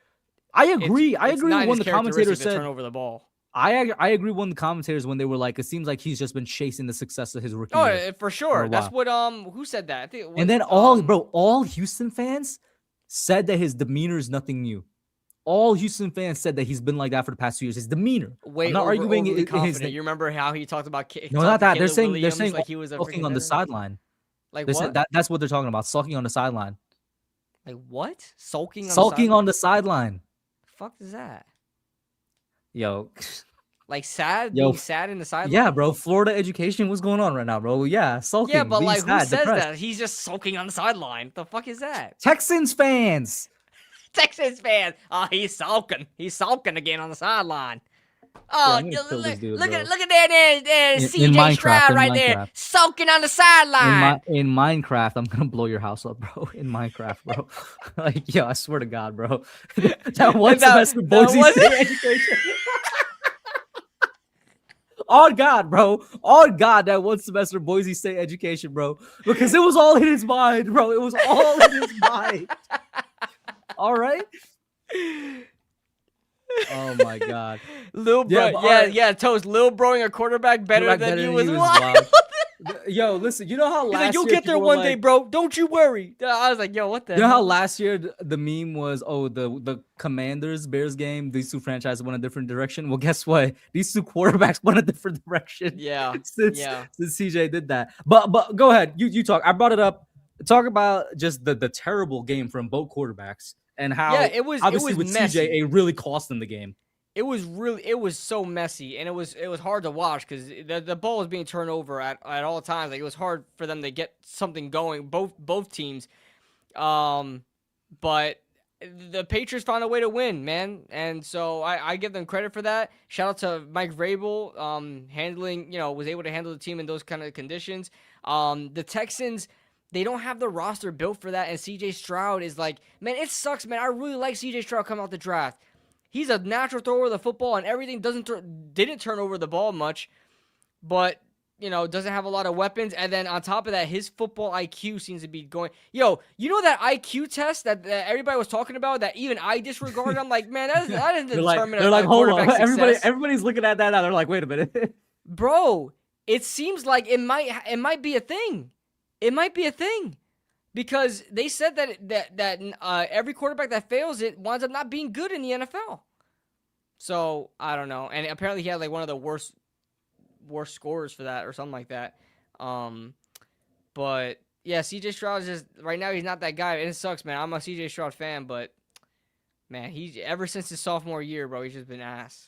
A: I agree. I agree with when the commentators said
B: turn over the ball.
A: I agree when the commentators when they were like, it seems like he's just been chasing the success of his rookie year.
B: Oh, for sure. That's what who said that? I think
A: and then all Houston fans said that his demeanor is nothing new. All Houston fans said that he's been like that for the past 2 years. His demeanor.
B: I'm not arguing his. You remember how he talked about?
A: No, not that. They're saying
B: like he was
A: sulking on the sideline.
B: Like
A: what? That's what they're talking about. Sulking on the sideline.
B: Like what? Sulking
A: on the sideline.
B: Fuck is that?
A: Yo.
B: Like sad? Being sad in the sideline?
A: Yeah, bro. Florida education. What's going on right now, bro? Yeah, sulking.
B: Yeah, but like,
A: sad,
B: who says
A: depressed.
B: that? He's just sulking on the sideline. The fuck is that?
A: Texans fans.
B: Texans fans. Oh, he's sulking. He's sulking again on the sideline. Oh,
A: look at
B: that CJ Stroud right there, sulking on the sideline.
A: In Minecraft, I'm gonna blow your house up, bro. In Minecraft, bro. Like, yo, I swear to God, bro. That one semester Boise State education. On God, bro. On God, that one semester Boise State education, bro. Because it was all in his mind, bro. It was all in his mind. All right. Oh my God,
B: Lil Bro, Toast, Lil Broing a quarterback better than you was wild.
A: Yo, listen, you know how last year
B: you'll get there one day, bro. Don't you worry. I was like, yo, what the hell?
A: You know how last year the meme was, oh, the Commanders Bears game, these two franchises went a different direction. Well, guess what? These two quarterbacks went a different direction.
B: Yeah.
A: Since CJ did that. But go ahead. You talk. I brought it up. Talk about just the terrible game from both quarterbacks. And how
B: it was
A: obviously with
B: messy.
A: CJ, it really cost them the game.
B: It was so messy, and it was hard to watch because the ball was being turned over at all times. Like, it was hard for them to get something going, both teams. But the Patriots found a way to win, man, and so I give them credit for that. Shout out to Mike Vrabel, was able to handle the team in those kind of conditions. The Texans, they don't have the roster built for that, and CJ Stroud is like, man, it sucks, man. I really like CJ Stroud coming out the draft. He's a natural thrower of the football and everything. Didn't turn over the ball much, but doesn't have a lot of weapons. And then on top of that, his football IQ seems to be going. Yo, you know that IQ test that everybody was talking about that even I disregarded? I'm like, man, that doesn't determine.
A: They're like, hold on,
B: success.
A: everybody's looking at that now. They're like, wait a minute,
B: bro. It seems like it might be a thing. It might be a thing. Because they said that every quarterback that fails it winds up not being good in the NFL. So I don't know, and apparently he had like one of the worst scores for that or something like that. But yeah, CJ Stroud is just right now he's not that guy, and it sucks, man. I'm a CJ Stroud fan, but man, he's ever since his sophomore year, bro, he's just been ass.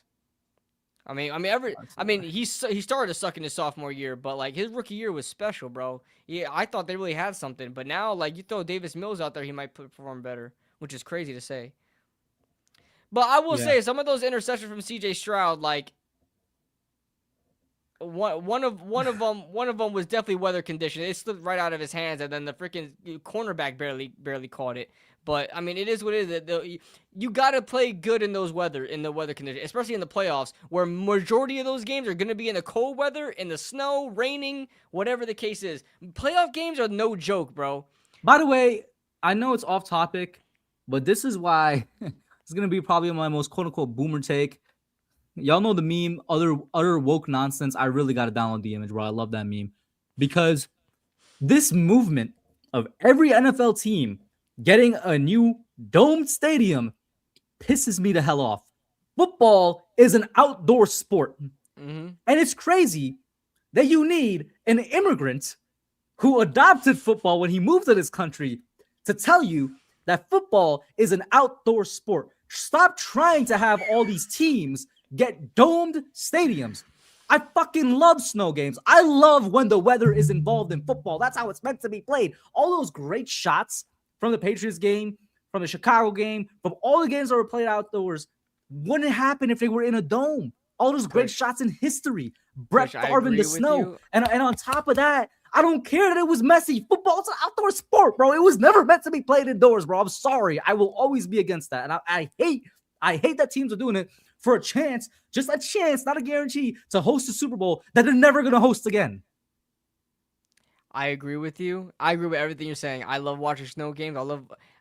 B: He started to suck in his sophomore year, but like his rookie year was special, bro. Yeah, I thought they really had something, but now like you throw Davis Mills out there, he might perform better, which is crazy to say. But I will say some of those interceptions from CJ Stroud, like one of them was definitely weather conditioned. It slipped right out of his hands, and then the freaking cornerback barely caught it. But I mean, it is what it is. You got to play good in the weather conditions, especially in the playoffs, where majority of those games are going to be in the cold weather, in the snow, raining, whatever the case is. Playoff games are no joke, bro.
A: By the way, I know it's off topic, but this is why it's going to be probably my most quote unquote boomer take. Y'all know the meme, utter woke nonsense. I really got to download the image, bro. I love that meme because this movement of every NFL team getting a new domed stadium pisses me the hell off. Football is an outdoor sport.
B: Mm-hmm.
A: And it's crazy that you need an immigrant who adopted football when he moved to this country to tell you that football is an outdoor sport. Stop trying to have all these teams get domed stadiums. I fucking love snow games. I love when the weather is involved in football. That's how it's meant to be played. All those great shots from the Patriots game, from the Chicago game, from all the games that were played outdoors wouldn't happen if they were in a dome. All those great shots in history. Brett Favre in the snow. And on top of that, I don't care that it was messy. Football's an outdoor sport, bro. It was never meant to be played indoors, bro. I'm sorry. I will always be against that. And I hate that teams are doing it for a chance, just a chance, not a guarantee, to host a Super Bowl that they're never going to host again.
B: I agree with you. I agree with everything you're saying. I love watching snow games.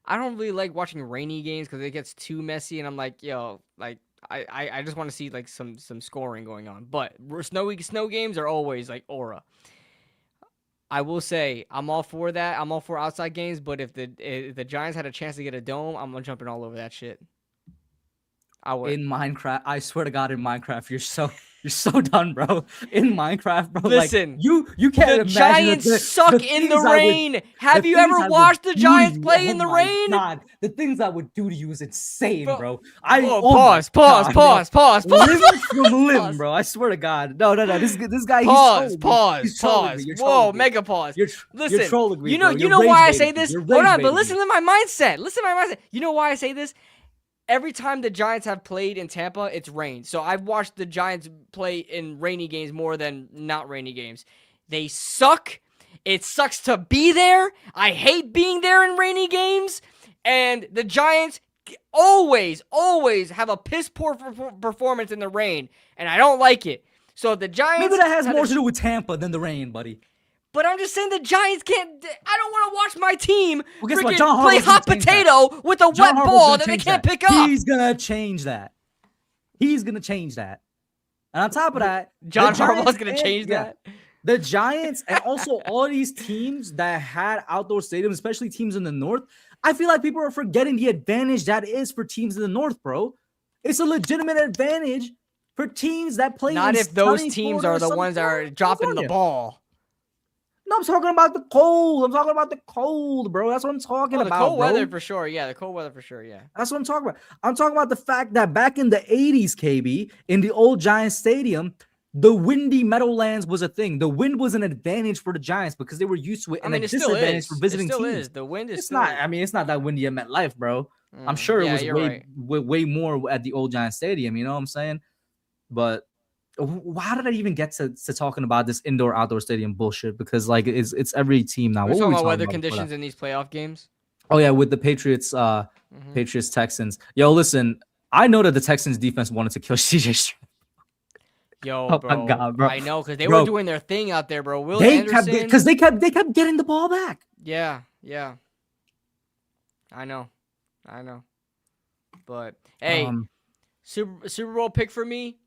B: I don't really like watching rainy games because it gets too messy, and I'm like, yo, like I just want to see like some scoring going on. But snow games are always like aura. I will say I'm all for that. I'm all for outside games, but if the Giants had a chance to get a dome, I'm jumping all over that shit. I would.
A: In Minecraft, I swear to God, in Minecraft, you're so done, bro. In Minecraft, bro.
B: Listen,
A: like, you can't
B: the
A: imagine
B: Giants suck in the rain. Have you ever watched the Giants play in the rain?
A: God, the things I would do to you is insane, bro.
B: Pause.
A: Limb from limb, bro. I swear to God. No. This guy.
B: Pause. Whoa,
A: me.
B: mega pause.
A: Listen, you're trolling me,
B: you know why I say this? Hold on, but listen to my mindset. You know why I say this? Every time the Giants have played in Tampa, it's rained. So I've watched the Giants play in rainy games more than not rainy games. They suck. It sucks to be there. I hate being there in rainy games. And the Giants always have a piss poor performance in the rain. And I don't like it. So the Giants...
A: Maybe that has more to do with Tampa than the rain, buddy.
B: But I'm just saying the Giants can't... I don't want to watch my team
A: play
B: hot potato with a wet ball that they can't pick up.
A: He's going to change that. And on top of that...
B: John Harbaugh's going to change that.
A: The Giants and also all these teams that had outdoor stadiums, especially teams in the North, I feel like people are forgetting the advantage that is for teams in the North, bro. It's a legitimate advantage for teams that play
B: Not if those teams are the ones that are dropping the ball.
A: No, I'm talking about the cold. Bro. That's what I'm talking about,
B: the cold
A: bro.
B: weather for sure. Yeah, the cold weather for sure, yeah.
A: That's what I'm talking about. I'm talking about the fact that back in the 80s, KB, in the old Giants Stadium, the windy Meadowlands was a thing. The wind was an advantage for the Giants because they were used to it, and a disadvantage for visiting teams.
B: Is. The wind is
A: it's not that windy at MetLife, bro. I'm sure it was way more at the old Giants Stadium, you know what I'm saying? But how did I even get to talking about this indoor-outdoor stadium bullshit? Because like it's every team now.
B: We're talking about weather conditions in these playoff games.
A: Oh yeah, with the Patriots, Patriots Texans. Yo, listen, I know that the Texans defense wanted to kill CJ Stroud.
B: Yo, bro, my God, bro. I know because they were doing their thing out there, bro.
A: They kept getting the ball back.
B: Yeah. I know. But hey, Super Bowl pick for me.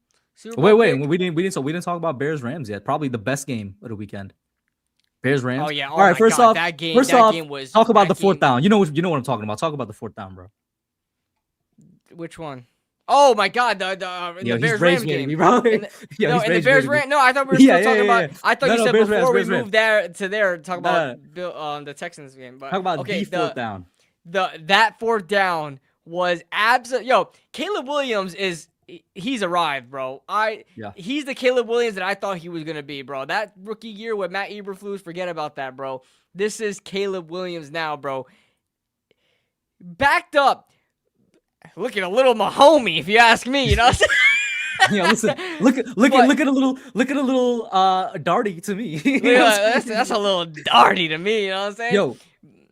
A: Wait, we didn't talk about Bears Rams yet. Probably the best game of the weekend. Bears Rams.
B: Oh yeah.
A: All right. First off, talk about the fourth down. You know what I'm talking about. Talk about the fourth down, bro.
B: Which one? Oh my God, the Bears Rams game.
A: Bro.
B: In the Bears Rams. No, I thought we were still talking about. I thought you said
A: Bears
B: before
A: Rams,
B: we moved there to there talk about the Texans game. But
A: talk about the fourth down.
B: That fourth down was absolute. Yo, Caleb Williams he's arrived, bro. He's the Caleb Williams that I thought he was gonna be, bro. That rookie year with Matt Eberflus, forget about that, bro. This is Caleb Williams now, bro. Backed up. Looking a little Mahomey, if you ask me, you know.
A: Yeah, listen. Look at a little darty to me.
B: Yeah, that's a little darty to me. You know what I'm saying?
A: Yo,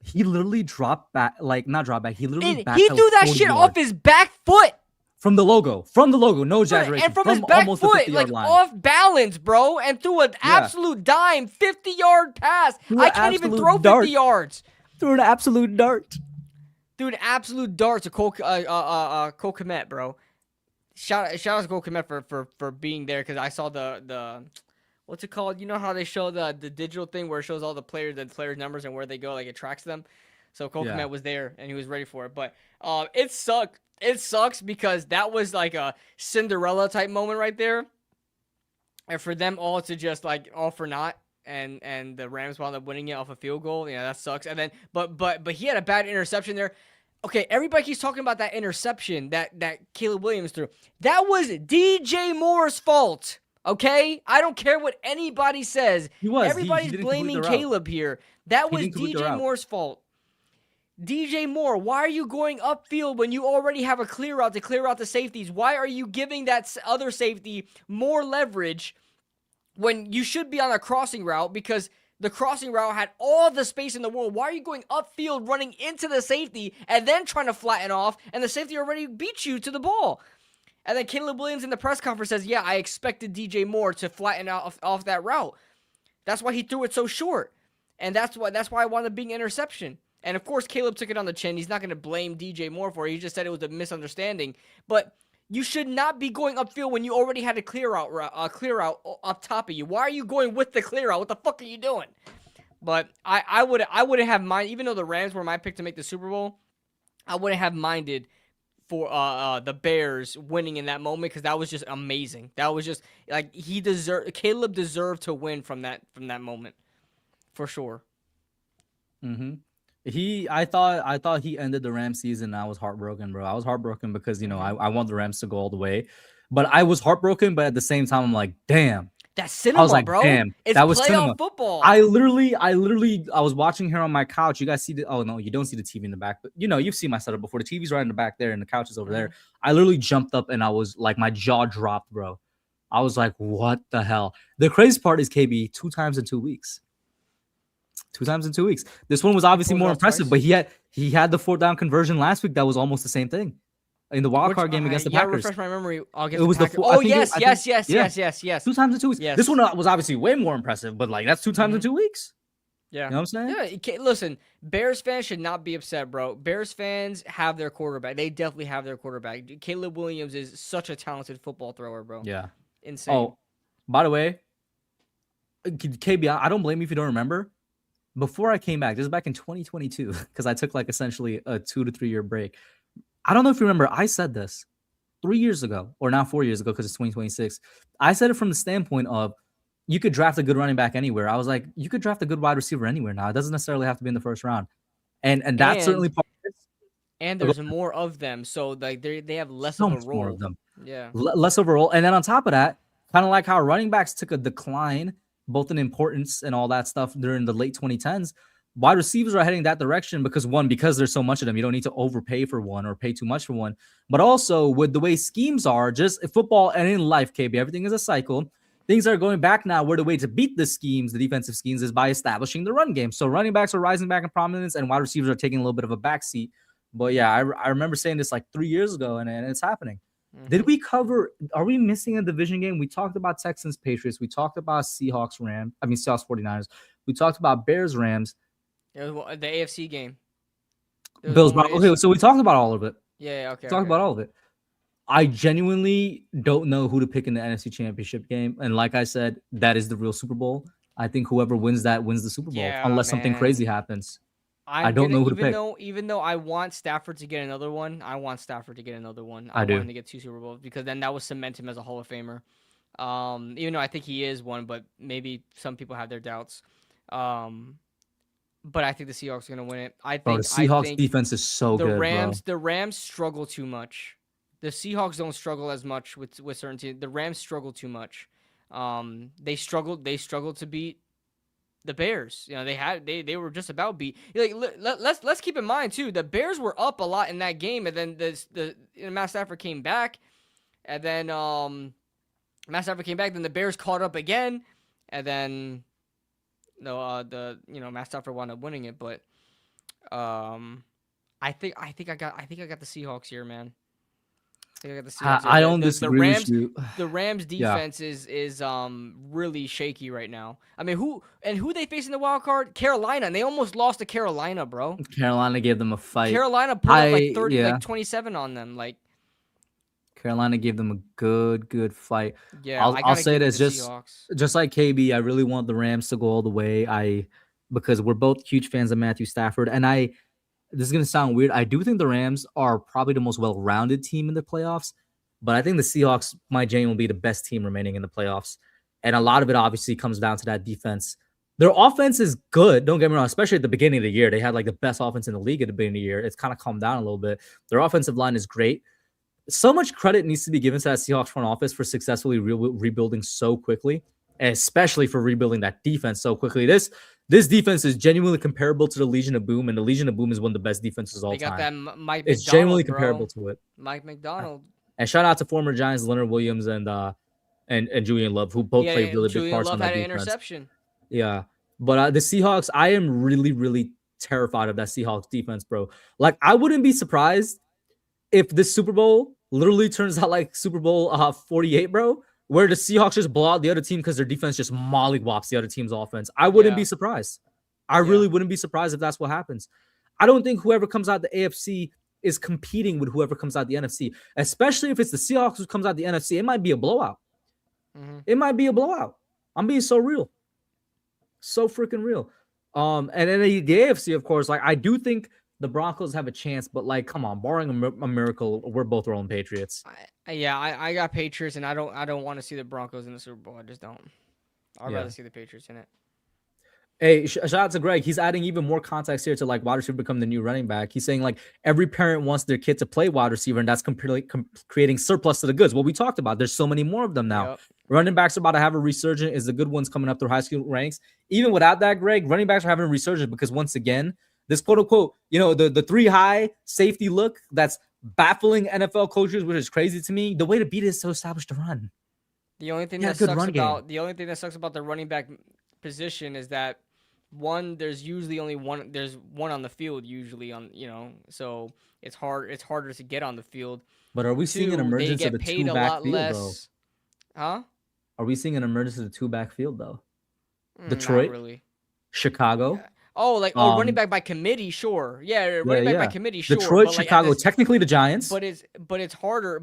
A: he literally dropped back, like not dropped back. He literally
B: he threw that shit off his back foot.
A: From the logo, no exaggeration.
B: And from his back foot, like off balance, bro, and threw an absolute dime, 50-yard pass. I can't even throw 50 yards.
A: Threw an absolute dart.
B: Threw an absolute dart to Cole Kmet, bro. Shout out to Cole Kmet for being there because I saw the what's it called? You know how they show the digital thing where it shows all the players numbers and where they go, like it tracks them. So Cole Kmet was there and he was ready for it. But it sucked. It sucks because that was like a Cinderella type moment right there. And for them all to just like all for naught and the Rams wound up winning it off a field goal. Yeah, that sucks. And then but he had a bad interception there. Okay, everybody keeps talking about that interception that Caleb Williams threw. That was DJ Moore's fault. Okay? I don't care what anybody says.
A: He
B: Everybody's
A: didn't complete
B: blaming
A: the route.
B: Caleb here. That
A: He
B: was
A: didn't complete the
B: DJ
A: route.
B: Moore's fault. DJ Moore, why are you going upfield when you already have a clear route to clear out the safeties? Why are you giving that other safety more leverage when you should be on a crossing route, because the crossing route had all the space in the world? Why are you going upfield running into the safety and then trying to flatten off, and the safety already beat you to the ball? And then Caleb Williams in the press conference says, yeah, I expected DJ Moore to flatten out off that route. That's why he threw it so short. And that's why I wanted a big interception. And of course, Caleb took it on the chin. He's not going to blame DJ Moore for it. He just said it was a misunderstanding. But you should not be going upfield when you already had a clear out up top of you. Why are you going with the clear out? What the fuck are you doing? But I wouldn't have minded, even though the Rams were my pick to make the Super Bowl, I wouldn't have minded for the Bears winning in that moment, because that was just amazing. That was just like Caleb deserved to win from that moment, for sure.
A: Mm-hmm. I thought he ended the Rams season. And I was heartbroken, bro. I was heartbroken because I want the Rams to go all the way, but I was heartbroken. But at the same time, I'm like, damn.
B: That's cinema,
A: I was like,
B: bro.
A: damn,
B: It's
A: that was
B: playoff
A: cinema.
B: football.
A: I was watching here on my couch. You guys see oh no, you don't see the TV in the back, but you've seen my setup before. The TV's right in the back there and the couch is over there. I literally jumped up and I was like, my jaw dropped, bro. I was like, what the hell? The crazy part is KB 2 times in 2 weeks. 2 times in 2 weeks. This one was obviously more impressive, but he had the 4th down conversion last week that was almost the same thing in the wild card game against the Packers.
B: Refresh my memory.
A: It was the
B: yes.
A: 2 times in 2 weeks.
B: Yes.
A: This one was obviously way more impressive, but like that's 2 times in 2 weeks.
B: Yeah.
A: You know what I'm saying?
B: Yeah. Listen, Bears fans should not be upset, bro. Bears fans have their quarterback. They definitely have their quarterback. Caleb Williams is such a talented football thrower, bro.
A: Yeah.
B: Insane.
A: Oh, by the way, KB, I don't blame you if you don't remember. Before I came back, this is back in 2022, because I took like essentially a 2 to 3 year break. I don't know if you remember, I said this 3 years ago, or now 4 years ago, because it's 2026. I said it from the standpoint of you could draft a good running back anywhere. I was like, you could draft a good wide receiver anywhere now. It doesn't necessarily have to be in the first round. And that's certainly part of it.
B: And there's more of them, so like they have less
A: So
B: of a
A: much
B: role.
A: more of them.
B: Yeah.
A: Less of a role. And then on top of that, kind of like how running backs took a decline, both in importance and all that stuff during the late 2010s, wide receivers are heading that direction because there's so much of them. You don't need to overpay for one or pay too much for one. But also with the way schemes are, just football and in life, KB, everything is a cycle. Things are going back now where the way to beat the defensive schemes, is by establishing the run game. So running backs are rising back in prominence and wide receivers are taking a little bit of a backseat. But yeah, I remember saying this like 3 years ago, and it's happening. Are we missing a division game? We talked about Texans, Patriots. We talked about Seahawks, 49ers. We talked about Bears, Rams.
B: It was the AFC game.
A: Bills. Okay, so we talked about all of it.
B: Yeah, okay.
A: Talked about all of it. I genuinely don't know who to pick in the NFC Championship game. And like I said, that is the real Super Bowl. I think whoever wins that wins the Super Bowl, unless something crazy happens. I don't know who to pick.
B: Even though I want Stafford to get another one, I want him to get 2 Super Bowls, because then that would cement him as a Hall of Famer. Even though I think he is one, but maybe some people have their doubts. But I think the Seahawks are going to win it.
A: The Seahawks defense is so good, bro.
B: The Rams struggle too much. The Seahawks don't struggle as much with certain teams. The Rams struggle too much. They struggled to beat the Bears. They were just about beat. Let's keep in mind too, the Bears were up a lot in that game, and then Matt Stafford came back, and then then the Bears caught up again, and then Matt Stafford wound up winning it. But I think I got the Seahawks here, man.
A: I don't disagree with you.
B: The Rams defense is really shaky right now. I mean, who they face in the wild card? Carolina, and they almost lost to Carolina, bro.
A: Carolina gave them a fight.
B: Carolina put up like 30, like 27 on them. Like
A: Carolina gave them a good fight.
B: Yeah,
A: I'll say this, just like KB, I really want the Rams to go all the way. Because we're both huge fans of Matthew Stafford, and this is going to sound weird. I do think the Rams are probably the most well-rounded team in the playoffs, but I think the Seahawks might genuinely be the best team remaining in the playoffs. And a lot of it obviously comes down to that defense. Their offense is good. Don't get me wrong, especially at the beginning of the year. They had like the best offense in the league at the beginning of the year. It's kind of calmed down a little bit. Their offensive line is great. So much credit needs to be given to that Seahawks front office for successfully rebuilding so quickly, and especially for rebuilding that defense so quickly. This defense is genuinely comparable to the Legion of Boom, and the Legion of Boom is one of the best defenses of all
B: They got
A: time.
B: that Mike
A: It's
B: McDonald,
A: genuinely
B: bro.
A: comparable to it.
B: Mike McDonald.
A: And shout out to former Giants Leonard Williams and Julian Love, who both played really big parts on that defense.
B: Interception.
A: Yeah, but the Seahawks, I am really, really terrified of that Seahawks defense, bro. Like, I wouldn't be surprised if this Super Bowl literally turns out like Super Bowl 48, bro, where the Seahawks just blow out the other team because their defense just mollywops the other team's offense. I wouldn't be surprised. I really wouldn't be surprised if that's what happens. I don't think whoever comes out the AFC is competing with whoever comes out the NFC, especially if it's the Seahawks who comes out the NFC. It might be a blowout. It might be a blowout. I'm being so real. So freaking real. And then the AFC, of course, like, I do think the Broncos have a chance, but like, come on, barring a miracle, we're both our own Patriots.
B: I got Patriots, and I don't want to see the Broncos in the Super Bowl. I just don't. I'd rather see the Patriots in it.
A: Hey, shout out to Greg. He's adding even more context here to like wide receiver become the new running back. He's saying like every parent wants their kid to play wide receiver, and that's creating surplus to the goods. What we talked about, there's so many more of them now. Running backs are about to have a resurgence. Is the good ones coming up through high school ranks. Even without that, Greg, running backs are having a resurgence because once again, this quote unquote, the 3 high safety look that's baffling NFL coaches, which is crazy to me. The way to beat it is to establish the run.
B: The only thing that sucks about the running back position is that there's usually only one. There's one on the field usually so it's harder to get on the field.
A: But are we seeing an emergence of a 2-back field, though?
B: Huh?
A: Are we seeing an emergence of the 2-back field though? Detroit,
B: not really.
A: Chicago.
B: Yeah. Oh, running back by committee, sure. Yeah, running back by committee, sure.
A: Detroit, Chicago, technically the Giants.
B: But it's harder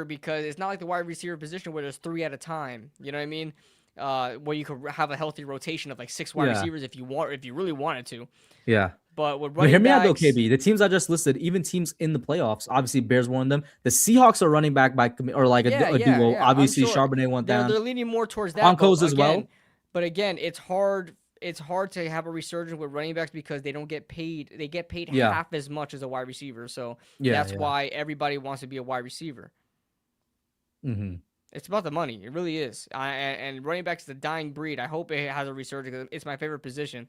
B: because it's not like the wide receiver position where there's 3 at a time. You know what I mean? Where you could have a healthy rotation of like 6 wide receivers if you really wanted to.
A: Yeah.
B: But with running
A: hear me out
B: backs,
A: though, KB. The teams I just listed, even teams in the playoffs, obviously Bears one of them. The Seahawks are running back by or like a duo.
B: Yeah,
A: obviously,
B: sure.
A: Charbonnet went down.
B: They're leaning more towards that.
A: Broncos as well.
B: But again, it's hard. It's hard to have a resurgence with running backs because they don't get paid. They get paid half as much as a wide receiver. So that's why everybody wants to be a wide receiver.
A: Mm-hmm.
B: It's about the money. It really is. And running backs is a dying breed. I hope it has a resurgence. It's my favorite position.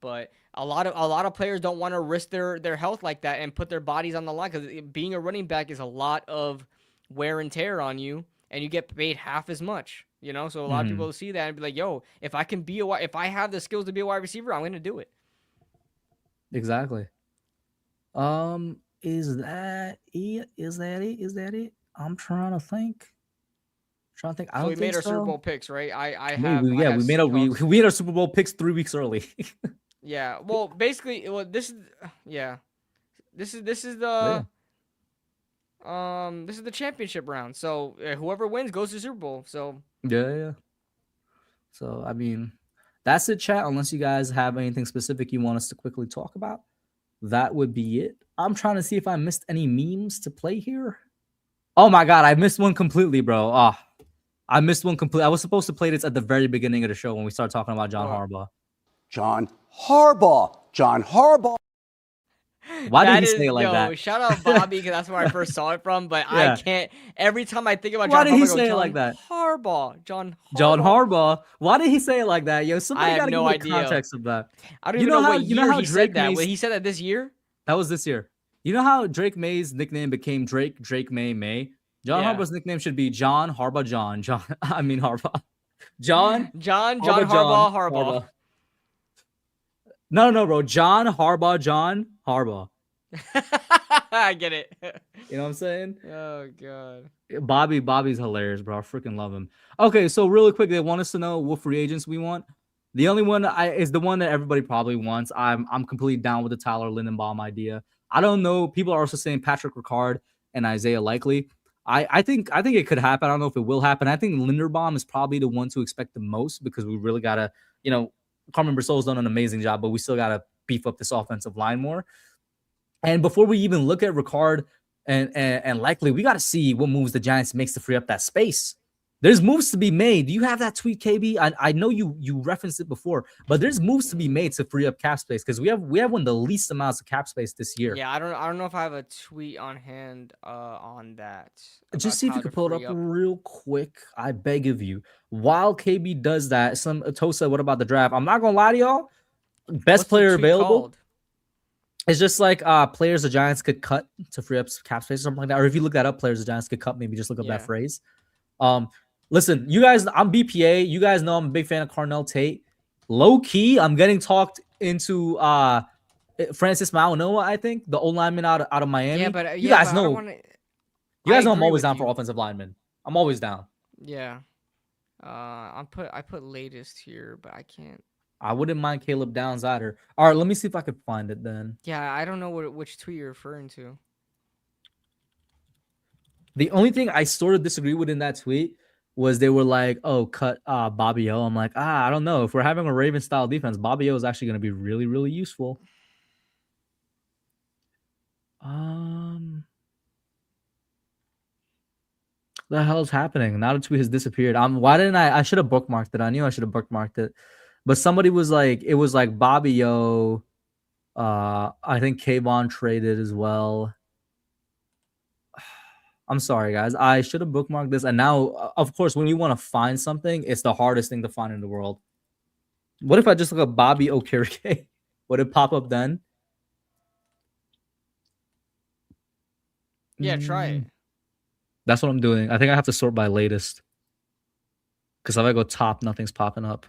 B: But a lot of players don't want to risk their health like that and put their bodies on the line because being a running back is a lot of wear and tear on you, and you get paid half as much. So a lot of people see that and be like, "Yo, if I have the skills to be a wide receiver, I'm going to do it."
A: Exactly. Is that it? Is that it? I'm trying to think. I don't
B: we made our
A: so.
B: Super Bowl picks, right?
A: We made our Super Bowl picks 3 weeks early.
B: Yeah. Well, basically, this is the this is the championship round. So whoever wins goes to the Super Bowl. So
A: yeah. So I mean, that's it, chat. Unless you guys have anything specific you want us to quickly talk about, that would be it. I'm trying to see if I missed any memes to play here. Oh my god, I missed one completely, bro. I missed one completely. I was supposed to play this at the very beginning of the show when we started talking about John Harbaugh.
D: John Harbaugh.
A: Why did he say it like that?
B: Shout out Bobby because that's where I first saw it from. But I can't. Every time I think about
A: Why
B: John
A: did
B: Harbaugh,
A: he say it like that?
B: John
A: Harbaugh. Why did he say it like that? Yo, somebody got to give me the context of that.
B: I don't even know what year he said that. He said that this year?
A: That was this year. You know how Drake May's nickname became Drake May? John Harbaugh's nickname should be John Harbaugh Harbaugh. John
B: Harbaugh.
A: No, bro. John Harbaugh.
B: I get it.
A: You know what I'm saying?
B: Oh, God.
A: Bobby's hilarious, bro. I freaking love him. Okay, so really quick, they want us to know what free agents we want. The only one is the one that everybody probably wants. I'm completely down with the Tyler Lindenbaum idea. I don't know. People are also saying Patrick Ricard and Isaiah Likely. I think it could happen. I don't know if it will happen. I think Linderbaum is probably the one to expect the most because we really gotta, Carmen Brassol's done an amazing job, but we still gotta beef up this offensive line more. And before we even look at Ricard and Likely, we gotta see what moves the Giants makes to free up that space. There's moves to be made. Do you have that tweet, KB? I know you referenced it before, but there's moves to be made to free up cap space because we have one of the least amounts of cap space this year.
B: Yeah, I don't know if I have a tweet on hand on that.
A: Just see if you could pull it up real quick. I beg of you. While KB does that, Tosa, what about the draft? I'm not gonna lie to y'all. Best player available. Called? It's just like players the Giants could cut to free up cap space or something like that. Or if you look that up, players the Giants could cut, maybe just look up that phrase. Listen, you guys, I'm BPA. You guys know I'm a big fan of Carnell Tate. Low key, I'm getting talked into Francis Maunoa, I think, the old lineman out of Miami.
B: Yeah, but
A: you guys know. You guys know I'm always down for offensive linemen. I'm always down.
B: Yeah. I put latest here, but I can't.
A: I wouldn't mind Caleb Downs either. All right, let me see if I could find it then.
B: Yeah, I don't know which tweet you're referring to.
A: The only thing I sort of disagree with in that tweet was they were like, "Oh, cut Bobby O." I'm like, I don't know. If we're having a Ravens style defense, Bobby O is actually going to be really, really useful. The hell's happening? Now the tweet has disappeared. Why didn't I should have bookmarked it. I knew I should have bookmarked it. But somebody was like, it was like Bobby O. I think Kayvon traded as well. I'm sorry, guys. I should have bookmarked this. And now, of course, when you want to find something, it's the hardest thing to find in the world. What if I just look up Bobby Okereke? Would it pop up then?
B: Yeah, try it.
A: That's what I'm doing. I think I have to sort by latest. Because if I go top, nothing's popping up.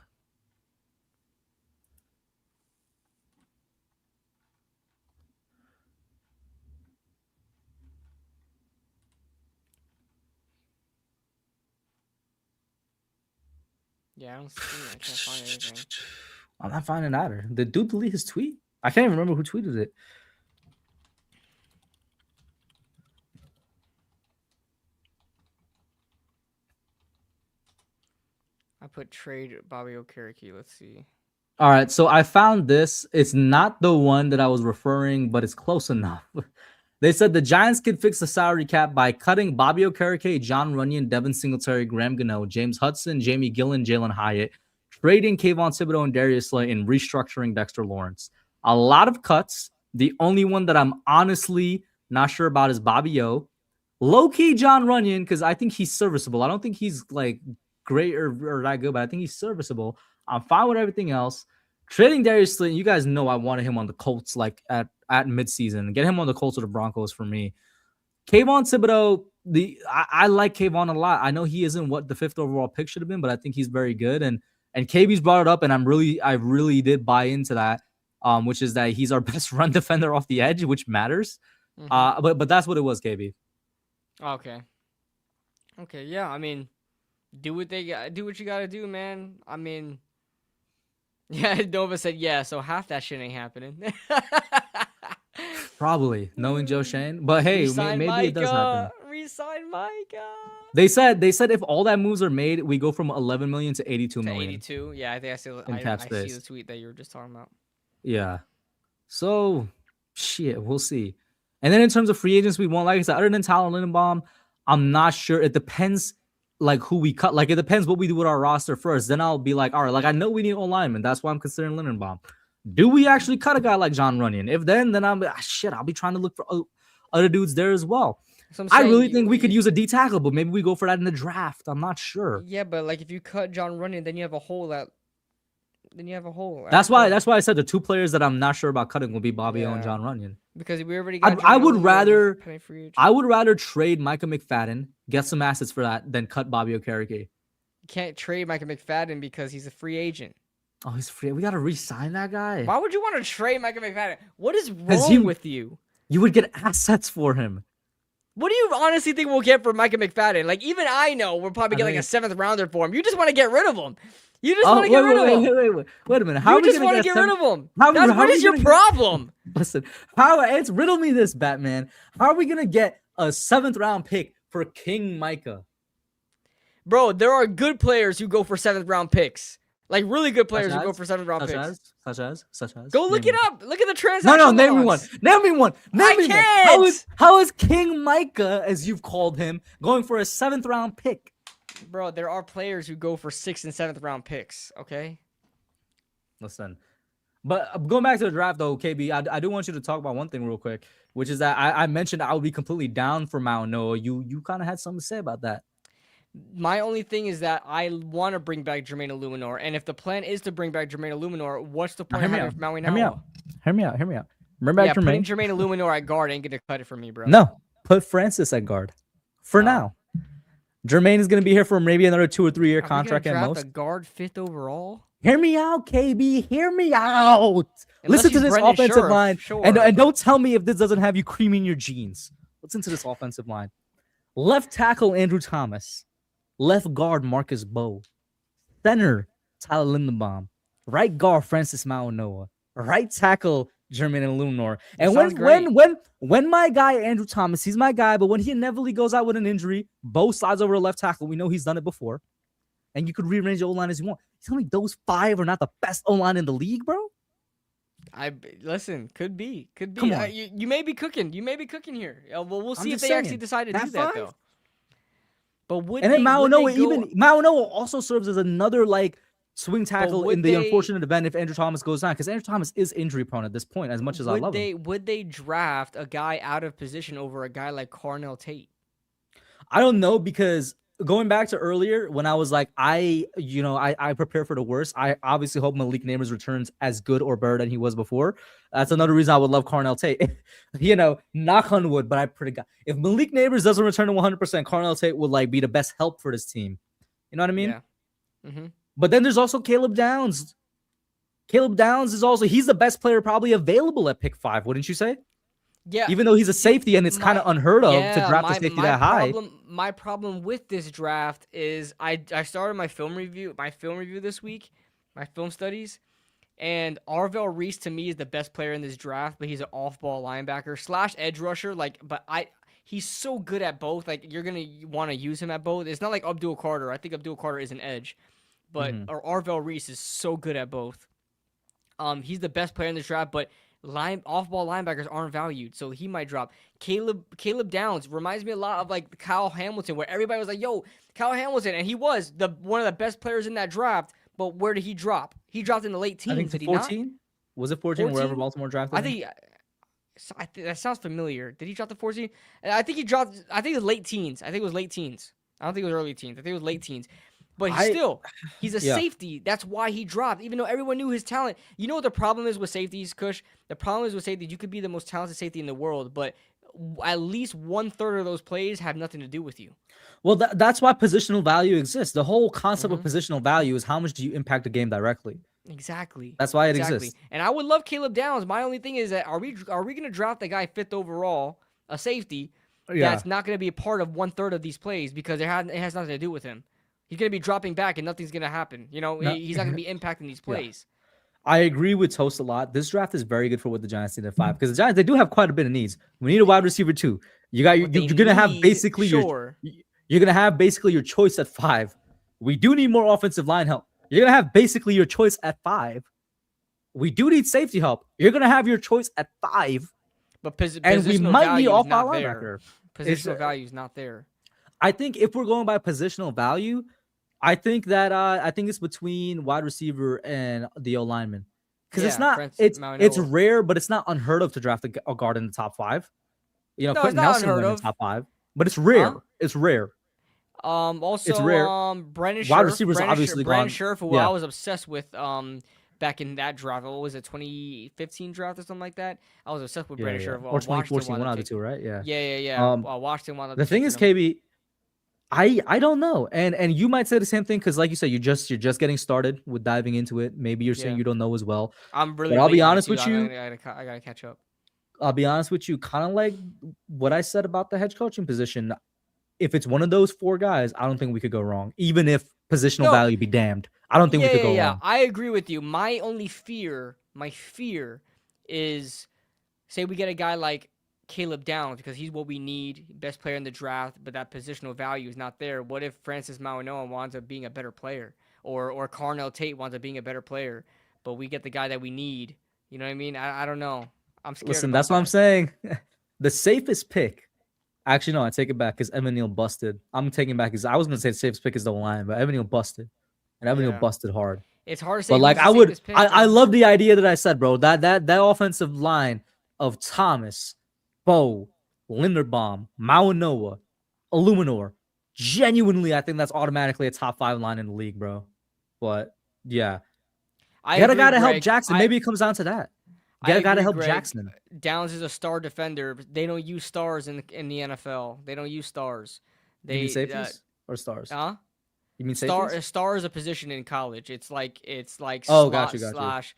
B: Yeah, I don't see it. I can't find anything.
A: I'm not finding either. Did dude delete his tweet? I can't even remember who tweeted it.
B: I put trade Bobby Okereke. Let's see.
A: All right, so I found this. It's not the one that I was referring, but it's close enough. They said the Giants could fix the salary cap by cutting Bobby Okereke, John Runyon, Devin Singletary, Graham Gano, James Hudson, Jamie Gillen, Jalen Hyatt, trading Kayvon Thibodeau and Darius Slay, and restructuring Dexter Lawrence. A lot of cuts. The only one that I'm honestly not sure about is Bobby O. Low-key John Runyon, because I think he's serviceable. I don't think he's like great or that good, but I think he's serviceable. I'm fine with everything else. Trading Darius Slay, you guys know I wanted him on the Colts like at midseason. Get him on the Colts or the Broncos for me. Kayvon Thibodeau, I like Kayvon a lot. I know he isn't what the 5th overall pick should have been, but I think he's very good. And KB's brought it up, and I really did buy into that, which is that he's our best run defender off the edge, which matters.
B: Mm-hmm.
A: But that's what it was, KB.
B: Okay, yeah. I mean, do what you gotta do, man. I mean, yeah. Nova said yeah, so half that shit ain't happening.
A: Probably, knowing Joe Schoen. But hey, maybe
B: Micah.
A: It does happen.
B: Resign Micah.
A: They said if all that moves are made, we go from 11 million to 82 million.
B: 82. Yeah, I think I see the tweet that you were just talking about.
A: Yeah. So, shit, we'll see. And then in terms of free agents, we want, like I said, other than Tyler Lindenbaum, I'm not sure. It depends, like, who we cut. Like, it depends what we do with our roster first. Then I'll be like, all right, like, I know we need O-lineman. That's why I'm considering Lindenbaum. Do we actually cut a guy like John Runyon? If then I'll be trying to look for other dudes there as well.
B: So
A: I really think we could use a D tackle, but maybe we go for that in the draft. I'm not sure.
B: Yeah, but like if you cut John Runyon, then you have a hole.
A: That's why I said the two players that I'm not sure about cutting will be Bobby O and John Runyon.
B: Because we already got
A: I would rather trade Micah McFadden, get some assets for that, than cut Bobby Okereke.
B: You can't trade Micah McFadden because he's a free agent.
A: Oh, he's free. We gotta re-sign that guy.
B: Why would you want to trade Micah McFadden? What is wrong with you?
A: You would get assets for him.
B: What do you honestly think we'll get for Micah McFadden? Like, even I know we'll probably get like a 7th rounder for him. You just want to get rid of him. You just want to get rid of him.
A: Wait a minute. How
B: you just want to get rid of him. What is your problem?
A: Listen, it's riddle me this, Batman. How are we gonna get a 7th round pick for King Micah?
B: Bro, there are good players who go for 7th round picks. Like really good players who go for 7th round picks.
A: Such as.
B: Go look it up. Look at the transaction.
A: No, name me one. Name me one.
B: I can't.
A: How is King Micah, as you've called him, going for a 7th round pick?
B: Bro, there are players who go for 6th and 7th round picks. Okay.
A: Listen, but going back to the draft though, KB, I do want you to talk about one thing real quick, which is that I mentioned I would be completely down for Mount Noah. You kind of had something to say about that.
B: My only thing is that I want to bring back Jermaine Illuminor, and if the plan is to bring back Jermaine Illuminor, what's the point of having Maui
A: Hear me
B: Noah?
A: out. Hear me out. Remember back
B: putting
A: Jermaine.
B: Jermaine Illuminor at guard ain't gonna cut it for me, bro.
A: No, put Francis at guard for now. Jermaine is going to be here for maybe another 2 or 3 year contract at most.
B: A guard 5th overall.
A: Hear me out, KB. Hear me out.
B: Unless
A: Listen to this
B: Brendan
A: offensive
B: Scherf,
A: line,
B: sure.
A: and don't tell me if this doesn't have you creaming your jeans. Listen to this offensive line. Left tackle Andrew Thomas, left guard Marcus Bowe, center Tyler Lindenbaum, right guard Francis Mauanoa, right tackle Jermaine Illuminor. And when my guy Andrew Thomas, he's my guy, but when he inevitably goes out with an injury, Bowe slides over to left tackle. We know he's done it before. And you could rearrange the O-line as you want. Tell me those 5 are not the best O-line in the league, bro?
B: Listen, could be.
A: Come on.
B: You may be cooking. You may be cooking here. Well, we'll see if they
A: saying,
B: actually decide to do that though. But would
A: and
B: they,
A: then Mauanoa also serves as another like swing tackle in the unfortunate event if Andrew Thomas goes down, because Andrew Thomas is injury prone at this point. As much as I love him,
B: would they draft a guy out of position over a guy like Carnell Tate?
A: I don't know, because going back to earlier when I was like, I prepare for the worst. I obviously hope Malik Neighbors returns as good or better than he was before. That's another reason I would love Carnell Tate. Knock on wood, but I pray to God, if Malik Neighbors doesn't return to 100%, Carnell Tate would like be the best help for this team. You know what I mean?
B: Yeah. Mm-hmm.
A: But then there's also Caleb Downs. Caleb Downs is also, he's the best player probably available at pick 5, wouldn't you say?
B: Yeah.
A: Even though he's a safety and it's kind of unheard of to draft a safety that high.
B: My problem with this draft is I started my film review this week, my film studies, and Arvell Reese to me is the best player in this draft, but he's an off-ball linebacker / edge rusher. He's so good at both. Like, you're gonna want to use him at both. It's not like Abdul Carter. I think Abdul Carter is an edge, but Arvell Reese is so good at both. He's the best player in this draft, but off-ball linebackers aren't valued, so he might drop. Caleb Downs reminds me a lot of like Kyle Hamilton, where everybody was like, "Yo, Kyle Hamilton," and he was one of the best players in that draft. But where did he drop? He dropped in the late teens.
A: I think
B: did
A: 14.
B: He not?
A: Was it 14? Wherever Baltimore drafted him?
B: I think that sounds familiar. Did he drop the 14? I think he dropped. I think it was late teens. I don't think it was early teens. I think it was late teens. But he's a safety. That's why he dropped, even though everyone knew his talent. You know what the problem is with safeties, Kush? The problem is with safeties, you could be the most talented safety in the world, but at least 1/3 of those plays have nothing to do with you.
A: Well, that's why positional value exists. The whole concept of positional value is how much do you impact the game directly.
B: Exactly.
A: That's why it exists.
B: And I would love Caleb Downs. My only thing is that are we going to draft the guy 5th overall, a safety, that's not going to be a part of 1/3 of these plays because it has nothing to do with him. He's going to be dropping back and nothing's going to happen. He's not going to be impacting these plays.
A: I agree with Toast a lot. This draft is very good for what the Giants need at 5, because the Giants, they do have quite a bit of needs. We need a wide receiver too. You're going to have basically you're going to have basically your choice at 5. We do need more offensive line help. You're going to have basically your choice at 5. We do need safety help. You're going to have your choice at 5.
B: But
A: and we might need off-ball linebacker.
B: Positional value is not there.
A: I think if we're going by positional value, I think it's between wide receiver and the O lineman, because it's rare, but it's not unheard of to draft a guard in the top 5. Quentin Nelson went in the top 5, but it's rare.
B: Huh?
A: It's rare.
B: Also,
A: it's rare.
B: Brendan Scherf,
A: wide receivers obviously
B: Brendan
A: gone.
B: Scherf, who I was obsessed with back in that draft. What was it, 2015 draft or something like that? I was obsessed with Brendan Scherf.
A: Or 2014, one out of the two, right? Yeah.
B: Yeah. Washington wound up.
A: The thing is, KB, I don't know, and you might say the same thing, because like you said, you're just getting started with diving into it. Maybe you're saying you don't know as well.
B: I'm really.
A: But I'll be honest with you.
B: I gotta catch up.
A: I'll be honest with you, kind of like what I said about the head coaching position. If it's one of those 4 guys, I don't think we could go wrong. Even if positional value be damned, I don't think we could go wrong.
B: I agree with you. My fear is, say we get a guy like Caleb Downs, because he's what we need, best player in the draft, but that positional value is not there. What if Francis Mauanoa winds up being a better player, or Carnell Tate winds up being a better player, but we get the guy that we need? You know what I mean? I don't know. I'm scared.
A: Listen, that's what I'm saying. The safest pick Actually, no, I take it back because Evan Neal busted. I'm taking back because I was gonna say the safest pick is the line, but Evan Neal busted, and Evan Neal
B: Yeah.
A: busted hard.
B: It's hard to say
A: But
B: who's
A: like
B: the
A: I would,
B: safest pick,
A: I
B: though.
A: love the idea that I said, bro. That offensive line of Thomas, Bo, Linderbaum, Mauanoa, Illuminor. Genuinely, I think that's automatically a top 5 line in the league, bro. But yeah,
B: I
A: get a
B: agree,
A: guy to help
B: Greg.
A: Jackson. Maybe it comes down to that.
B: I
A: Get a guy to
B: agree,
A: help
B: Greg.
A: Jackson.
B: Downs is a star defender. But they don't use stars in the NFL. They don't use stars.
A: You mean
B: They
A: safeties or stars?
B: huh?
A: You mean safeties?
B: A star is a position in college. It's like
A: Oh,
B: slot
A: got you.
B: slash.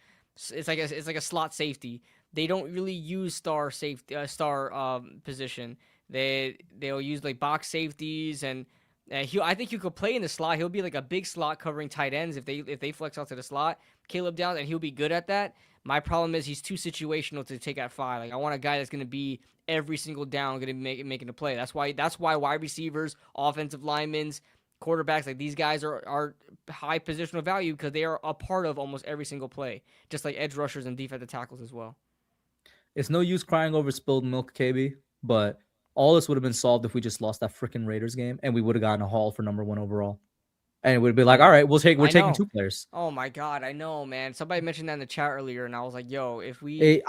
B: It's like a slot safety. They don't really use star safety position. They'll use like box safeties and I think you could play in the slot. He'll be like a big slot covering tight ends if they flex out to the slot. Caleb Downs, and he'll be good at that. My problem is he's too situational to take at 5. Like I want a guy that's gonna be every single down gonna be making a play. That's why wide receivers, offensive linemen, quarterbacks, like these guys are high positional value because they are a part of almost every single play, just like edge rushers and defensive tackles as well.
A: It's no use crying over spilled milk, KB, but all this would have been solved if we just lost that freaking Raiders game and we would have gotten a haul for number 1 overall. And it would be like, all right, we're taking 2 players.
B: Oh my God, I know, man. Somebody mentioned that in the chat earlier, and I was like, yo, if we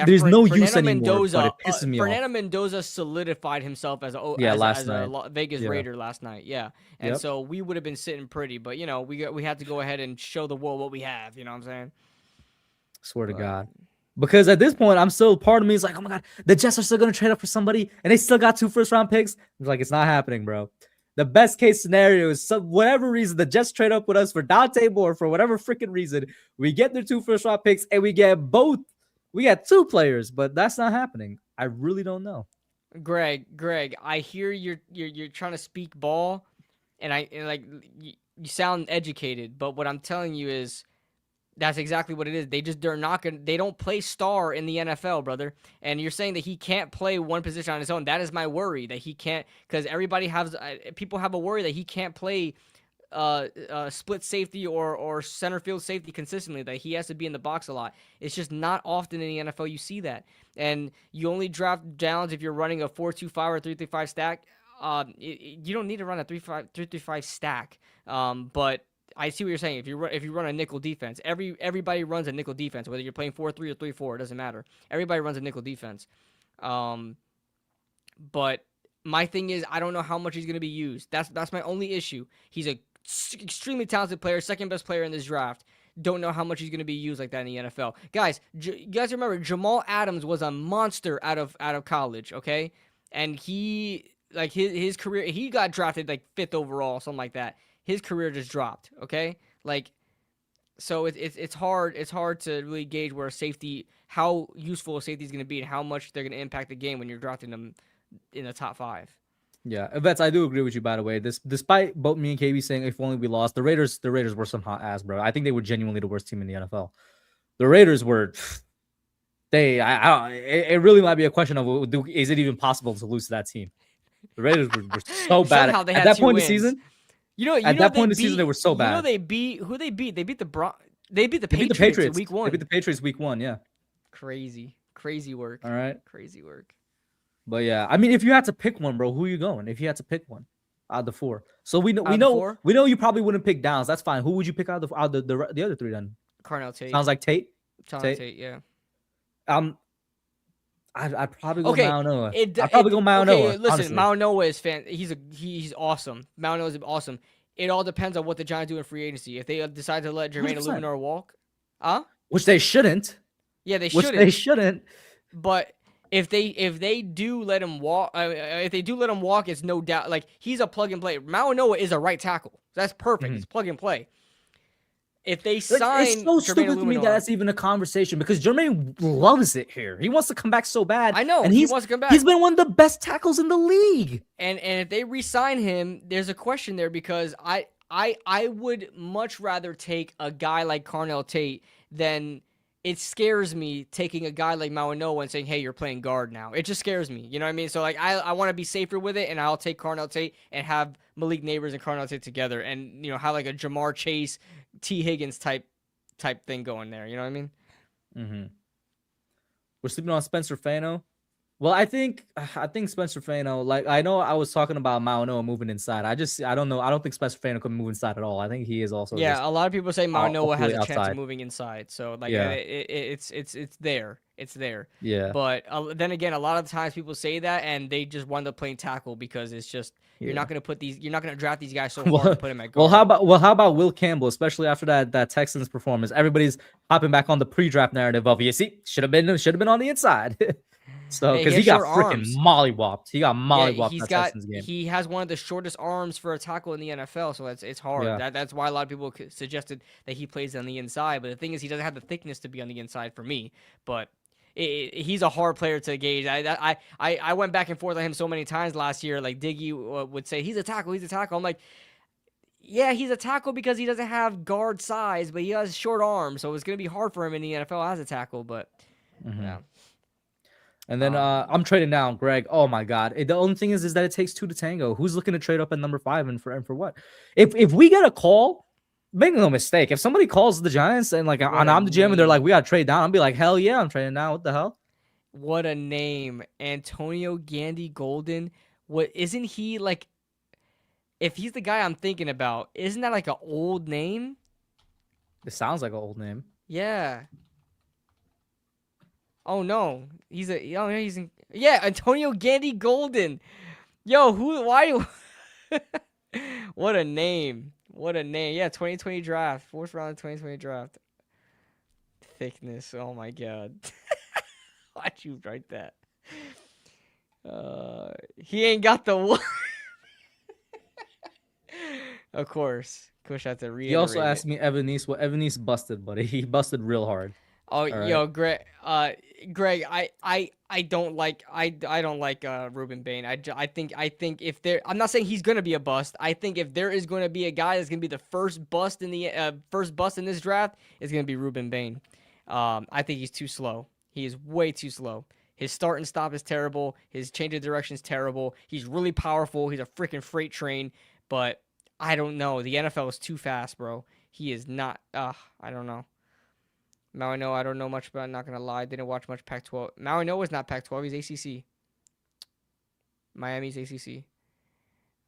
A: there's no use anymore, but it pisses me off.
B: Fernando Mendoza solidified himself as a Vegas Raider last night. Yeah. And so we would have been sitting pretty, but you know, we had to go ahead and show the world what we have, you know what I'm saying?
A: Swear to God. Because at this point, I'm still, part of me is like, oh my God, the Jets are still going to trade up for somebody and they still got 2 first-round picks. It's like, it's not happening, bro. The best case scenario is whatever reason, the Jets trade up with us for Dante Moore for whatever freaking reason. We get their 2 first-round picks and we get 2 players, but that's not happening. I really don't know.
B: Greg, I hear you're trying to speak ball and you sound educated, but what I'm telling you is that's exactly what it is. They don't play star in the NFL, brother. And you're saying that he can't play one position on his own. That is my worry, that he can't, because people have a worry that he can't play split safety or center field safety consistently, that he has to be in the box a lot. It's just not often in the NFL you see that. And you only draft Downs if you're running a 4-2-5 or 3-3-5 stack. You don't need to run a 3-5 stack. But I see what you're saying. If you run a nickel defense, everybody runs a nickel defense, whether you're playing 4-3 or 3-4, it doesn't matter. Everybody runs a nickel defense. But my thing is, I don't know how much he's going to be used. That's my only issue. He's a extremely talented player, second best player in this draft. Don't know how much he's going to be used like that in the NFL. Guys, you guys remember Jamal Adams was a monster out of college, okay? And he his career, he got drafted like 5th overall, something like that. His career just dropped, okay? Like, so it's hard to really gauge where how useful a safety is going to be and how much they're going to impact the game when you're drafting them in the top 5.
A: Yeah, Vets, I do agree with you, by the way. Despite both me and KB saying if only we lost, the Raiders were some hot ass, bro. I think they were genuinely the worst team in the NFL. The Raiders were, it really might be a question of, is it even possible to lose to that team? The Raiders were so bad.
B: Somehow they
A: at
B: had
A: that
B: 2
A: point
B: wins.
A: in the season.
B: At that point
A: in the season, they were so bad.
B: You know they beat who they beat? They beat the
A: Patriots
B: in week 1.
A: They beat the Patriots week 1, yeah.
B: Crazy work.
A: All right.
B: Crazy work.
A: But yeah, I mean, if you had to pick one, bro, who are you going? If you had to pick one out of the 4, so we know you probably wouldn't pick Downs. That's fine. Who would you pick out of the other 3 then?
B: Carnell Tate.
A: Sounds like Tate.
B: Tate, yeah.
A: I'd probably go Mauanoa. I'd
B: probably
A: go Mauanoa.
B: Okay, listen,
A: honestly.
B: Mauanoa is he's awesome. Mauanoa is awesome. It all depends on what the Giants do in free agency. If they decide to let Jermaine Illuminor walk,
A: which they shouldn't.
B: Yeah, they
A: shouldn't.
B: But if they do let him walk, it's no doubt like he's a plug and play. Mauanoa is a right tackle. That's perfect.
A: Mm-hmm.
B: It's plug and play. If they sign,
A: it's so stupid to me that that's even a conversation because Jermaine loves it here. He wants to come back so bad.
B: I know,
A: and
B: he wants to come back.
A: He's been one of the best tackles in the league.
B: And if they re-sign him, there's a question there because I would much rather take a guy like Carnell Tate than it scares me taking a guy like Mauanoa and saying, hey, you're playing guard now. It just scares me. You know what I mean? So like I want to be safer with it, and I'll take Carnell Tate and have Malik Neighbors and Carnell Tate together and have like a Jamar Chase, T. Higgins type thing going there. You know what I mean?
A: Mm-hmm. We're sleeping on Spencer Fano. Well, I think Spencer Fano, like I know I was talking about Maunoa moving inside. I don't know. I don't think Spencer Fano can move inside at all. I think he is also just
B: Yeah, a lot of people say Maunoa has
A: fully
B: a chance
A: outside.
B: of moving inside. So like
A: Yeah.
B: it's there. It's there.
A: Yeah.
B: But then again, a lot of times people say that and they just wind up playing tackle because it's just you're not going to draft these guys so far to put him at guard.
A: How about Will Campbell, especially after that Texans performance? Everybody's hopping back on the pre-draft narrative of, you see, should have been on the inside. So because he got freaking mollywopped. He got mollywopped in that Texans game.
B: He has one of the shortest arms for a tackle in the NFL, so it's hard.
A: Yeah.
B: That's why a lot of people suggested that he plays on the inside. But the thing is, he doesn't have the thickness to be on the inside for me. But he's a hard player to gauge. I went back and forth on him so many times last year. Like Diggy would say, he's a tackle. I'm like, yeah, he's a tackle because he doesn't have guard size, but he has short arms, so it's gonna be hard for him in the NFL as a tackle. But yeah.
A: And then I'm trading down, Greg. Oh my God! The only thing is that it takes 2 to tango. Who's looking to trade up at number 5 and for what? If we get a call, make no mistake. If somebody calls the Giants and like I'm the GM and they're like, we gotta trade down, I'll be like, hell yeah, I'm trading down. What the hell?
B: What a name, Antonio Gandy Golden. What isn't he like? If he's the guy I'm thinking about, isn't that like an old name?
A: It sounds like an old name.
B: Yeah. Oh no, Antonio Gandy Golden. Yo, why? What a name. Yeah, 2020 draft, 4th round of 2020 draft. Thickness. Oh my God. Why'd you write that? He ain't got the one. Of course. Kush had to reiterate.
A: He also asked me Evan Neese. Well, Evan Neese busted, buddy. He busted real hard.
B: Oh, yo, Greg. Greg, I don't like Ruben Bain. I think if there, I'm not saying he's gonna be a bust. I think if there is gonna be a guy that's gonna be the first bust in this draft, it's gonna be Ruben Bain. I think he's too slow. He is way too slow. His start and stop is terrible. His change of direction is terrible. He's really powerful. He's a freaking freight train, but I don't know. The NFL is too fast, bro. He is not. I don't know. Maunoa, I don't know much about. Not gonna lie, didn't watch much Pac-12. Maunoa is not Pac-12. He's ACC. Miami's ACC.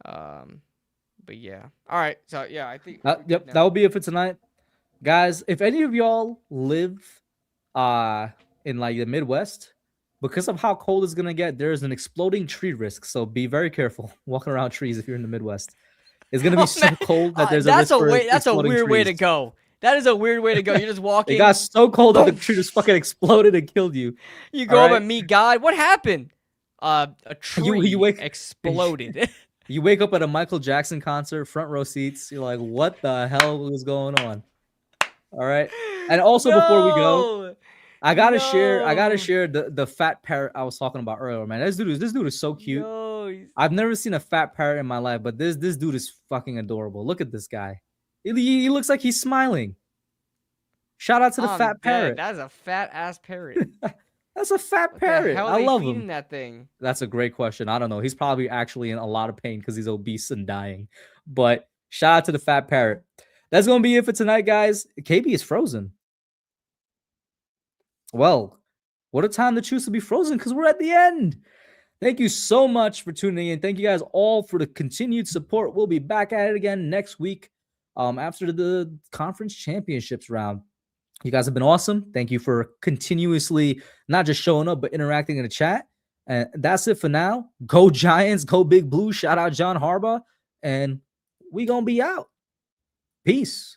B: But yeah. All right. So yeah, I think.
A: Yep, that will be it for tonight, guys. If any of y'all live, in like the Midwest, because of how cold it's gonna get, there is an exploding tree risk. So be very careful walking around trees if you're in the Midwest. It's gonna be so cold that there's a risk for
B: that's a weird way to go. That is a weird way to go. You're just walking.
A: It got so cold that the tree just fucking exploded and killed you.
B: You go up and meet God. What happened? A tree exploded.
A: You wake up at a Michael Jackson concert, front row seats. You're like, what the hell was going on? All right. And also before we go, I gotta share the fat parrot I was talking about earlier, man. This dude is so cute. I've never seen a fat parrot in my life, but this dude is fucking adorable. Look at this guy. He looks like he's smiling. Shout out to the fat parrot.
B: That's a fat ass parrot.
A: That's a fat parrot. I love him.
B: That thing.
A: That's a great question. I don't know. He's probably actually in a lot of pain because he's obese and dying. But shout out to the fat parrot. That's gonna be it for tonight, guys. KB is frozen. Well, what a time to choose to be frozen because we're at the end. Thank you so much for tuning in. Thank you guys all for the continued support. We'll be back at it again next week after the conference championships round. You guys have been awesome. Thank you for continuously not just showing up, but interacting in the chat. And that's it for now. Go Giants, go Big Blue. Shout out John Harbaugh. And we going to be out. Peace.